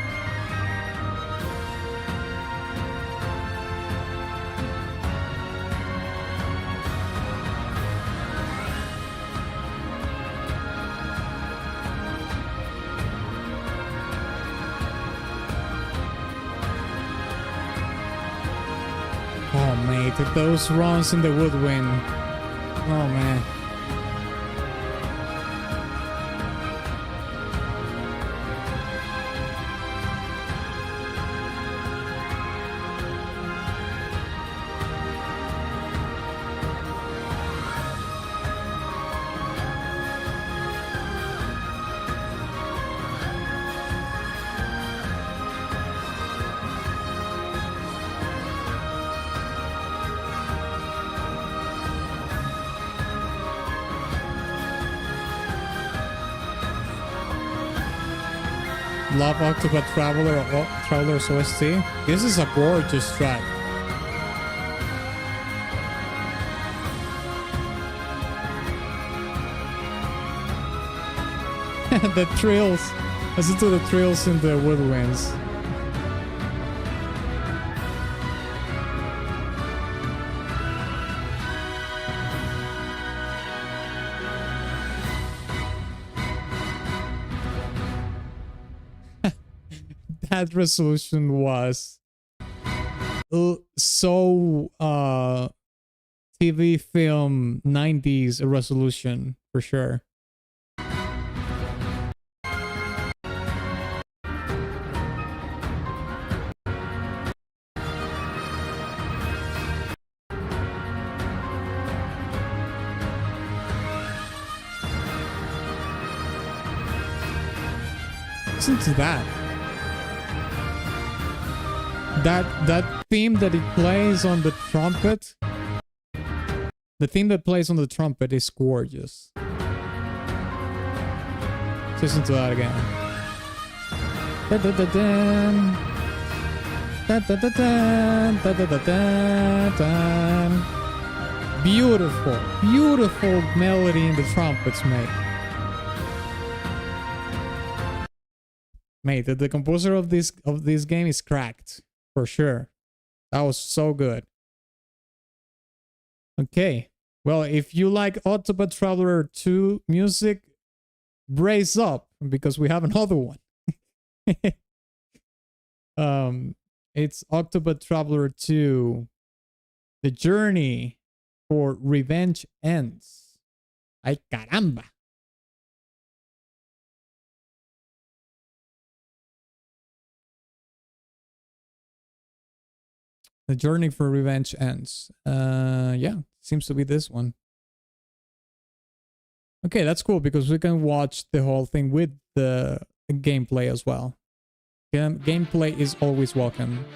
Oh mate, those runs in the woodwind. Oh man. Love Octopath Traveler or Traveler's OST. This is a gorgeous track. The trills. Listen to the trills in the woodwinds. That resolution was so TV film 90s resolution for sure. Listen to that. That theme that it plays on the trumpet. The theme that plays on the trumpet is gorgeous. Listen to that again. Da da da da. Da da da da. Da da da da da. Beautiful, beautiful melody in the trumpets, mate. Mate, the composer of this game is cracked. For sure. That was so good. Okay. Well, if you like Octopath Traveler 2 music, brace up because we have another one. It's Octopath Traveler 2. The journey for revenge ends. Ay caramba. The journey for revenge ends. Yeah, seems to be this one. Okay, that's cool because we can watch the whole thing with the gameplay as well. Gameplay is always welcome.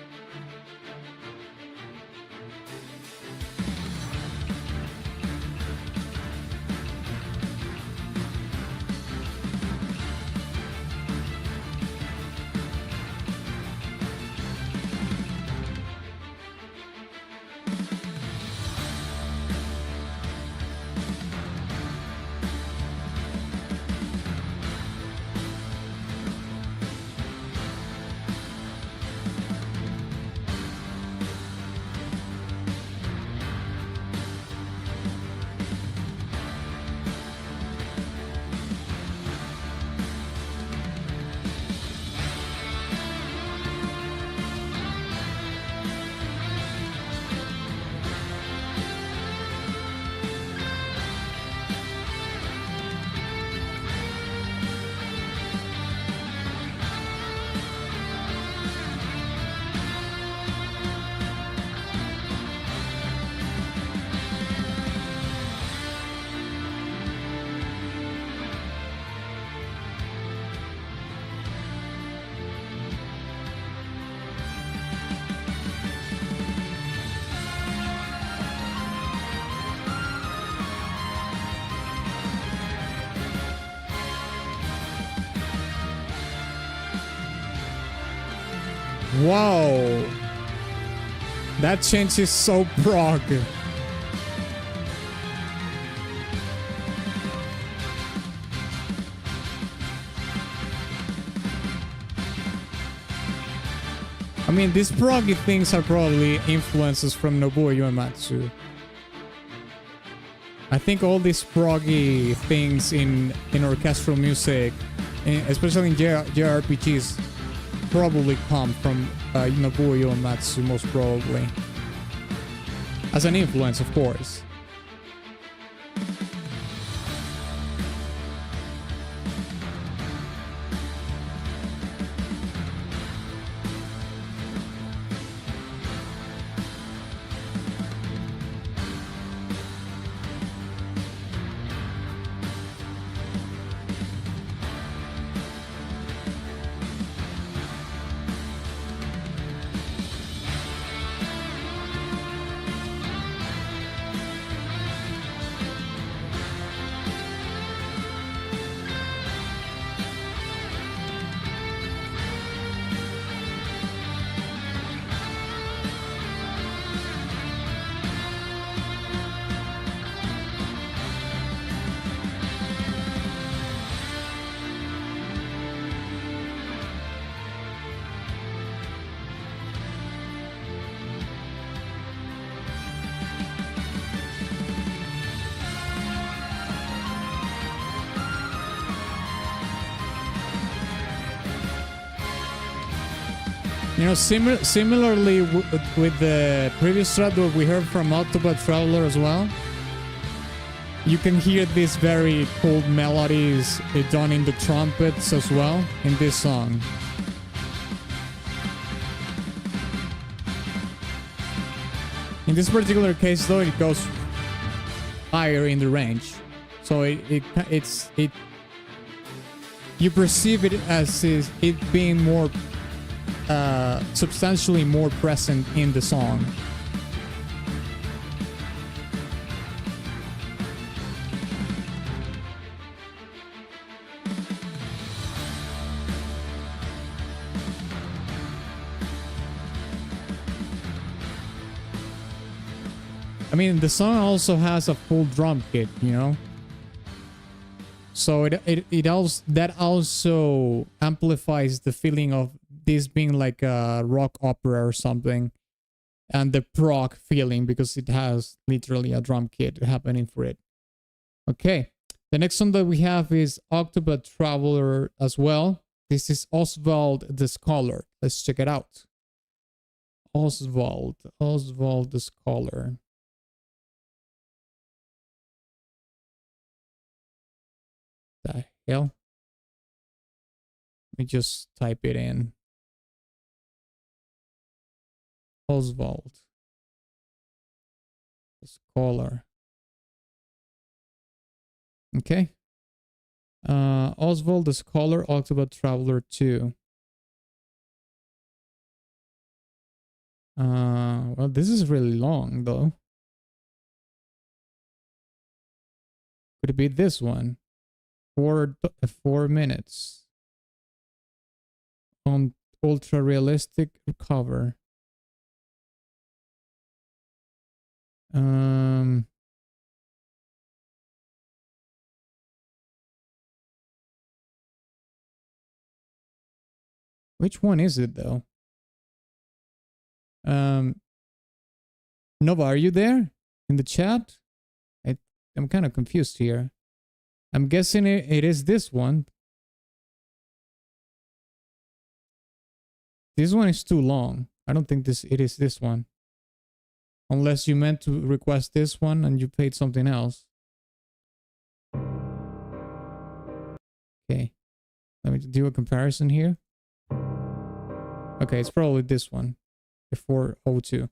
Wow. That change is so prog. I mean, these proggy things are probably influences from Nobuo Uematsu. I think all these proggy things in orchestral music, especially in JRPGs, probably come from Nobuo Uematsu, most probably. As an influence, of course. You know, similarly with the previous track that we heard from Octopath Traveler as well, you can hear these very cool melodies done in the trumpets as well in this song. In this particular case, though, it goes higher in the range, so you perceive it as it being more substantially more present in the song. I mean, the song also has a full drum kit, you know? So it also, that also amplifies the feeling of this being like a rock opera or something, and the prog feeling, because it has literally a drum kit happening for it. Okay, the next song that we have is Octopath Traveler as well. This is Oswald the Scholar. Let's check it out. Oswald the Scholar. The hell? Let me just type it in. Oswald the Scholar. Okay. Oswald the Scholar, Octopath Traveler 2. Well, this is really long though. Could it be this one? 4 minutes on ultra realistic cover. Which one is it though? Nova, are you there in the chat? I'm kind of confused here. I'm guessing it is this one. This one is too long. I don't think it is this one. Unless you meant to request this one and you paid something else. Okay. Let me do a comparison here. Okay, it's probably this one. The 402.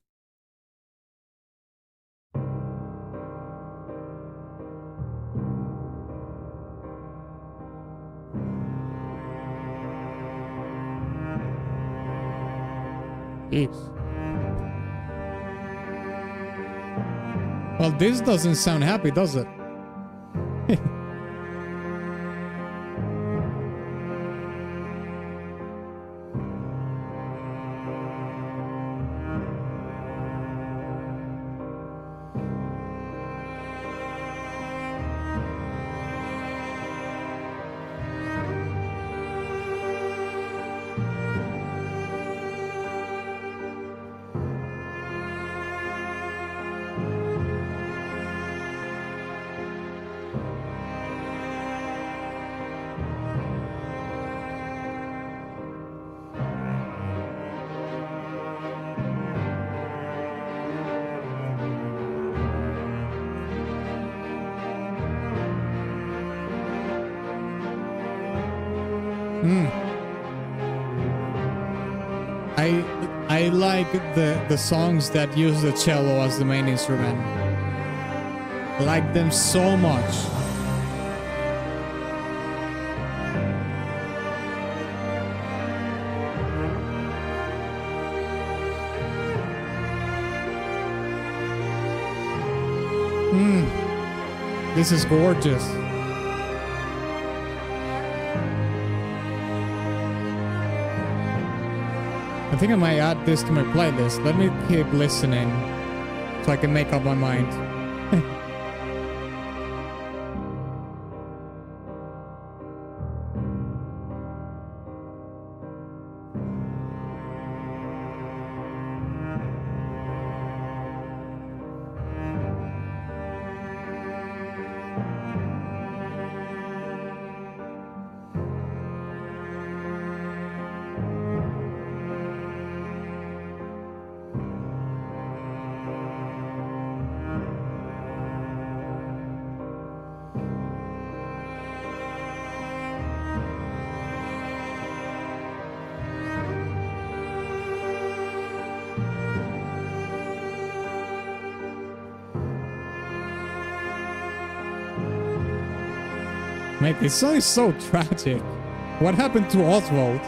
Jeez. Well, this doesn't sound happy, does it? I like the songs that use the cello as the main instrument. I like them so much. This is gorgeous. I think I might add this to my playlist. Let me keep listening so I can make up my mind. Mate, this song is so tragic. What happened to Oswald?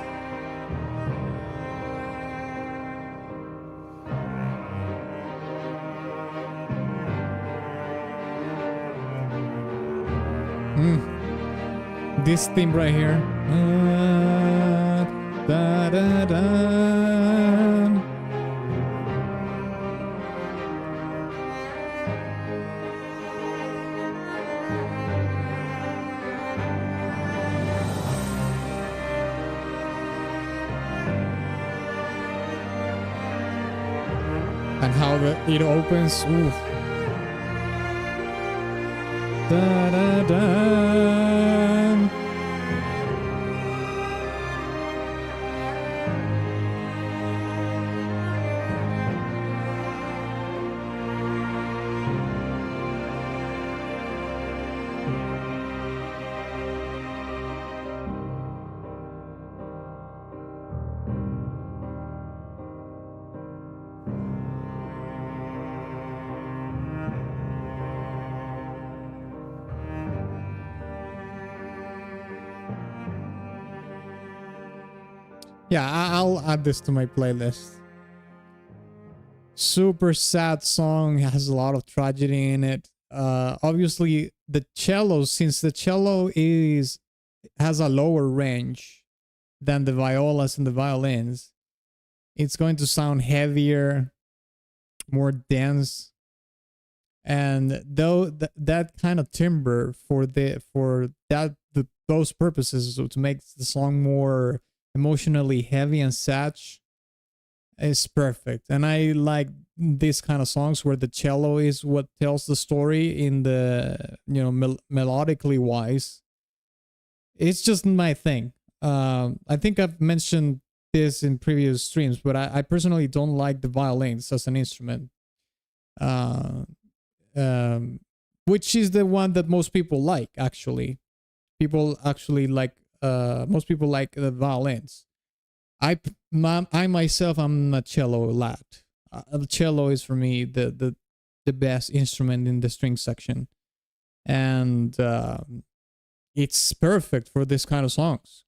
This theme right here. Da, da, da. And how it opens. Oof. Da, da, da. Yeah, I'll add this to my playlist. Super sad song, has a lot of tragedy in it. Obviously the cello, since the cello has a lower range than the violas and the violins, it's going to sound heavier, more dense. And though that kind of timbre for those purposes, so to make the song more emotionally heavy and sad, is perfect. And I like these kind of songs where the cello is what tells the story in the, you know, melodically wise. It's just my thing. I think I've mentioned this in previous streams, but I personally don't like the violins as an instrument, which is the one that most people like. Actually, most people like the violins. I myself, I'm a cello lad. The cello is for me the best instrument in the string section, and it's perfect for this kind of songs.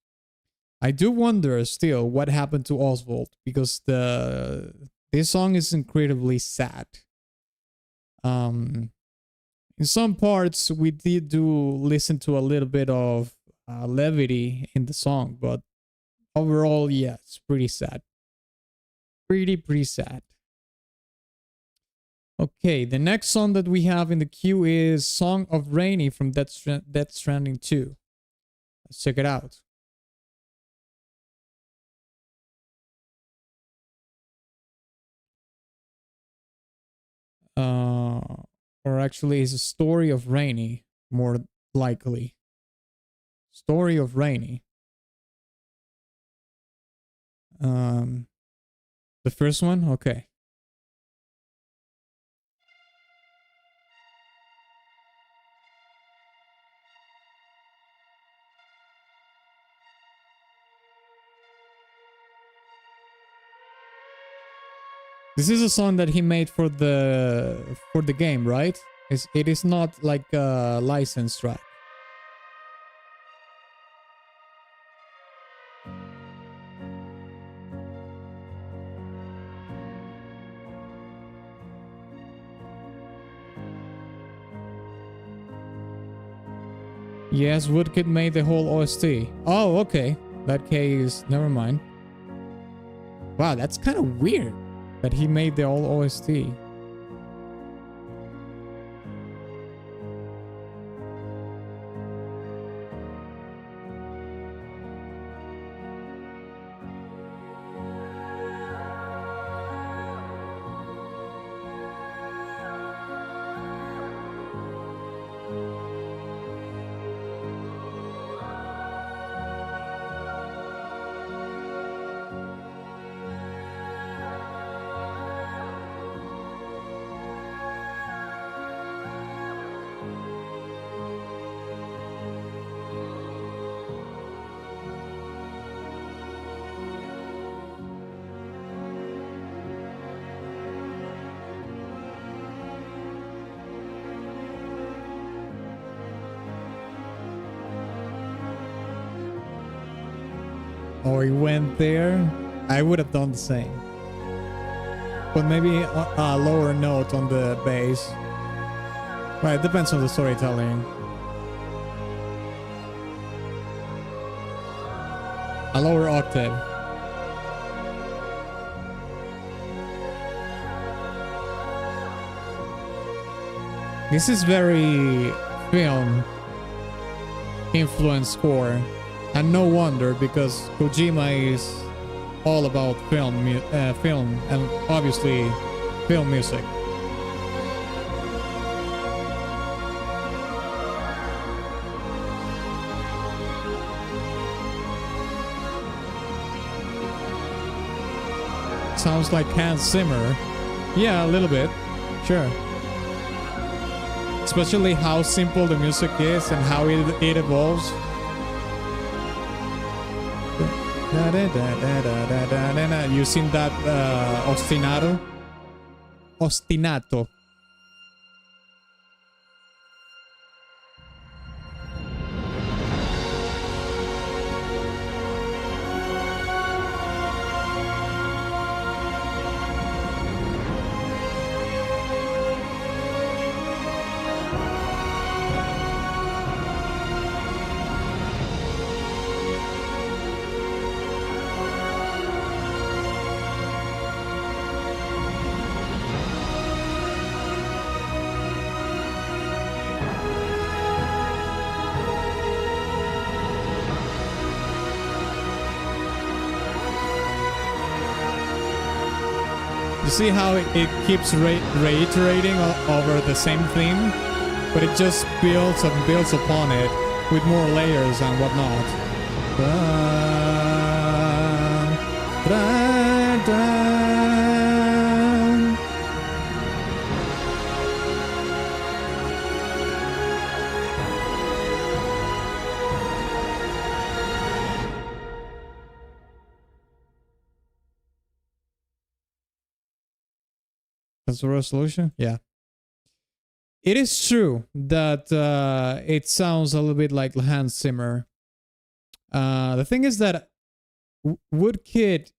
I do wonder still what happened to Oswald, because this song is incredibly sad. In some parts we did listen to a little bit of levity in the song, but overall, yeah, it's pretty sad. Pretty sad. Okay, the next song that we have in the queue is Song of Rainy from Death Stranding 2. Let's check it out. Or actually, it's a Story of Rainy, more likely. Story of Rainy. The first one? Okay. This is a song that he made for the game, right? It is not like a licensed track. Yes, Woodkid made the whole OST. Oh, okay. That case, never mind. Wow, that's kind of weird that he made the whole OST. Oh, he went there. I would have done the same. But maybe a lower note on the bass. Right, it depends on the storytelling. A lower octave. This is very film influence score, and no wonder, because Kojima is all about film and obviously film music. Sounds like Hans Zimmer. Yeah, a little bit. Sure. Especially how simple the music is and how it evolves. You seen that ostinato? Ostinato. You see how it keeps reiterating over the same theme, but it just builds and builds upon it with more layers and whatnot. That's the resolution? Yeah. It is true that it sounds a little bit like Hans Zimmer. The thing is that Woodkid,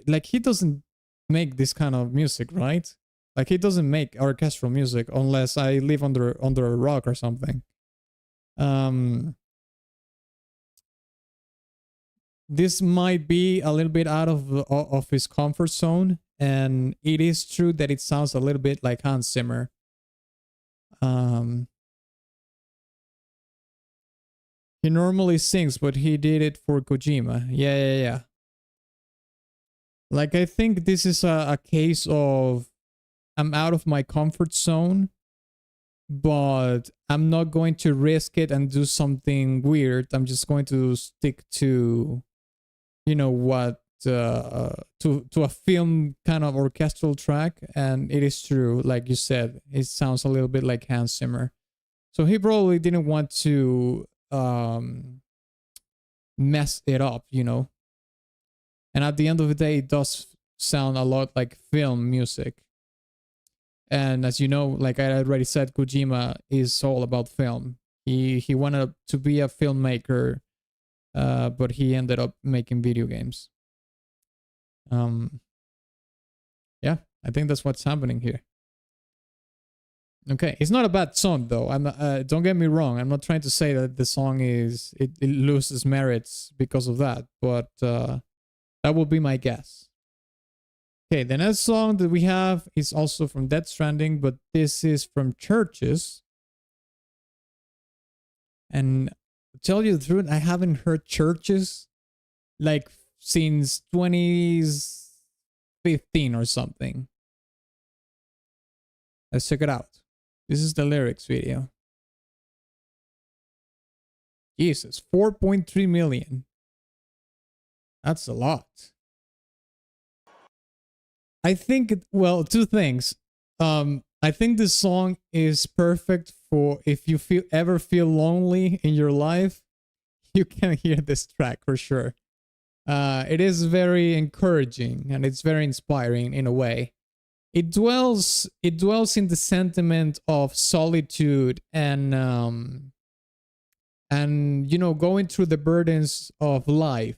like, he doesn't make this kind of music, right? Like, he doesn't make orchestral music unless I live under a rock or something. This might be a little bit out of his comfort zone, and it is true that it sounds a little bit like Hans Zimmer. He normally sings, but he did it for Kojima. Yeah. Like, I think this is a case of I'm out of my comfort zone, but I'm not going to risk it and do something weird. I'm just going to stick to, you know what, to a film kind of orchestral track. And it is true, like you said, it sounds a little bit like Hans Zimmer. So he probably didn't want to mess it up, you know. And at the end of the day, it does sound a lot like film music. And as you know, like I already said, Kojima is all about film. He wanted to be a filmmaker, but he ended up making video games. Yeah, I think that's what's happening here. Okay, it's not a bad song though. I'm don't get me wrong. I'm not trying to say that the song is it loses merits because of that, but that will be my guess. Okay, the next song that we have is also from Death Stranding, but this is from Churches. And to tell you the truth, I haven't heard Churches like since 2015 or something. Let's check it out. This is the lyrics video. Jesus, 4.3 million. That's a lot. I think, well, two things. I think this song is perfect for if you ever feel lonely in your life, you can hear this track for sure. It is very encouraging and it's very inspiring in a way. It dwells in the sentiment of solitude and you know, going through the burdens of life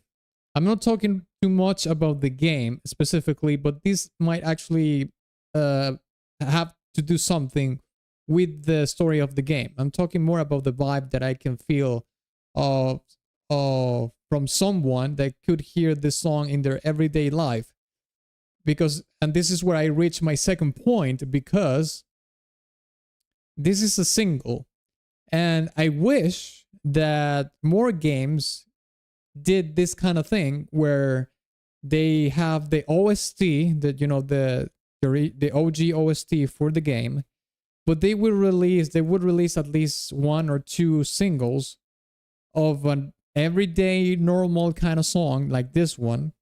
I'm not talking too much about the game specifically, but this might actually have to do something with the story of the game. I'm talking more about the vibe that I can feel from someone that could hear this song in their everyday life. Because, and this is where I reach my second point, because this is a single. And I wish that more games did this kind of thing where they have the OST, the OG OST for the game, but they would release at least one or two singles of an everyday normal kind of song like this one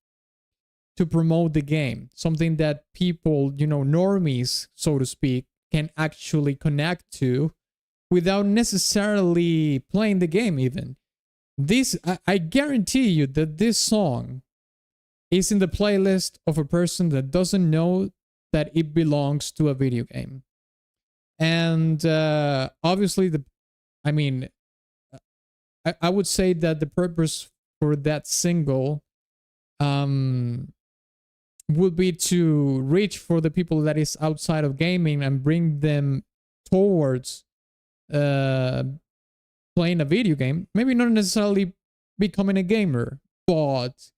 to promote the game. Something that people, normies, so to speak, can actually connect to without necessarily playing the game even. I guarantee you that this song is in the playlist of a person that doesn't know that it belongs to a video game. And obviously, I would say that the purpose for that single would be to reach for the people that is outside of gaming and bring them towards playing a video game. Maybe not necessarily becoming a gamer, but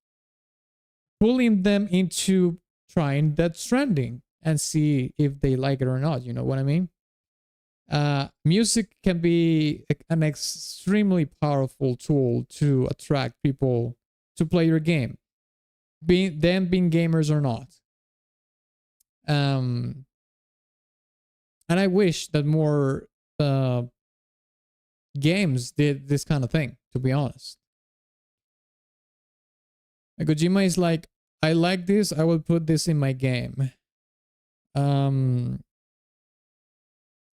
pulling them into trying Death Stranding and see if they like it or not. You know what I mean? Music can be an extremely powerful tool to attract people to play your game, being gamers or not. And I wish that more games did this kind of thing, to be honest. Kojima is like, I like this, I will put this in my game.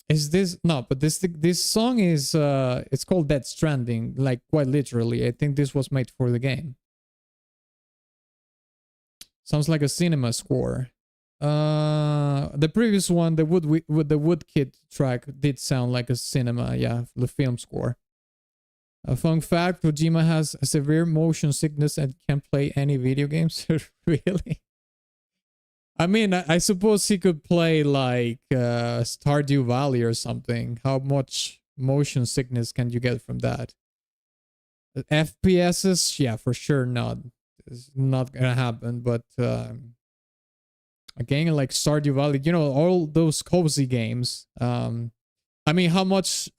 Is this no? But this song is it's called Death Stranding, like quite literally. I think this was made for the game. Sounds like a cinema score. The previous one, the Woodkid track, did sound like a cinema, yeah, the film score. A fun fact: Kojima has a severe motion sickness and can't play any video games. Really? I mean, I suppose he could play like Stardew Valley or something. How much motion sickness can you get from that? FPSs, yeah, for sure not. It's not gonna happen. But a game like Stardew Valley, all those cozy games. I mean, how much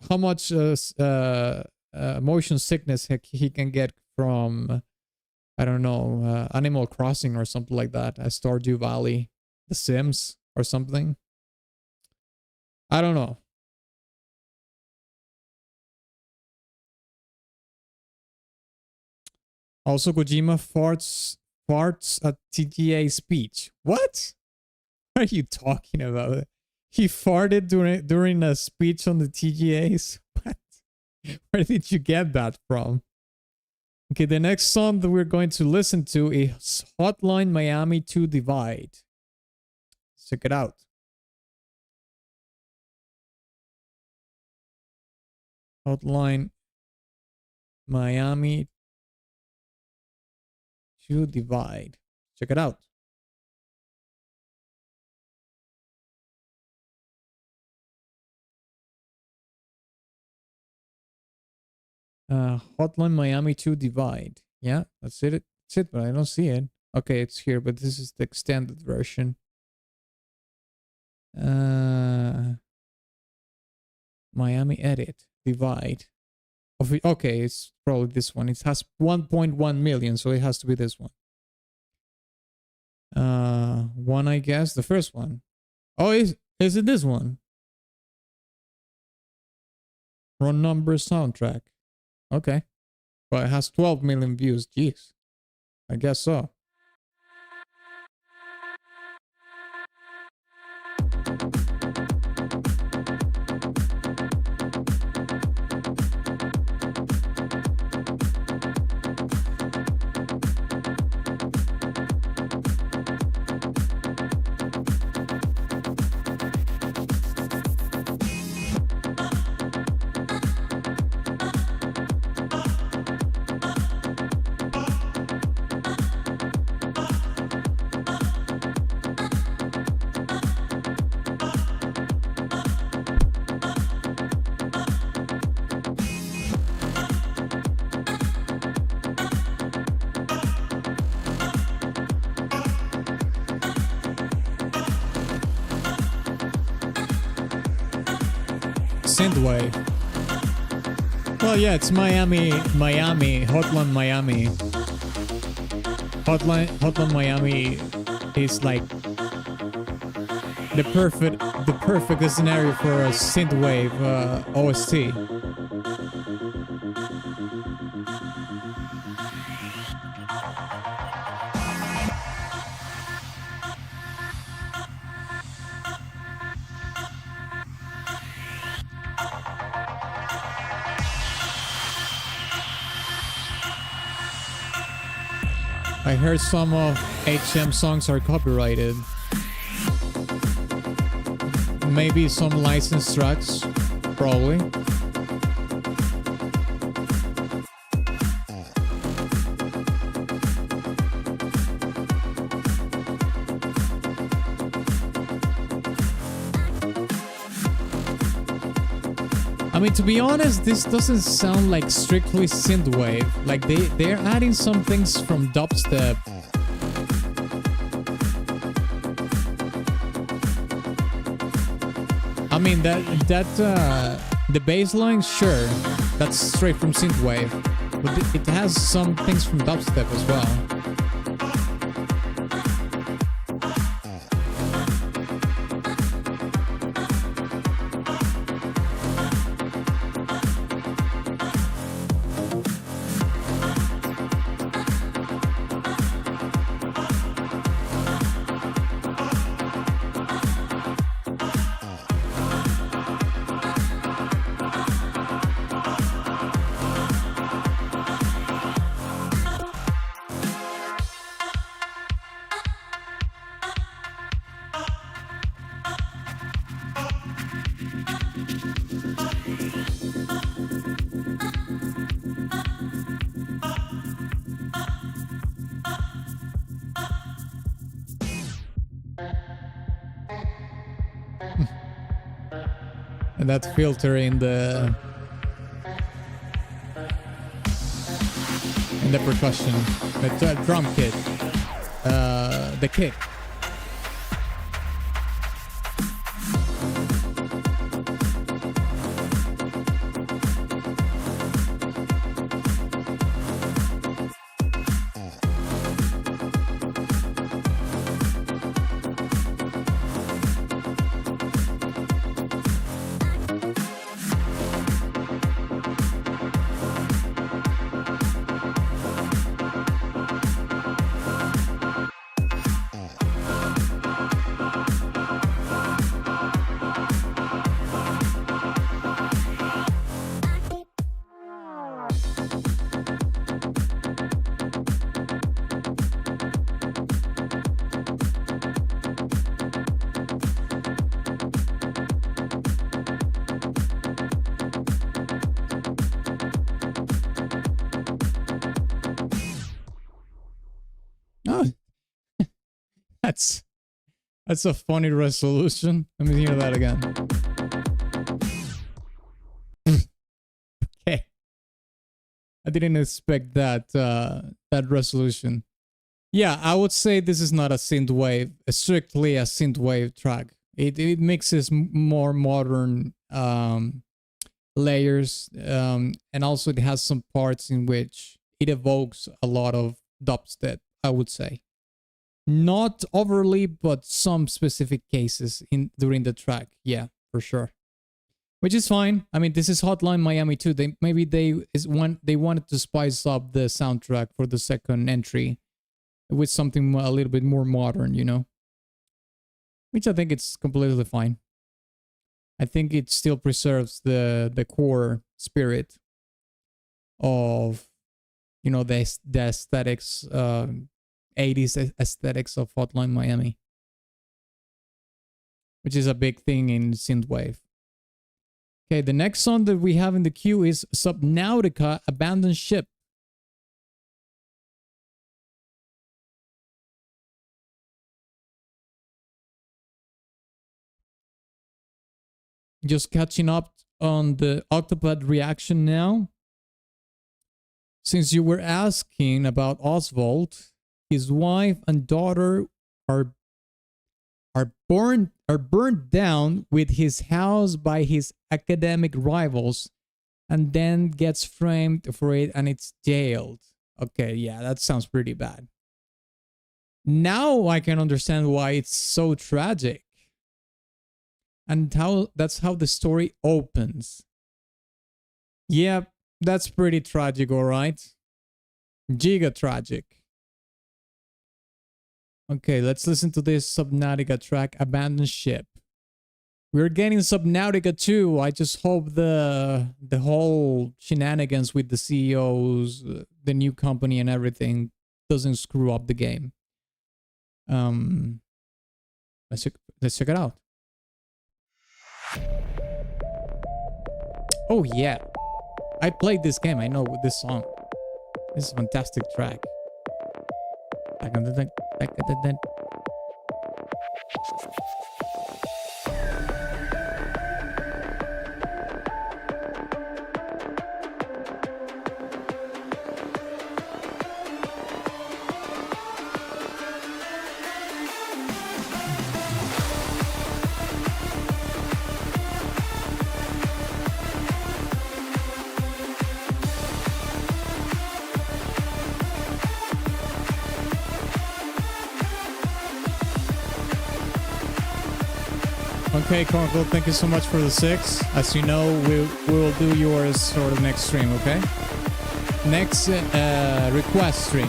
motion sickness he can get from, I don't know, Animal Crossing or something like that, Stardew Valley, The Sims or something. I don't know. Also, Kojima farts at TGA speech. What? What are you talking about? He farted during a speech on the TGAs? What? Where did you get that from? Okay, the next song that we're going to listen to is Hotline Miami 2 Divide. Check it out. Hotline Miami 2 Divide. Check it out. Hotline Miami 2 Divide. Yeah, that's it. That's it, but I don't see it. Okay, it's here, but this is the extended version. Miami Edit Divide. Okay, it's probably this one. It has 1.1 million, so it has to be this one. One, I guess, the first one. Oh, is it this one? Wrong number soundtrack. Okay. Well, it has 12 million views. Jeez. I guess so. Synthwave. Well, yeah, it's Miami, Hotline Miami. Hotline Miami is like the perfect scenario for a synthwave OST. I heard some of HM songs are copyrighted. Maybe some licensed tracks, probably. I mean, to be honest, this doesn't sound like strictly synthwave. Like they're adding some things from dubstep. I mean the bass line, sure, that's straight from synthwave, but it has some things from dubstep as well. And that filter in the percussion, the drum kit, the kick. That's a funny resolution. Let me hear that again. Okay. I didn't expect that that resolution. Yeah, I would say this is not a synthwave, strictly a synthwave track. It mixes more modern layers, and also it has some parts in which it evokes a lot of dubstep, I would say. Not overly, but some specific cases during the track. Yeah, for sure. Which is fine. I mean, this is Hotline Miami too. They wanted to spice up the soundtrack for the second entry with something a little bit more modern, you know. Which I think it's completely fine. I think it still preserves the core spirit of, you know, the aesthetics, 80s aesthetics of Hotline Miami, which is a big thing in synthwave. Okay, the next song that we have in the queue is Subnautica, Abandoned Ship. Just catching up on the Octopath reaction now. Since you were asking about Oswald, his wife and daughter are are burned down with his house by his academic rivals, and then gets framed for it and it's jailed. Okay, yeah, that sounds pretty bad. Now I can understand why it's so tragic. And that's how the story opens. Yep, that's pretty tragic, alright? Giga tragic. Okay, let's listen to this Subnautica track, Abandoned Ship. We're getting Subnautica too. I just hope the whole shenanigans with the CEOs, the new company and everything doesn't screw up the game. Let's check it out. Oh yeah, I played this game. I know this song. This is a fantastic track. Okay, Conkle, thank you so much for the 6. As you know, we will do yours for the next stream, okay? Next request stream.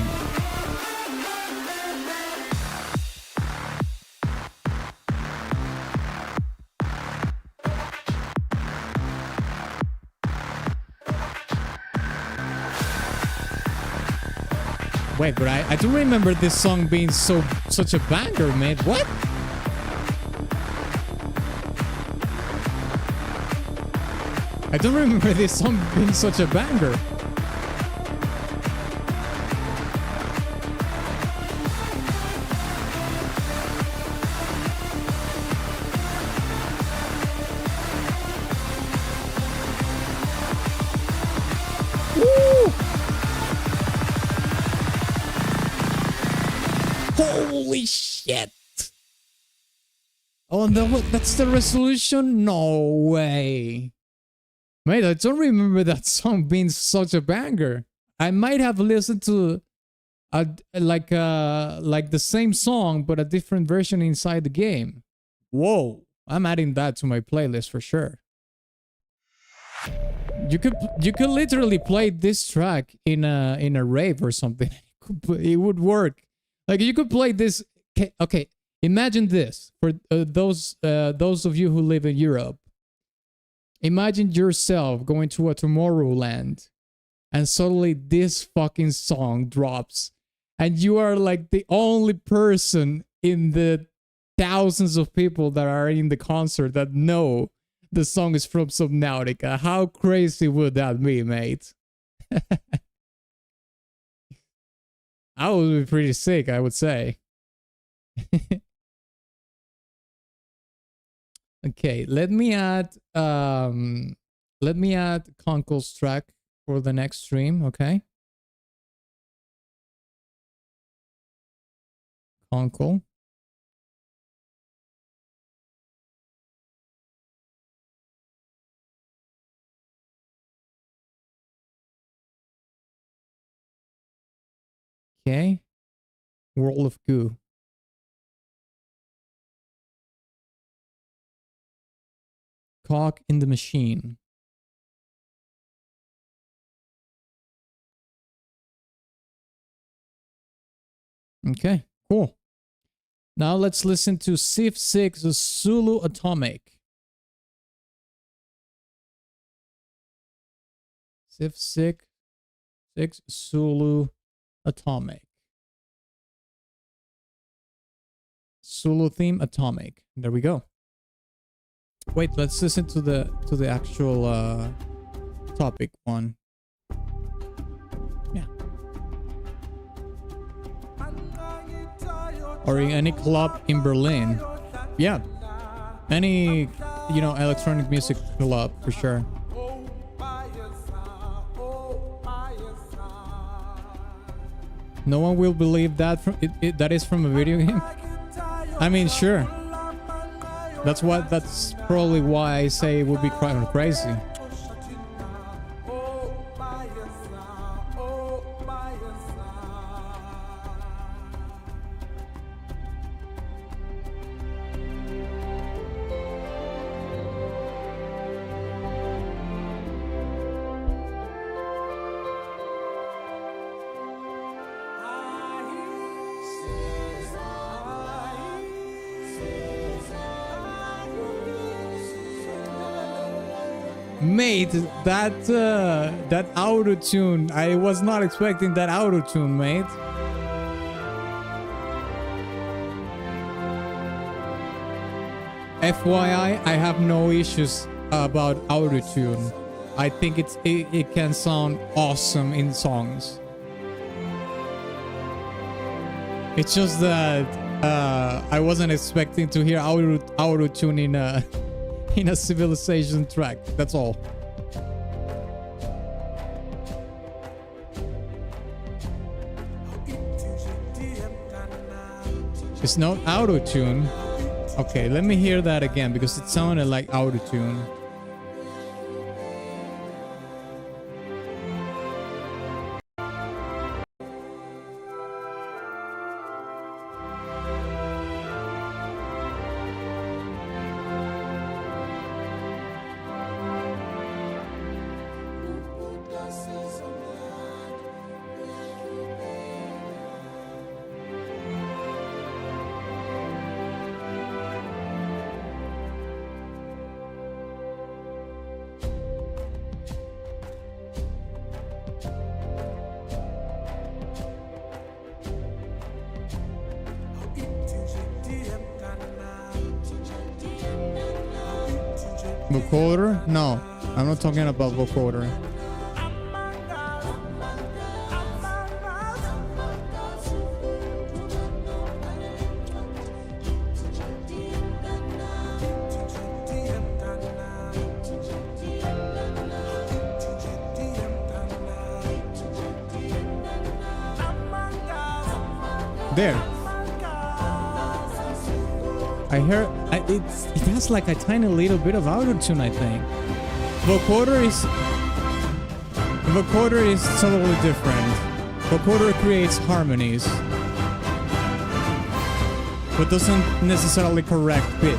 Wait, but I do remember this song being such a banger, man. What? I don't remember this song being such a banger. Woo! Holy shit! Oh no, that's the resolution? No way. Mate, I don't remember that song being such a banger. I might have listened to like the same song but a different version inside the game. Whoa, I'm adding that to my playlist for sure. You could literally play this track in a rave or something. It would work. Like you could play this. Okay, imagine this for those of you who live in Europe. Imagine yourself going to a Tomorrowland and suddenly this fucking song drops and you are like the only person in the thousands of people that are in the concert that know the song is from Subnautica. How crazy would that be, mate? I would be pretty sick, I would say. Okay, let me add Conkle's track for the next stream, okay? Conkle. Okay. World of Goo. Cock in the Machine. Okay, cool. Now let's listen to Civ 6 Zulu Atomic. Civ 6 Zulu Atomic. Zulu theme Atomic. There we go. Wait, let's listen to the actual topic one. Yeah. Or in any club in Berlin. Yeah. Any, you know, electronic music club for sure. No one will believe that that is from a video game. I mean, sure. That's probably why I say it would be kind of crazy. Mate, that auto tune, I was not expecting that auto tune, mate. FYI, I have no issues about auto tune. I think it can sound awesome in songs. It's just that I wasn't expecting to hear auto tune in a Civilization track. That's all. It's not auto tune. Okay, let me hear that again because it sounded like auto tune. Vocoder? No, I'm not talking about vocoder. There. I heard it has like a tiny little bit of autotune, I think. Vocoder is totally different. Vocoder creates harmonies, but doesn't necessarily correct pitch.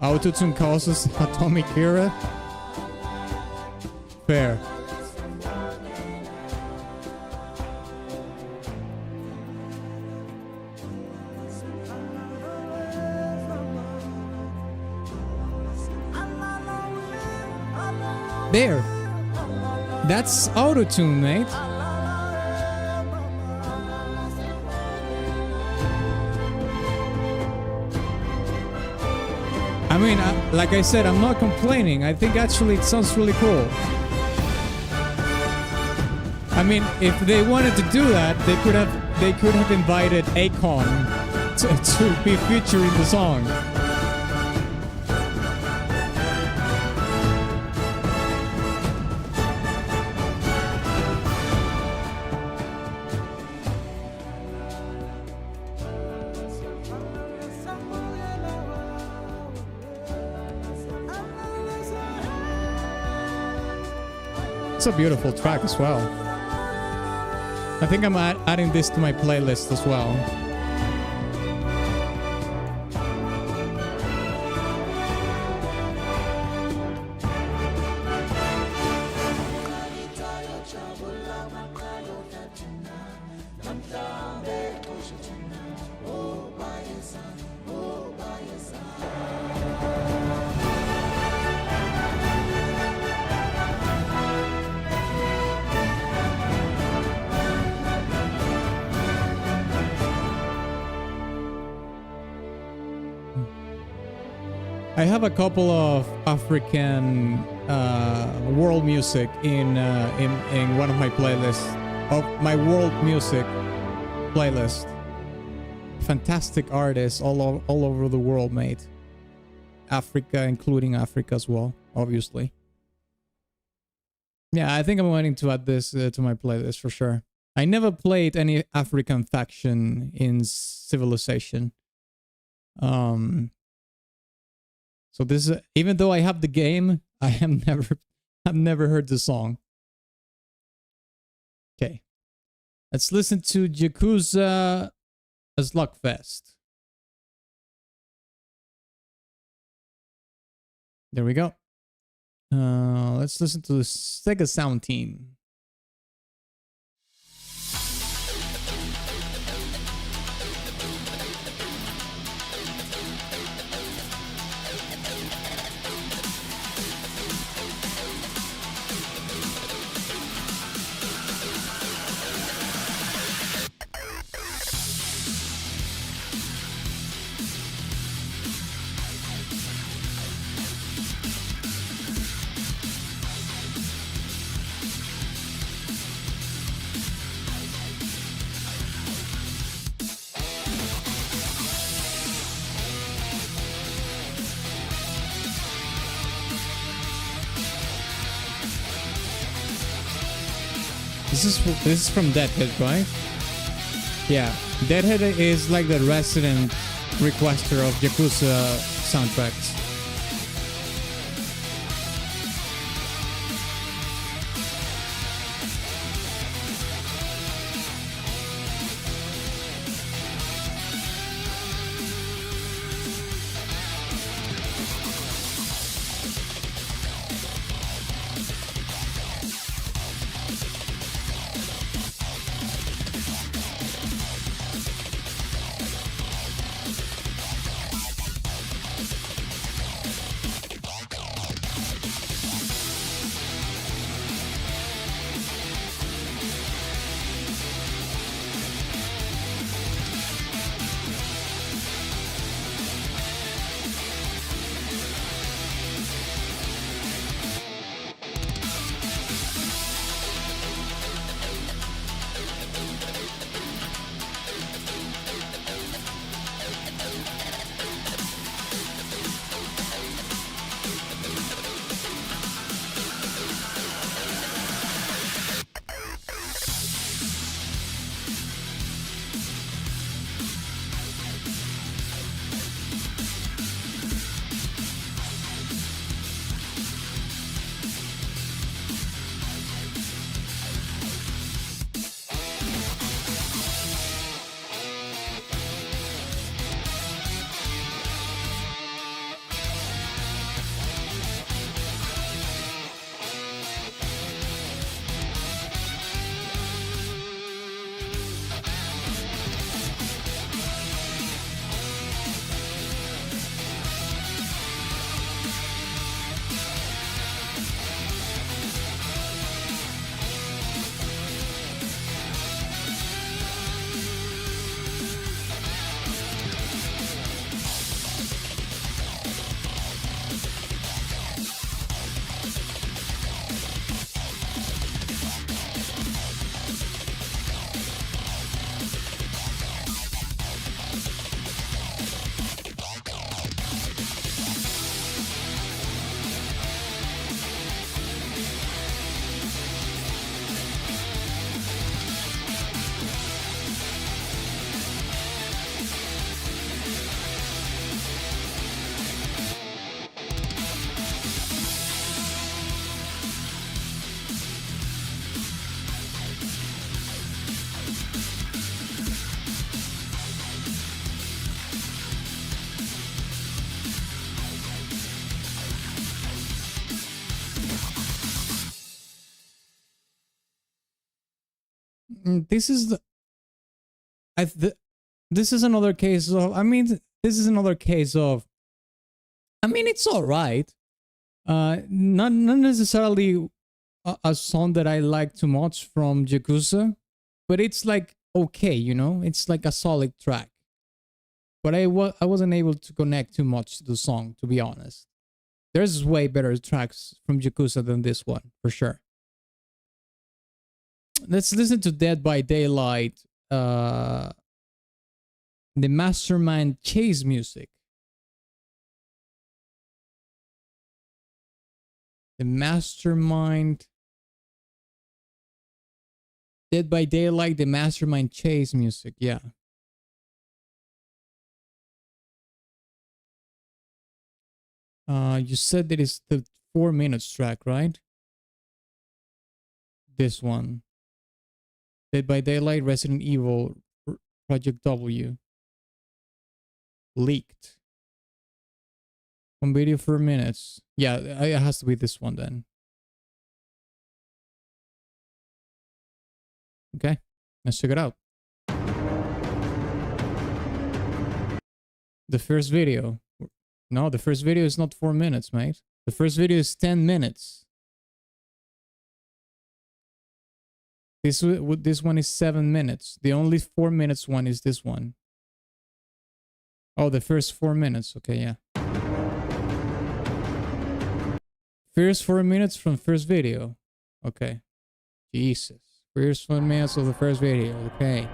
Autotune causes atomic era? Fair. There. That's autotune, mate. I mean, like I said, I'm not complaining. I think actually it sounds really cool. I mean, if they wanted to do that, they could have invited Akon to be featured in the song. It's a beautiful track as well. I think I'm adding this to my playlist as well. I have a couple of African world music in one of my playlists, of my world music playlist. fantastic artists all over the world, mate. Africa, including Africa as well, obviously. Yeah, I think I'm wanting to add this to my playlist for sure. I never played any African faction in Civilization. So this is, even though I have the game, I've never heard the song. Okay. Let's listen to Yakuza Slugfest. There we go. Let's listen to the Sega Sound Team. This is from Deadhead, right? Yeah, Deadhead is like the resident requester of Yakuza soundtracks. This is the, this is another case of, this is another case of, it's all right. Not necessarily a song that I like too much from Yakuza, but it's like okay, you know, it's like a solid track. But I wasn't able to connect too much to the song, to be honest. There's way better tracks from Yakuza than this one, for sure. Let's listen to Dead by Daylight The Mastermind chase music. The Mastermind. Dead by Daylight, the Mastermind chase music. Yeah. You said that it's the 4 minutes track, right? This one. Dead by Daylight, Resident Evil, Project W. Leaked. One video 4 minutes. Yeah, it has to be this one then. Okay, let's check it out. The first video. No, the first video is not 4 minutes, mate. The first video is 10 minutes. This one is 7 minutes. The only 4 minutes one is this one. Oh, the first 4 minutes. Okay, yeah. First 4 minutes from first video. Okay. Jesus. First 4 minutes of the first video. Okay.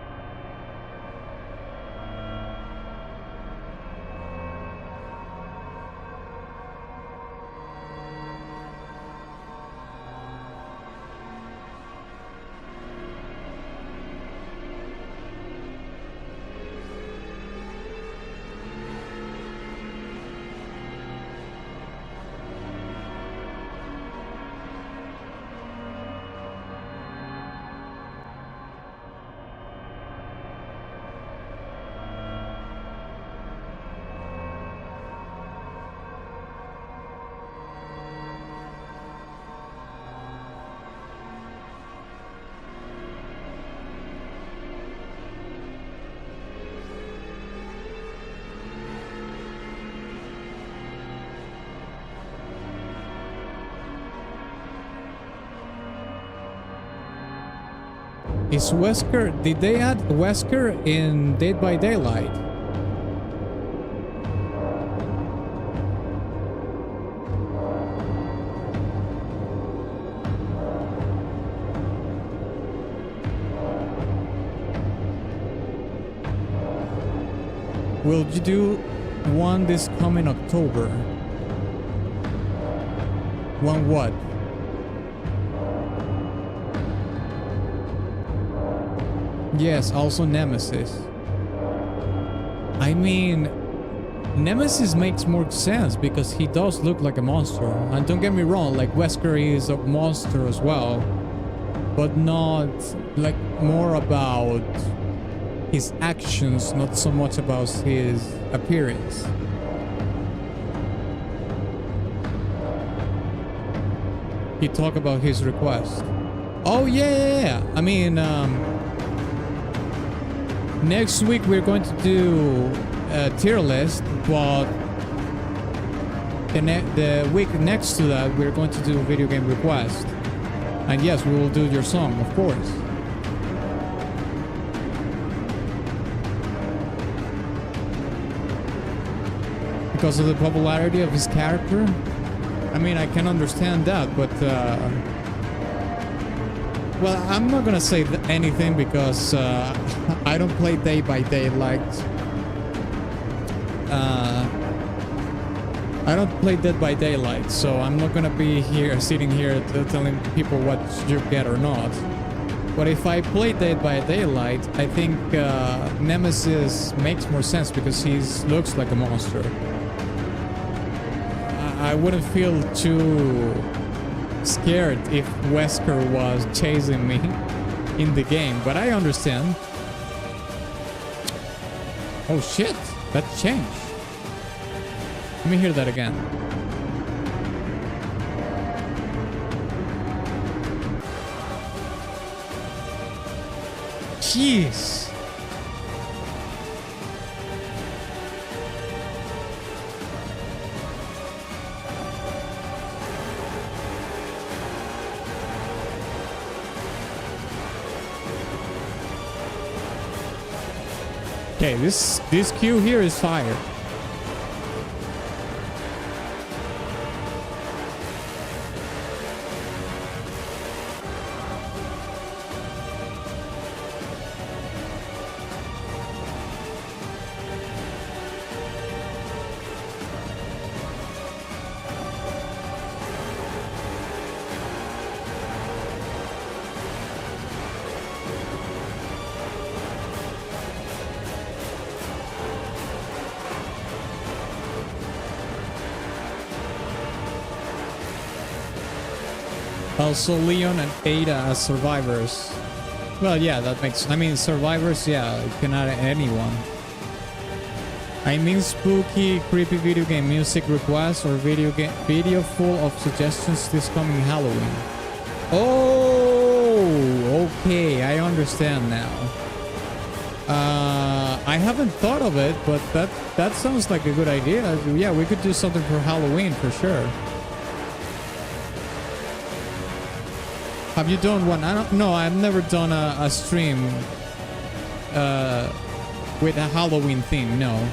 Is Wesker, did they add Wesker in Dead by Daylight? Will you do one this coming October? One what? Yes, also Nemesis. I mean, Nemesis makes more sense because he does look like a monster. And don't get me wrong, like Wesker is a monster as well, but not like more about his actions, not so much about his appearance. He talked about his request. Oh yeah. I mean, next week we're going to do a tier list, but the week next to that we're going to do a video game request. And yes, we will do your song, of course. Because of the popularity of his character? I mean, I can understand that, but well, I'm not gonna say anything because I don't play Day by Daylight. I don't play Dead by Daylight, so I'm not gonna be here, sitting here telling people what you get or not. But if I play Dead by Daylight, I think Nemesis makes more sense because he looks like a monster. I wouldn't feel too scared if Wesker was chasing me in the game, but I understand. Oh shit, that changed. Let me hear that again. Jeez. Okay, this cue here is fire. Also, Leon and Ada as survivors. Well, yeah, that makes... I mean, survivors, yeah, you can add anyone. I mean spooky, creepy video game music requests or video full of suggestions this coming Halloween. Oh, okay, I understand now. I haven't thought of it, but that sounds like a good idea. Yeah, we could do something for Halloween for sure. Have you done one? I don't know. I've never done a stream with a Halloween theme. No.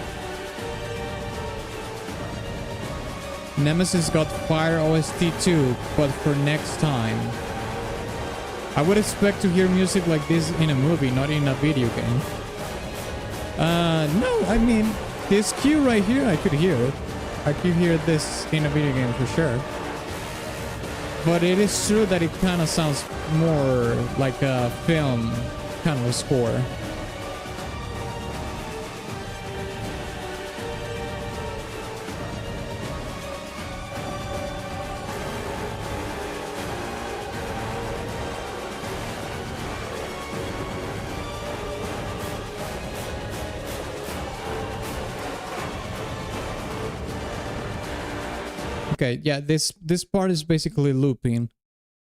Nemesis got Fire OST too, but for next time. I would expect to hear music like this in a movie, not in a video game. No, I mean, this cue right here, I could hear it. I could hear this in a video game for sure. But it is true that it kind of sounds more like a film kind of a score. Okay, yeah, this part is basically looping.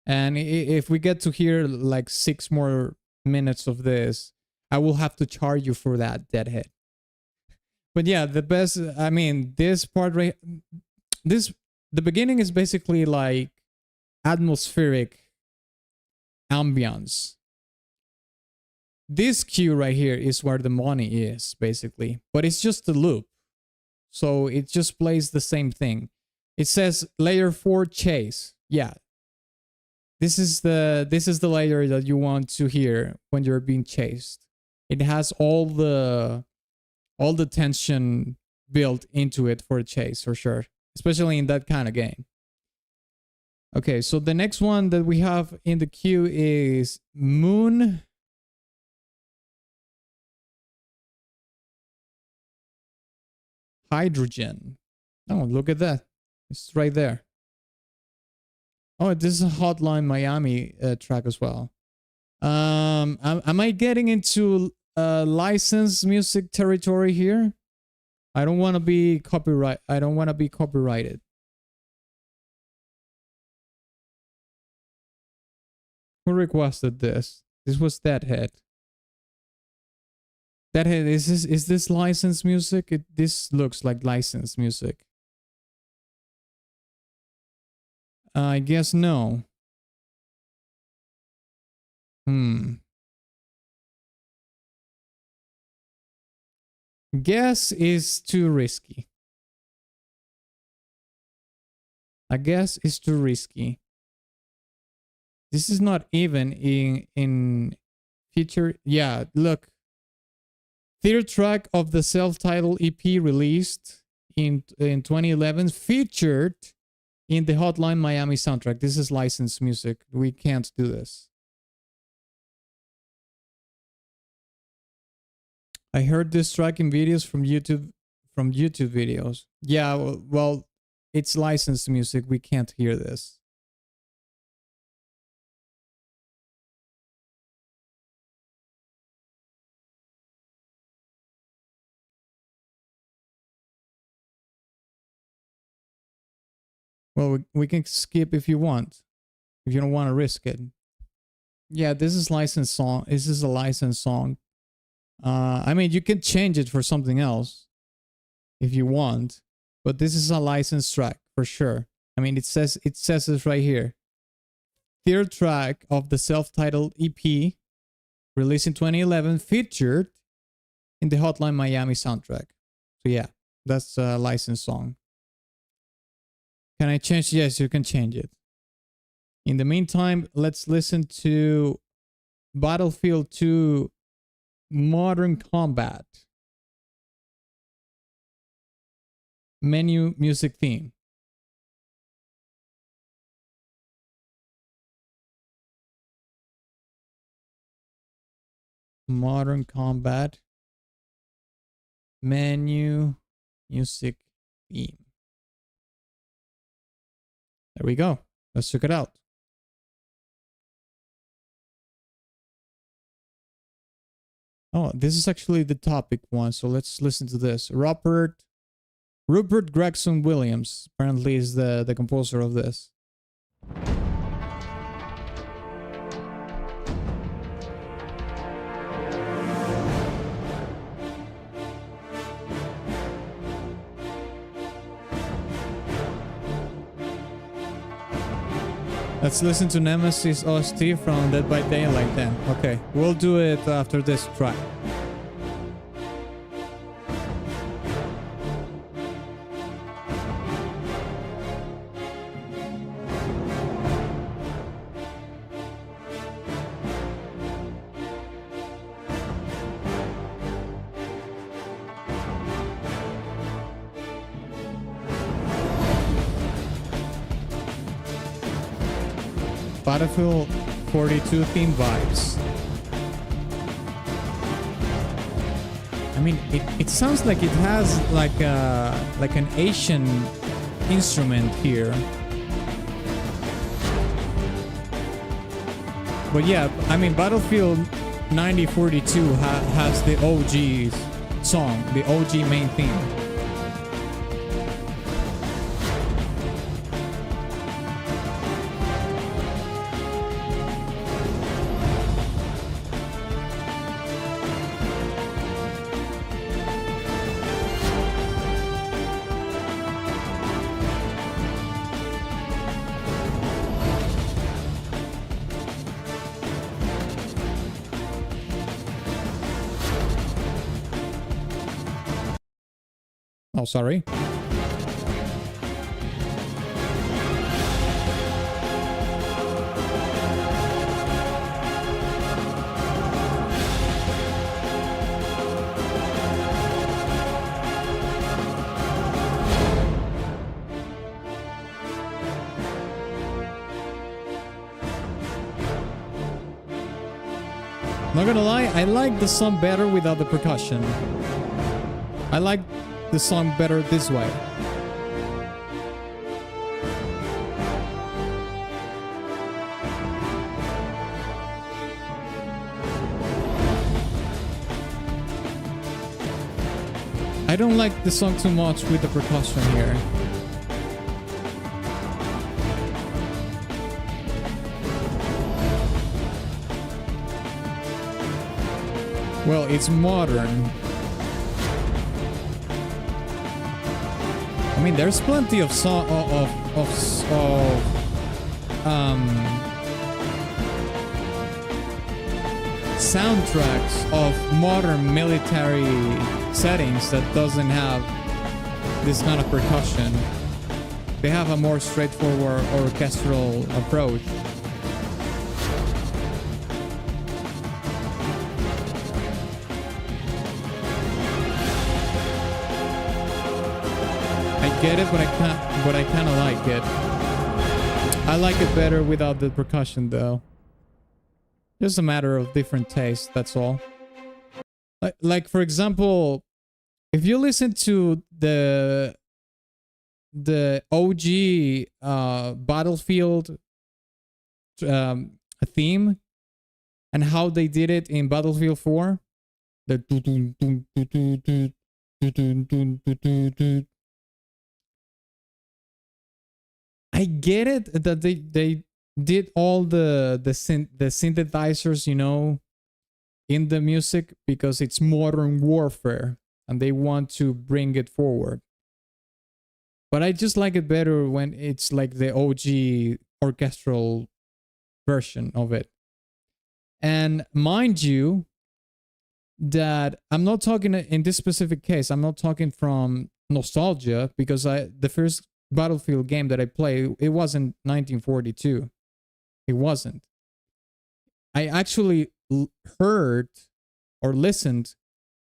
And if we get to hear like 6 more minutes of this, I will have to charge you for that, deadhead. But yeah, the best, I mean, this part right, the beginning is basically like atmospheric ambience. This cue right here is where the money is, basically. But it's just a loop. So it just plays the same thing. It says layer 4 chase. Yeah. This is the layer that you want to hear when you're being chased. It has all the tension built into it for a chase for sure, especially in that kind of game. Okay, so the next one that we have in the queue is Moon Hydrogen. Oh, look at that. It's right there. Oh, this is a Hotline Miami track as well. Am I getting into licensed music territory here? I don't want to be copyrighted. Who requested this? This was Deadhead. Deadhead, is this licensed music? This looks like licensed music. I guess no. Guess is too risky. I guess it's too risky. This is not even in feature. Yeah, look. Third track of the self-titled EP released in 2011 featured in the Hotline Miami soundtrack. This is licensed music. We can't do this. I heard this track in videos from YouTube videos. Yeah, well, it's licensed music. We can't hear this. Well, we can skip if you want. If you don't want to risk it. Yeah, this is licensed song. This is a licensed song. I mean, you can change it for something else if you want, but this is a licensed track for sure. I mean, it says it right here. Third track of the self-titled EP released in 2011 featured in the Hotline Miami soundtrack. So yeah, that's a licensed song. Can I change? Yes, you can change it. In the meantime, let's listen to Battlefield 2 Modern Combat menu music theme. Modern Combat menu music theme. There we go. Let's check it out. Oh, this is actually the topic one, so let's listen to this. Rupert Gregson Williams apparently is the composer of this. Let's listen to Nemesis OST from Dead by Daylight then. Okay, we'll do it after this track. Battlefield 42 theme vibes. I mean, it sounds like it has like an Asian instrument here. But yeah, I mean, Battlefield 9042 has the OG song, the OG main theme. Oh, sorry. Not gonna lie, I like the song better without the percussion. I like the song better this way. I don't like the song too much with the percussion here. Well, it's modern. I mean, there's plenty of soundtracks of modern military settings that doesn't have this kind of percussion. They have a more straightforward orchestral approach. Get it, but I kind of like it. I like it better without the percussion though. Just a matter of different taste, that's all. Like for example, if you listen to the OG Battlefield theme and how they did it in Battlefield 4, the I get it that they did all the synthesizers, you know, in the music because it's modern warfare and they want to bring it forward. But I just like it better when it's like the OG orchestral version of it. And mind you that I'm not talking in this specific case, I'm not talking from nostalgia because the first Battlefield game that I played, it wasn't 1942. It wasn't. I actually heard or listened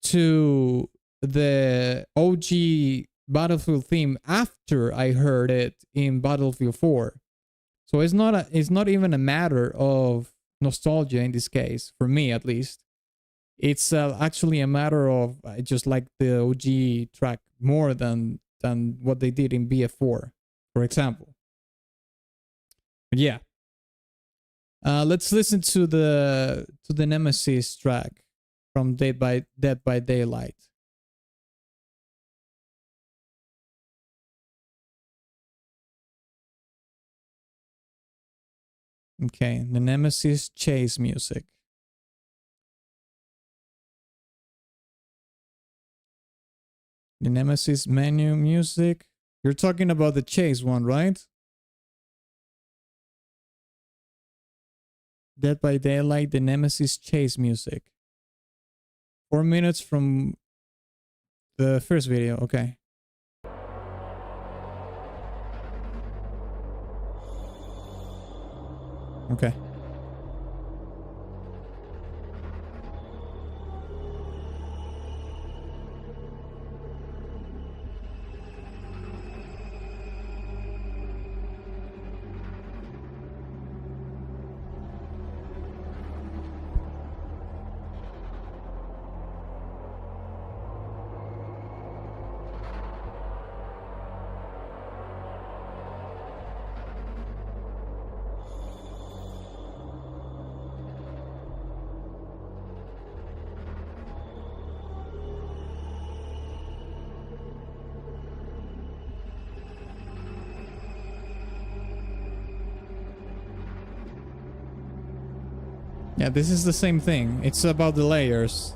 to the OG Battlefield theme after I heard it in Battlefield 4. So it's not even a matter of nostalgia in this case, for me at least. It's actually a matter of I just like the OG track more than what they did in BF4, for example. But yeah. Let's listen to the Nemesis track. from Dead by Daylight. Okay, the Nemesis chase music. The Nemesis menu music. You're talking about the chase one, right? Dead by Daylight, the Nemesis chase music. 4 minutes from the first video, okay. Okay. Yeah, this is the same thing. It's about the layers.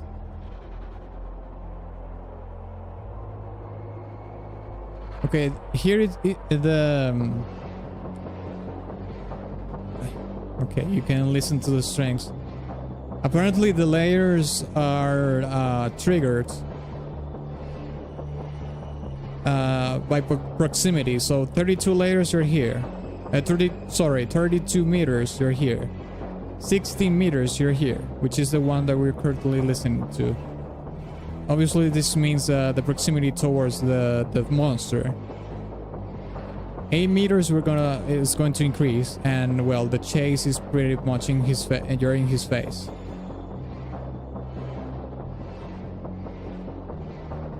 Okay, here okay, you can listen to the strings. Apparently the layers are triggered by proximity. So 32 layers are here. 32 meters you're here. 16 meters you're here, which is the one that we're currently listening to. Obviously this means the proximity towards the monster. 8 meters is going to increase, and well, the chase is pretty much in his you're in his face.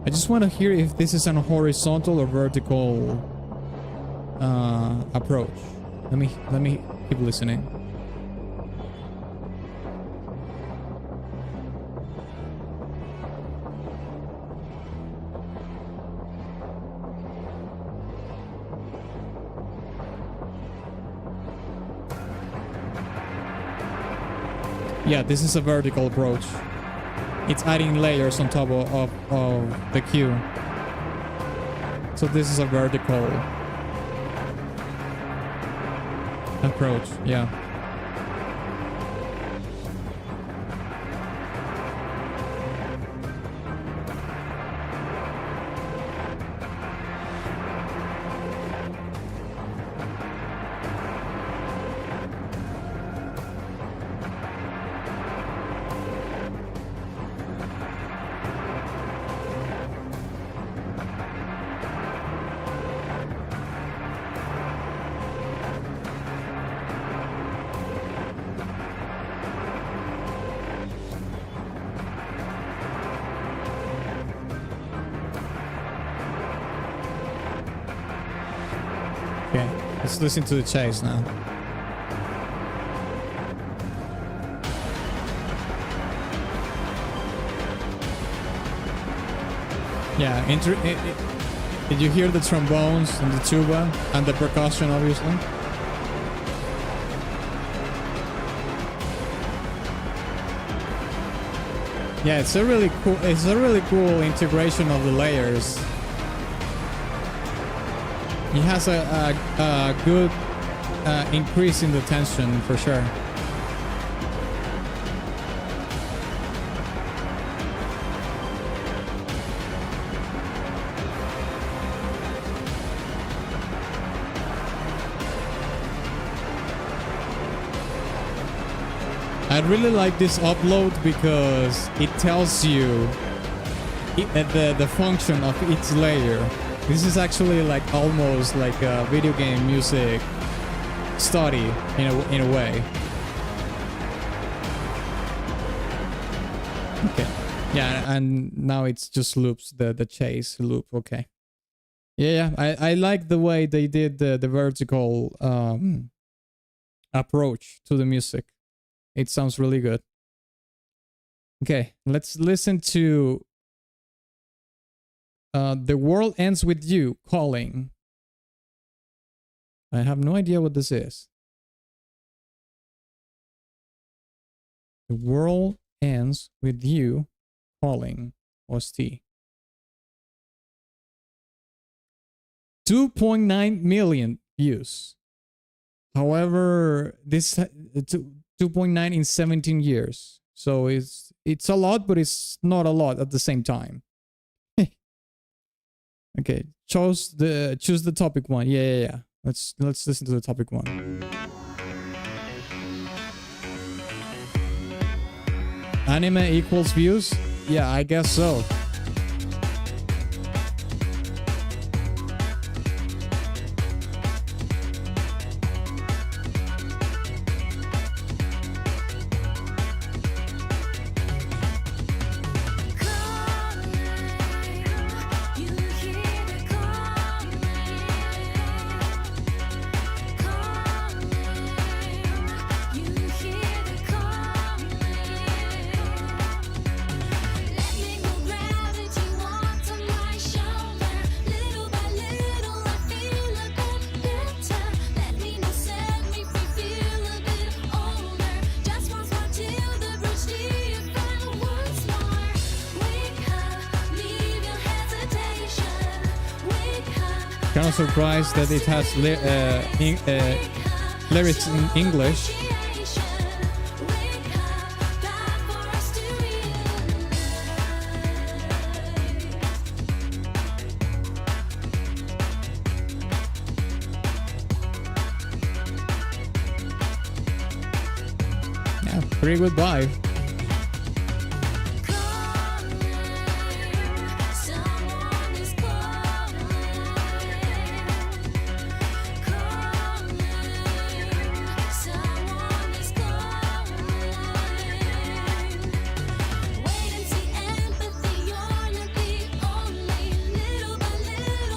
I just want to hear if this is an horizontal or vertical approach. Let me keep listening. Yeah, this is a vertical approach. It's adding layers on top of the queue. So this is a vertical approach, yeah. Okay, let's listen to the chase now. Yeah, did you hear the trombones and the tuba and the percussion, obviously? Yeah, it's a really cool integration of the layers. It has a good increase in the tension for sure. I really like this upload because it tells you the function of each layer. This is actually like almost like a video game music study in a way. Okay. Yeah, and now it's just loops, the chase loop. Okay. Yeah, I like the way they did the vertical approach to the music. It sounds really good. Okay, let's listen to The World Ends With You, Calling. I have no idea what this is. The World Ends With You, Calling. OST. 2.9 million views. However, this 2.9 in 17 years. So it's a lot, but it's not a lot at the same time. Okay, choose the topic one. Yeah. Let's listen to the topic one. Anime equals views? Yeah, I guess so. Kind of surprised that it has lyrics in English. Yeah, pretty good vibe.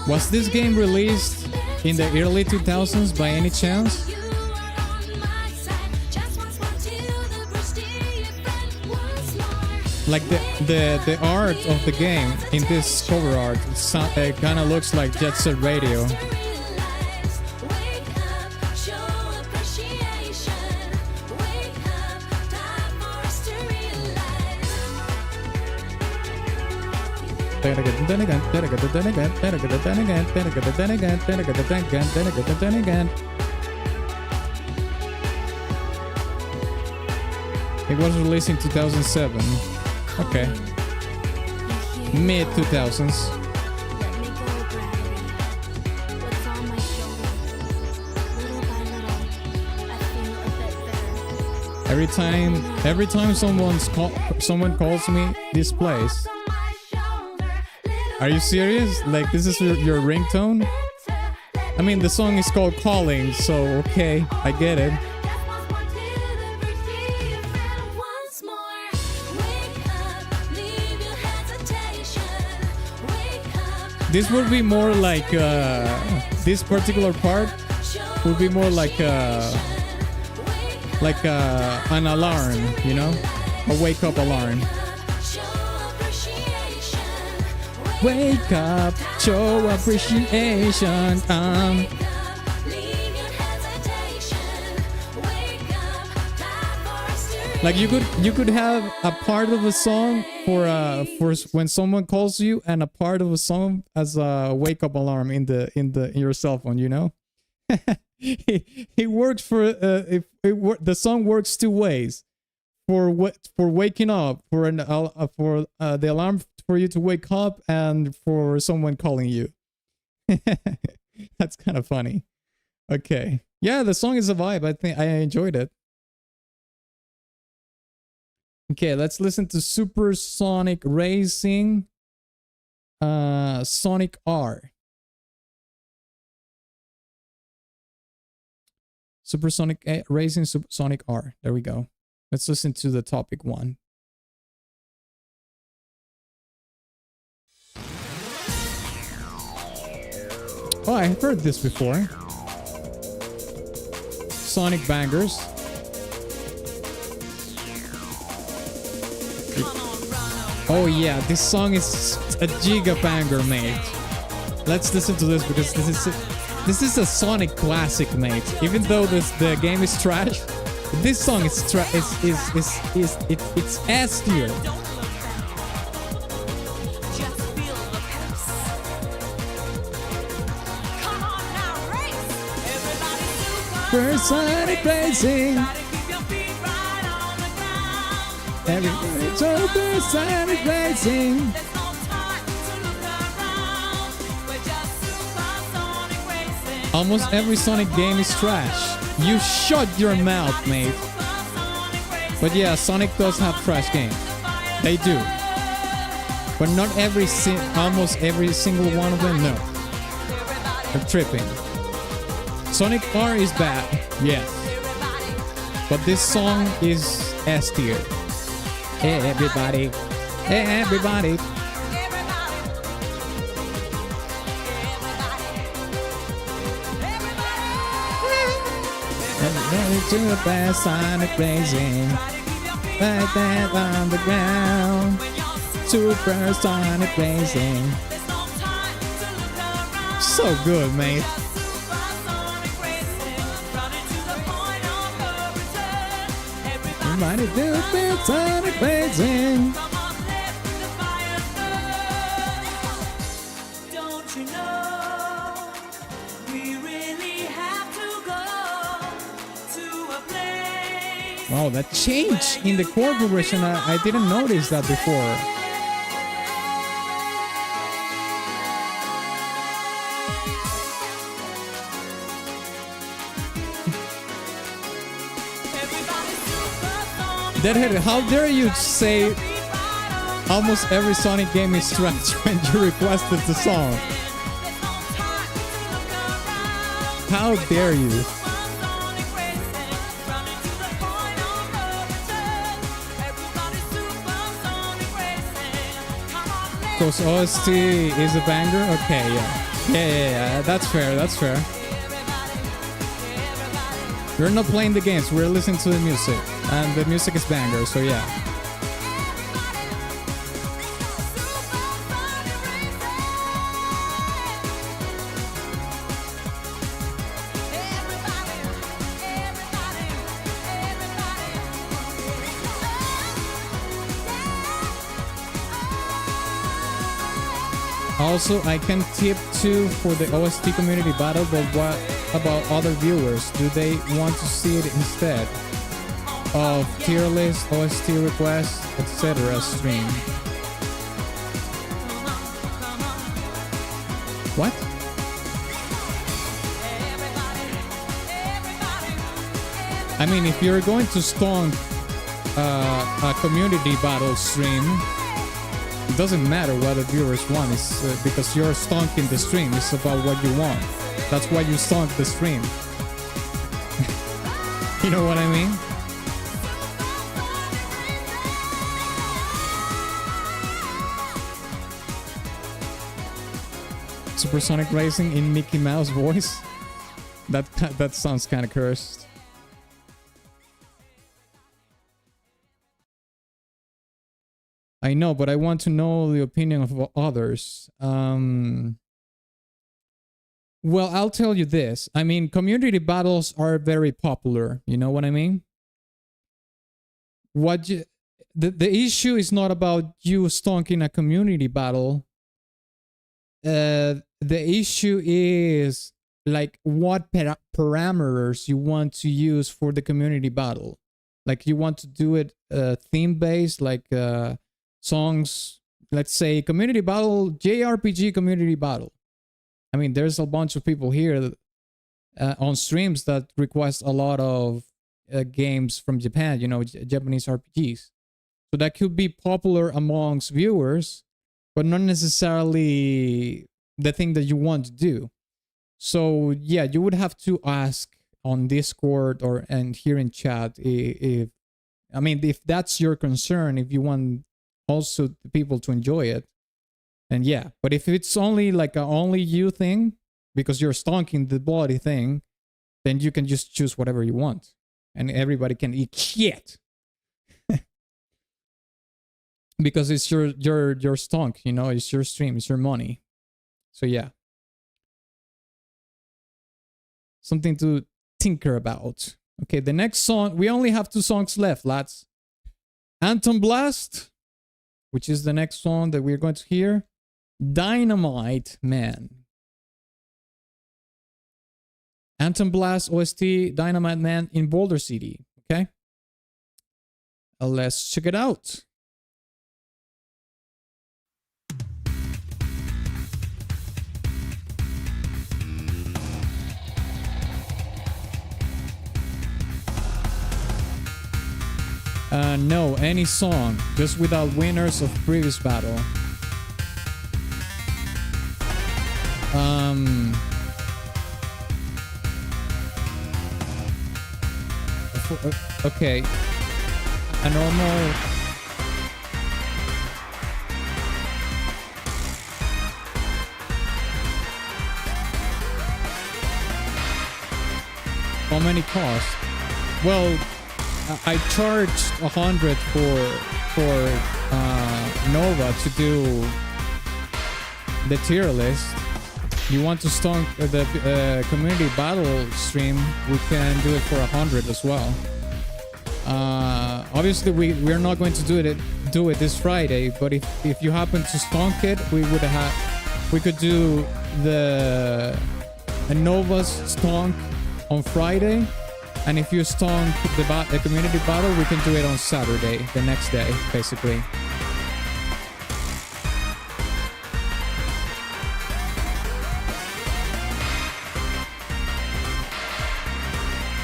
Was this game released in the early 2000s by any chance? Like the art of the game in this cover art, it kind of looks like Jet Set Radio. It was released in 2007. Okay. Mid 2000s. Every time someone calls me this place. Are you serious? Like, this is your ringtone? I mean, the song is called Calling, so okay, I get it. This would be more like, this particular part would be more like an alarm, you know? A wake-up alarm. Wake up, show appreciation. Like you could have a part of a song for when someone calls you, and a part of a song as a wake up alarm in your cell phone. You know, it works for the song works two ways. For waking up, for the alarm for you to wake up, and for someone calling you. That's kind of funny. Okay, yeah, the song is a vibe. I think I enjoyed it. Okay, let's listen to Supersonic Racing, Sonic R. Supersonic Racing, Sonic R. There we go. Let's listen to the topic one. Oh, I heard this before. Sonic Bangers. Oh yeah, this song is a giga banger, mate. Let's listen to this because this is a Sonic classic, mate. Even though the game is trash, this song is it's S tier. First Sonic racing. Everybody's super Sonic racing. Almost every Sonic game is trash. You shut your mouth, mate. But yeah, Sonic does have trash games. They do. But not almost every single one of them, no. They're tripping. Sonic R is bad, yes. But this song is S tier. Hey everybody. Hey everybody. Everybody to the best Sonic racing. Like that on the ground. Super Sonic racing. So good, mate. Everybody do the best Sonic racing. Wow, that change in the chord progression, I didn't notice that before. Deadhead, how dare you say almost every Sonic game is trash when you requested the song? How dare you? Because OST is a banger? Okay, yeah, that's fair, that's fair. We're not playing the games, we're listening to the music. And the music is banger, so yeah. Also, I can tip too for the OST community battle, but what about other viewers? Do they want to see it instead of tier list, OST requests, etc. stream? What? I mean, if you're going to stonk a community battle stream, it doesn't matter what the viewers want. It's because you're stonking the stream. It's about what you want. That's why you stonk the stream. You know what I mean? Supersonic Racing in Mickey Mouse voice. That sounds kind of cursed. I know, but I want to know the opinion of others. Well, I'll tell you this. I mean, community battles are very popular. You know what I mean? The issue is not about you stonking a community battle. The issue is like what parameters you want to use for the community battle. Like you want to do it theme based, like songs, let's say community battle, JRPG community battle. I mean, there's a bunch of people here on streams that request a lot of games from Japan, you know, Japanese RPGs. So that could be popular amongst viewers, but not necessarily the thing that you want to do. So yeah, you would have to ask on Discord and here in chat if that's your concern, if you want also the people to enjoy it, and yeah. But if it's only like a only you thing because you're stonking the bloody thing, then you can just choose whatever you want and everybody can eat shit. because it's your stonk, you know, it's your stream, it's your money. So yeah, something to tinker about. Okay, the next song, we only have 2 songs left, lads. Anthem Blast, which is the next song that we're going to hear. Dynamite Man. Anthem Blast OST Dynamite Man in Boulder City. Okay, let's check it out. No, any song, just without winners of previous battle. Okay, a normal. How many cost? Well, I charged 100 for Nova to do the tier list. You want to start the community battle stream? We can do it for 100 as well. Obviously, we're not going to do it this Friday. But if you happen to stonk it, we could do the Nova's stonk on Friday. And if you stonk the community battle, we can do it on Saturday, the next day, basically.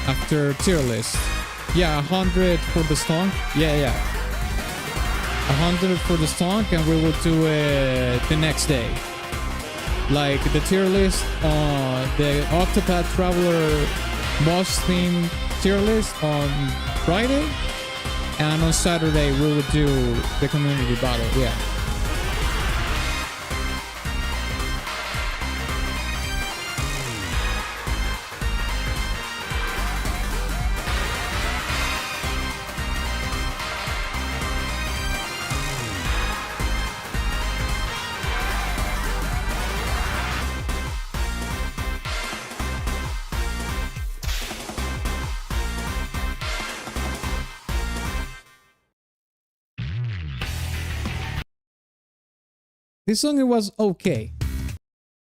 After tier list. Yeah, 100 for the stonk. Yeah. 100 for the stonk, and we will do it the next day. Like the tier list on the Octopath Traveler boss theme tier list on Friday, and on Saturday we will do the community battle. Yeah. This song, it was okay.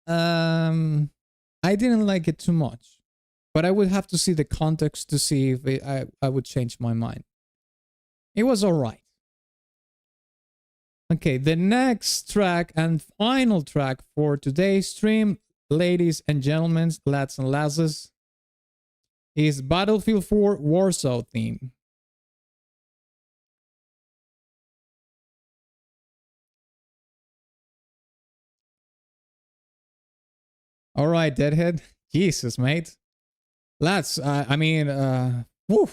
I didn't like it too much, but I would have to see the context to see if I would change my mind. It was alright. Okay, the next track and final track for today's stream, ladies and gentlemen, lads and lasses, is Battlefield 4 Warsaw theme. All right, Deadhead. Jesus, mate. Lads, I mean, whew.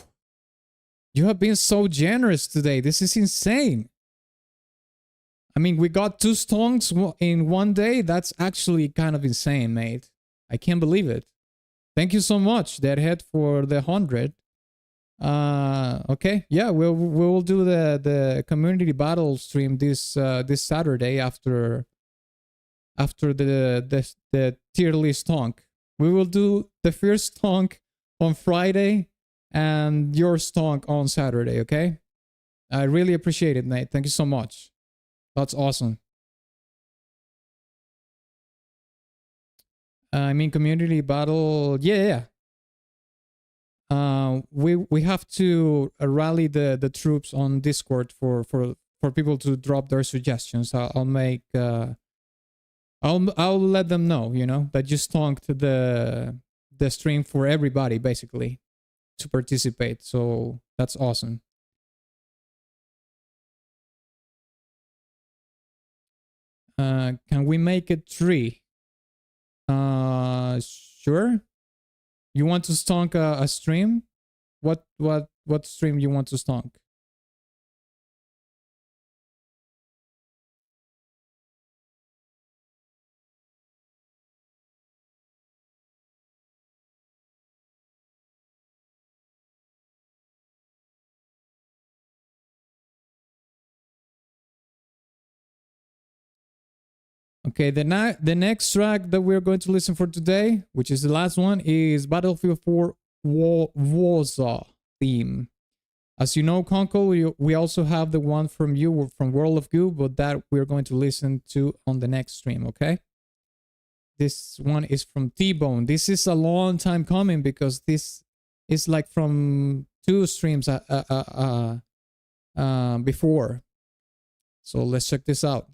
You have been so generous today. This is insane. I mean, we got 2 songs in one day. That's actually kind of insane, mate. I can't believe it. Thank you so much, Deadhead, for the 100. Okay, yeah, we'll do the community battle stream this Saturday after the tier list stonk. We will do the first stonk on Friday and your stonk on Saturday, okay? I really appreciate it, mate. Thank you so much. That's awesome. I mean, community battle, yeah. We have to rally the troops on Discord for people to drop their suggestions. I'll make I'll let them know, you know, that you stonked the stream for everybody basically to participate. So that's awesome. Can we make it 3? Sure. You want to stonk a stream? What stream you want to stonk? Okay, the next track that we're going to listen for today, which is the last one, is Battlefield 4 Warsaw theme. As you know, Conco, we also have the one from you from World of Goo, but that we're going to listen to on the next stream, okay? This one is from T-Bone. This is a long time coming because this is like from 2 streams before. So let's check this out.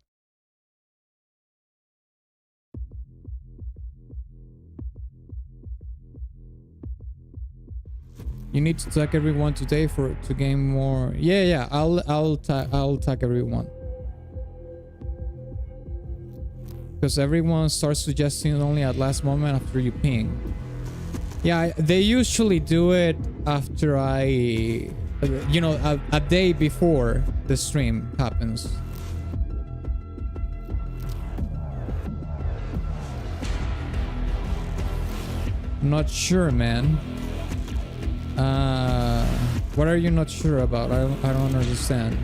You need to tag everyone today to gain more. Yeah. I'll tag everyone. Because everyone starts suggesting only at last moment after you ping. Yeah, they usually do it after a day before the stream happens. Not sure, man. What are you not sure about? I don't understand.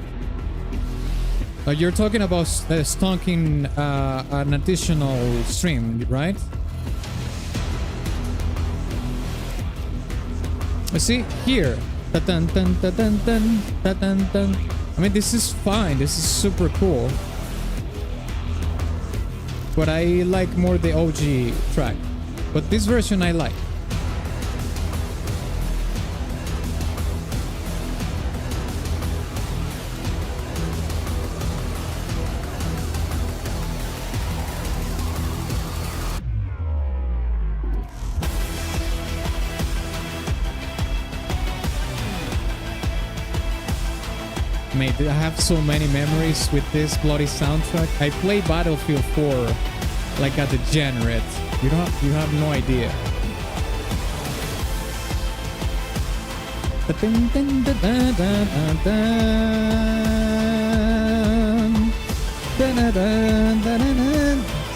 You're talking about stonking an additional stream, right? See here. I mean, this is fine. This is super cool. But I like more the OG track. But this version I like. Mate, I have so many memories with this bloody soundtrack. I play Battlefield 4 like a degenerate. You have no idea.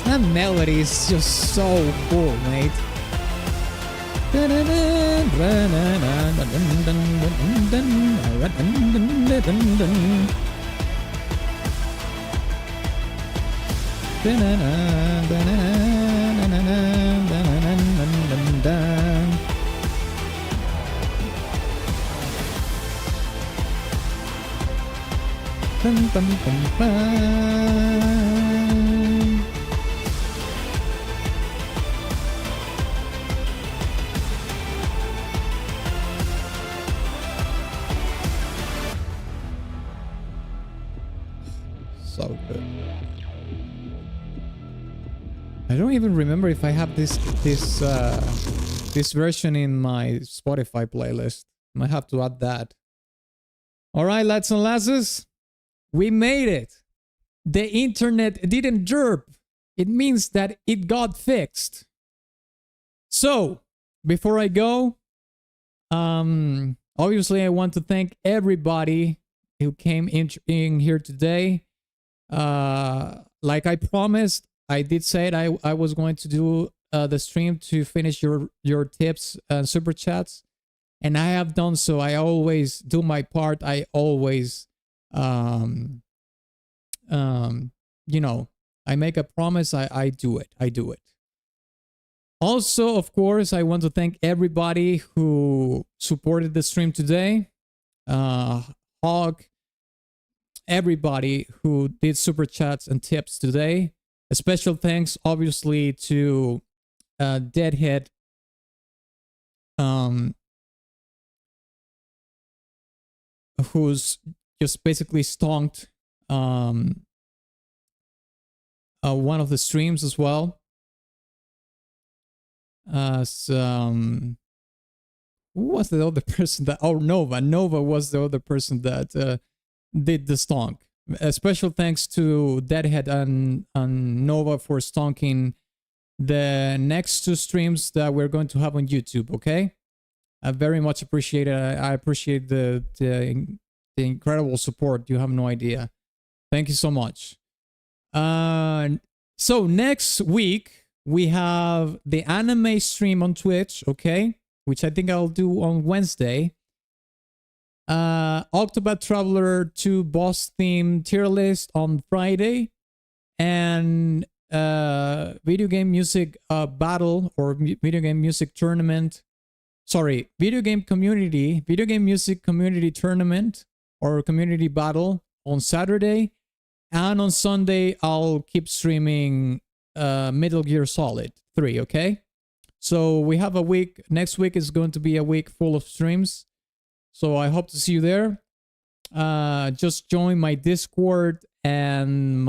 That melody is just so cool, mate. So good. I don't even remember if I have this version in my Spotify playlist. Might have to add that. All right, lads and lasses, we made it. The internet didn't derp. It means that it got fixed. So, before I go, obviously I want to thank everybody who came in here today. Like I promised, I did say it, I was going to do the stream to finish your tips and super chats, and I have done so. I always do my part. I always you know, I make a promise, I do it. Also, of course, I want to thank everybody who supported the stream today. Hog, everybody who did super chats and tips today. A special thanks, obviously, to Deadhead, who's just basically stonked one of the streams as well. Who was the other person that? Oh, Nova was the other person that did the stonk. A special thanks to Deadhead and Nova for stonking the next 2 streams that we're going to have on YouTube. Okay, I very much appreciate it. I appreciate the incredible support. You have no idea. Thank you so much. So next week we have the anime stream on Twitch, okay, which I think I'll do on Wednesday. Octopath Traveler 2 boss theme tier list on Friday, and video game music battle or video game music tournament. Sorry, video game music community tournament or community battle on Saturday. And on Sunday, I'll keep streaming Metal Gear Solid 3, okay? So we have a week. Next week is going to be a week full of streams. So I hope to see you there. Just join my Discord and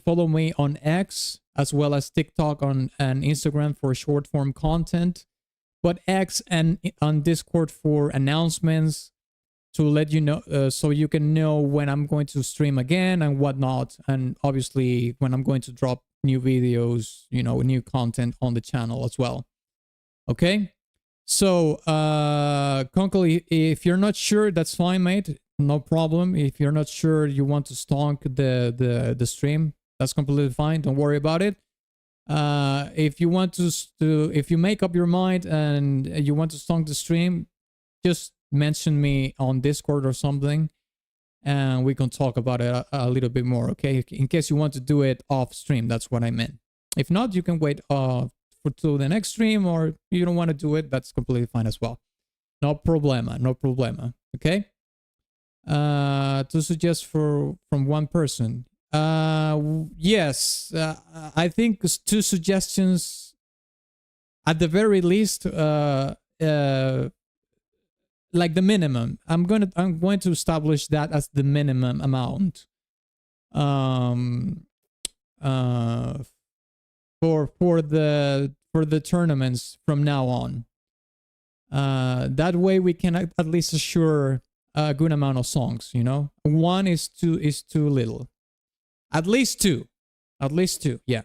follow me on X as well as TikTok and Instagram for short form content. But X and on Discord for announcements to let you know, so you can know when I'm going to stream again and whatnot. And obviously when I'm going to drop new videos, you know, new content on the channel as well. Okay? So, Konkle, if you're not sure, that's fine, mate. No problem. If you're not sure you want to stonk the stream, that's completely fine. Don't worry about it. If you want if you make up your mind and you want to stonk the stream, just mention me on Discord or something, and we can talk about it a little bit more, okay? In case you want to do it off stream, that's what I meant. If not, you can wait till the next stream, or you don't want to do it, that's completely fine as well. No problema, no problema, okay? To suggest from one person. Yes, I think 2 suggestions at the very least, like the minimum. I'm going to establish that as the minimum amount. For the tournaments from now on. That way we can at least assure a good amount of songs, you know? 1 is too little. At least 2. At least 2, yeah.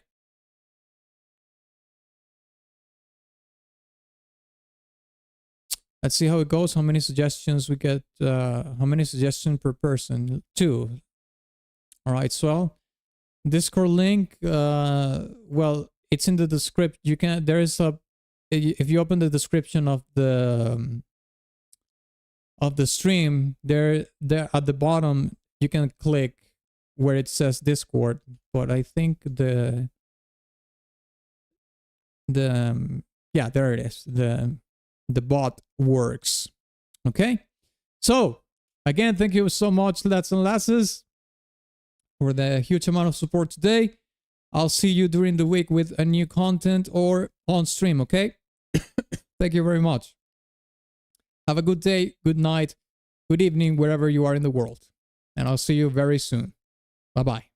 Let's see how it goes. How many suggestions we get? How many suggestions per person? 2. All right, so Discord link, well, it's in the description. You can, there is a, if you open the description of the stream, there at the bottom, you can click where it says Discord, but I think yeah, there it is. The bot works. Okay. So again, thank you so much, lads and lasses, for the huge amount of support today. I'll see you during the week with a new content or on stream, okay? Thank you very much. Have a good day, good night, good evening, wherever you are in the world. And I'll see you very soon. Bye-bye.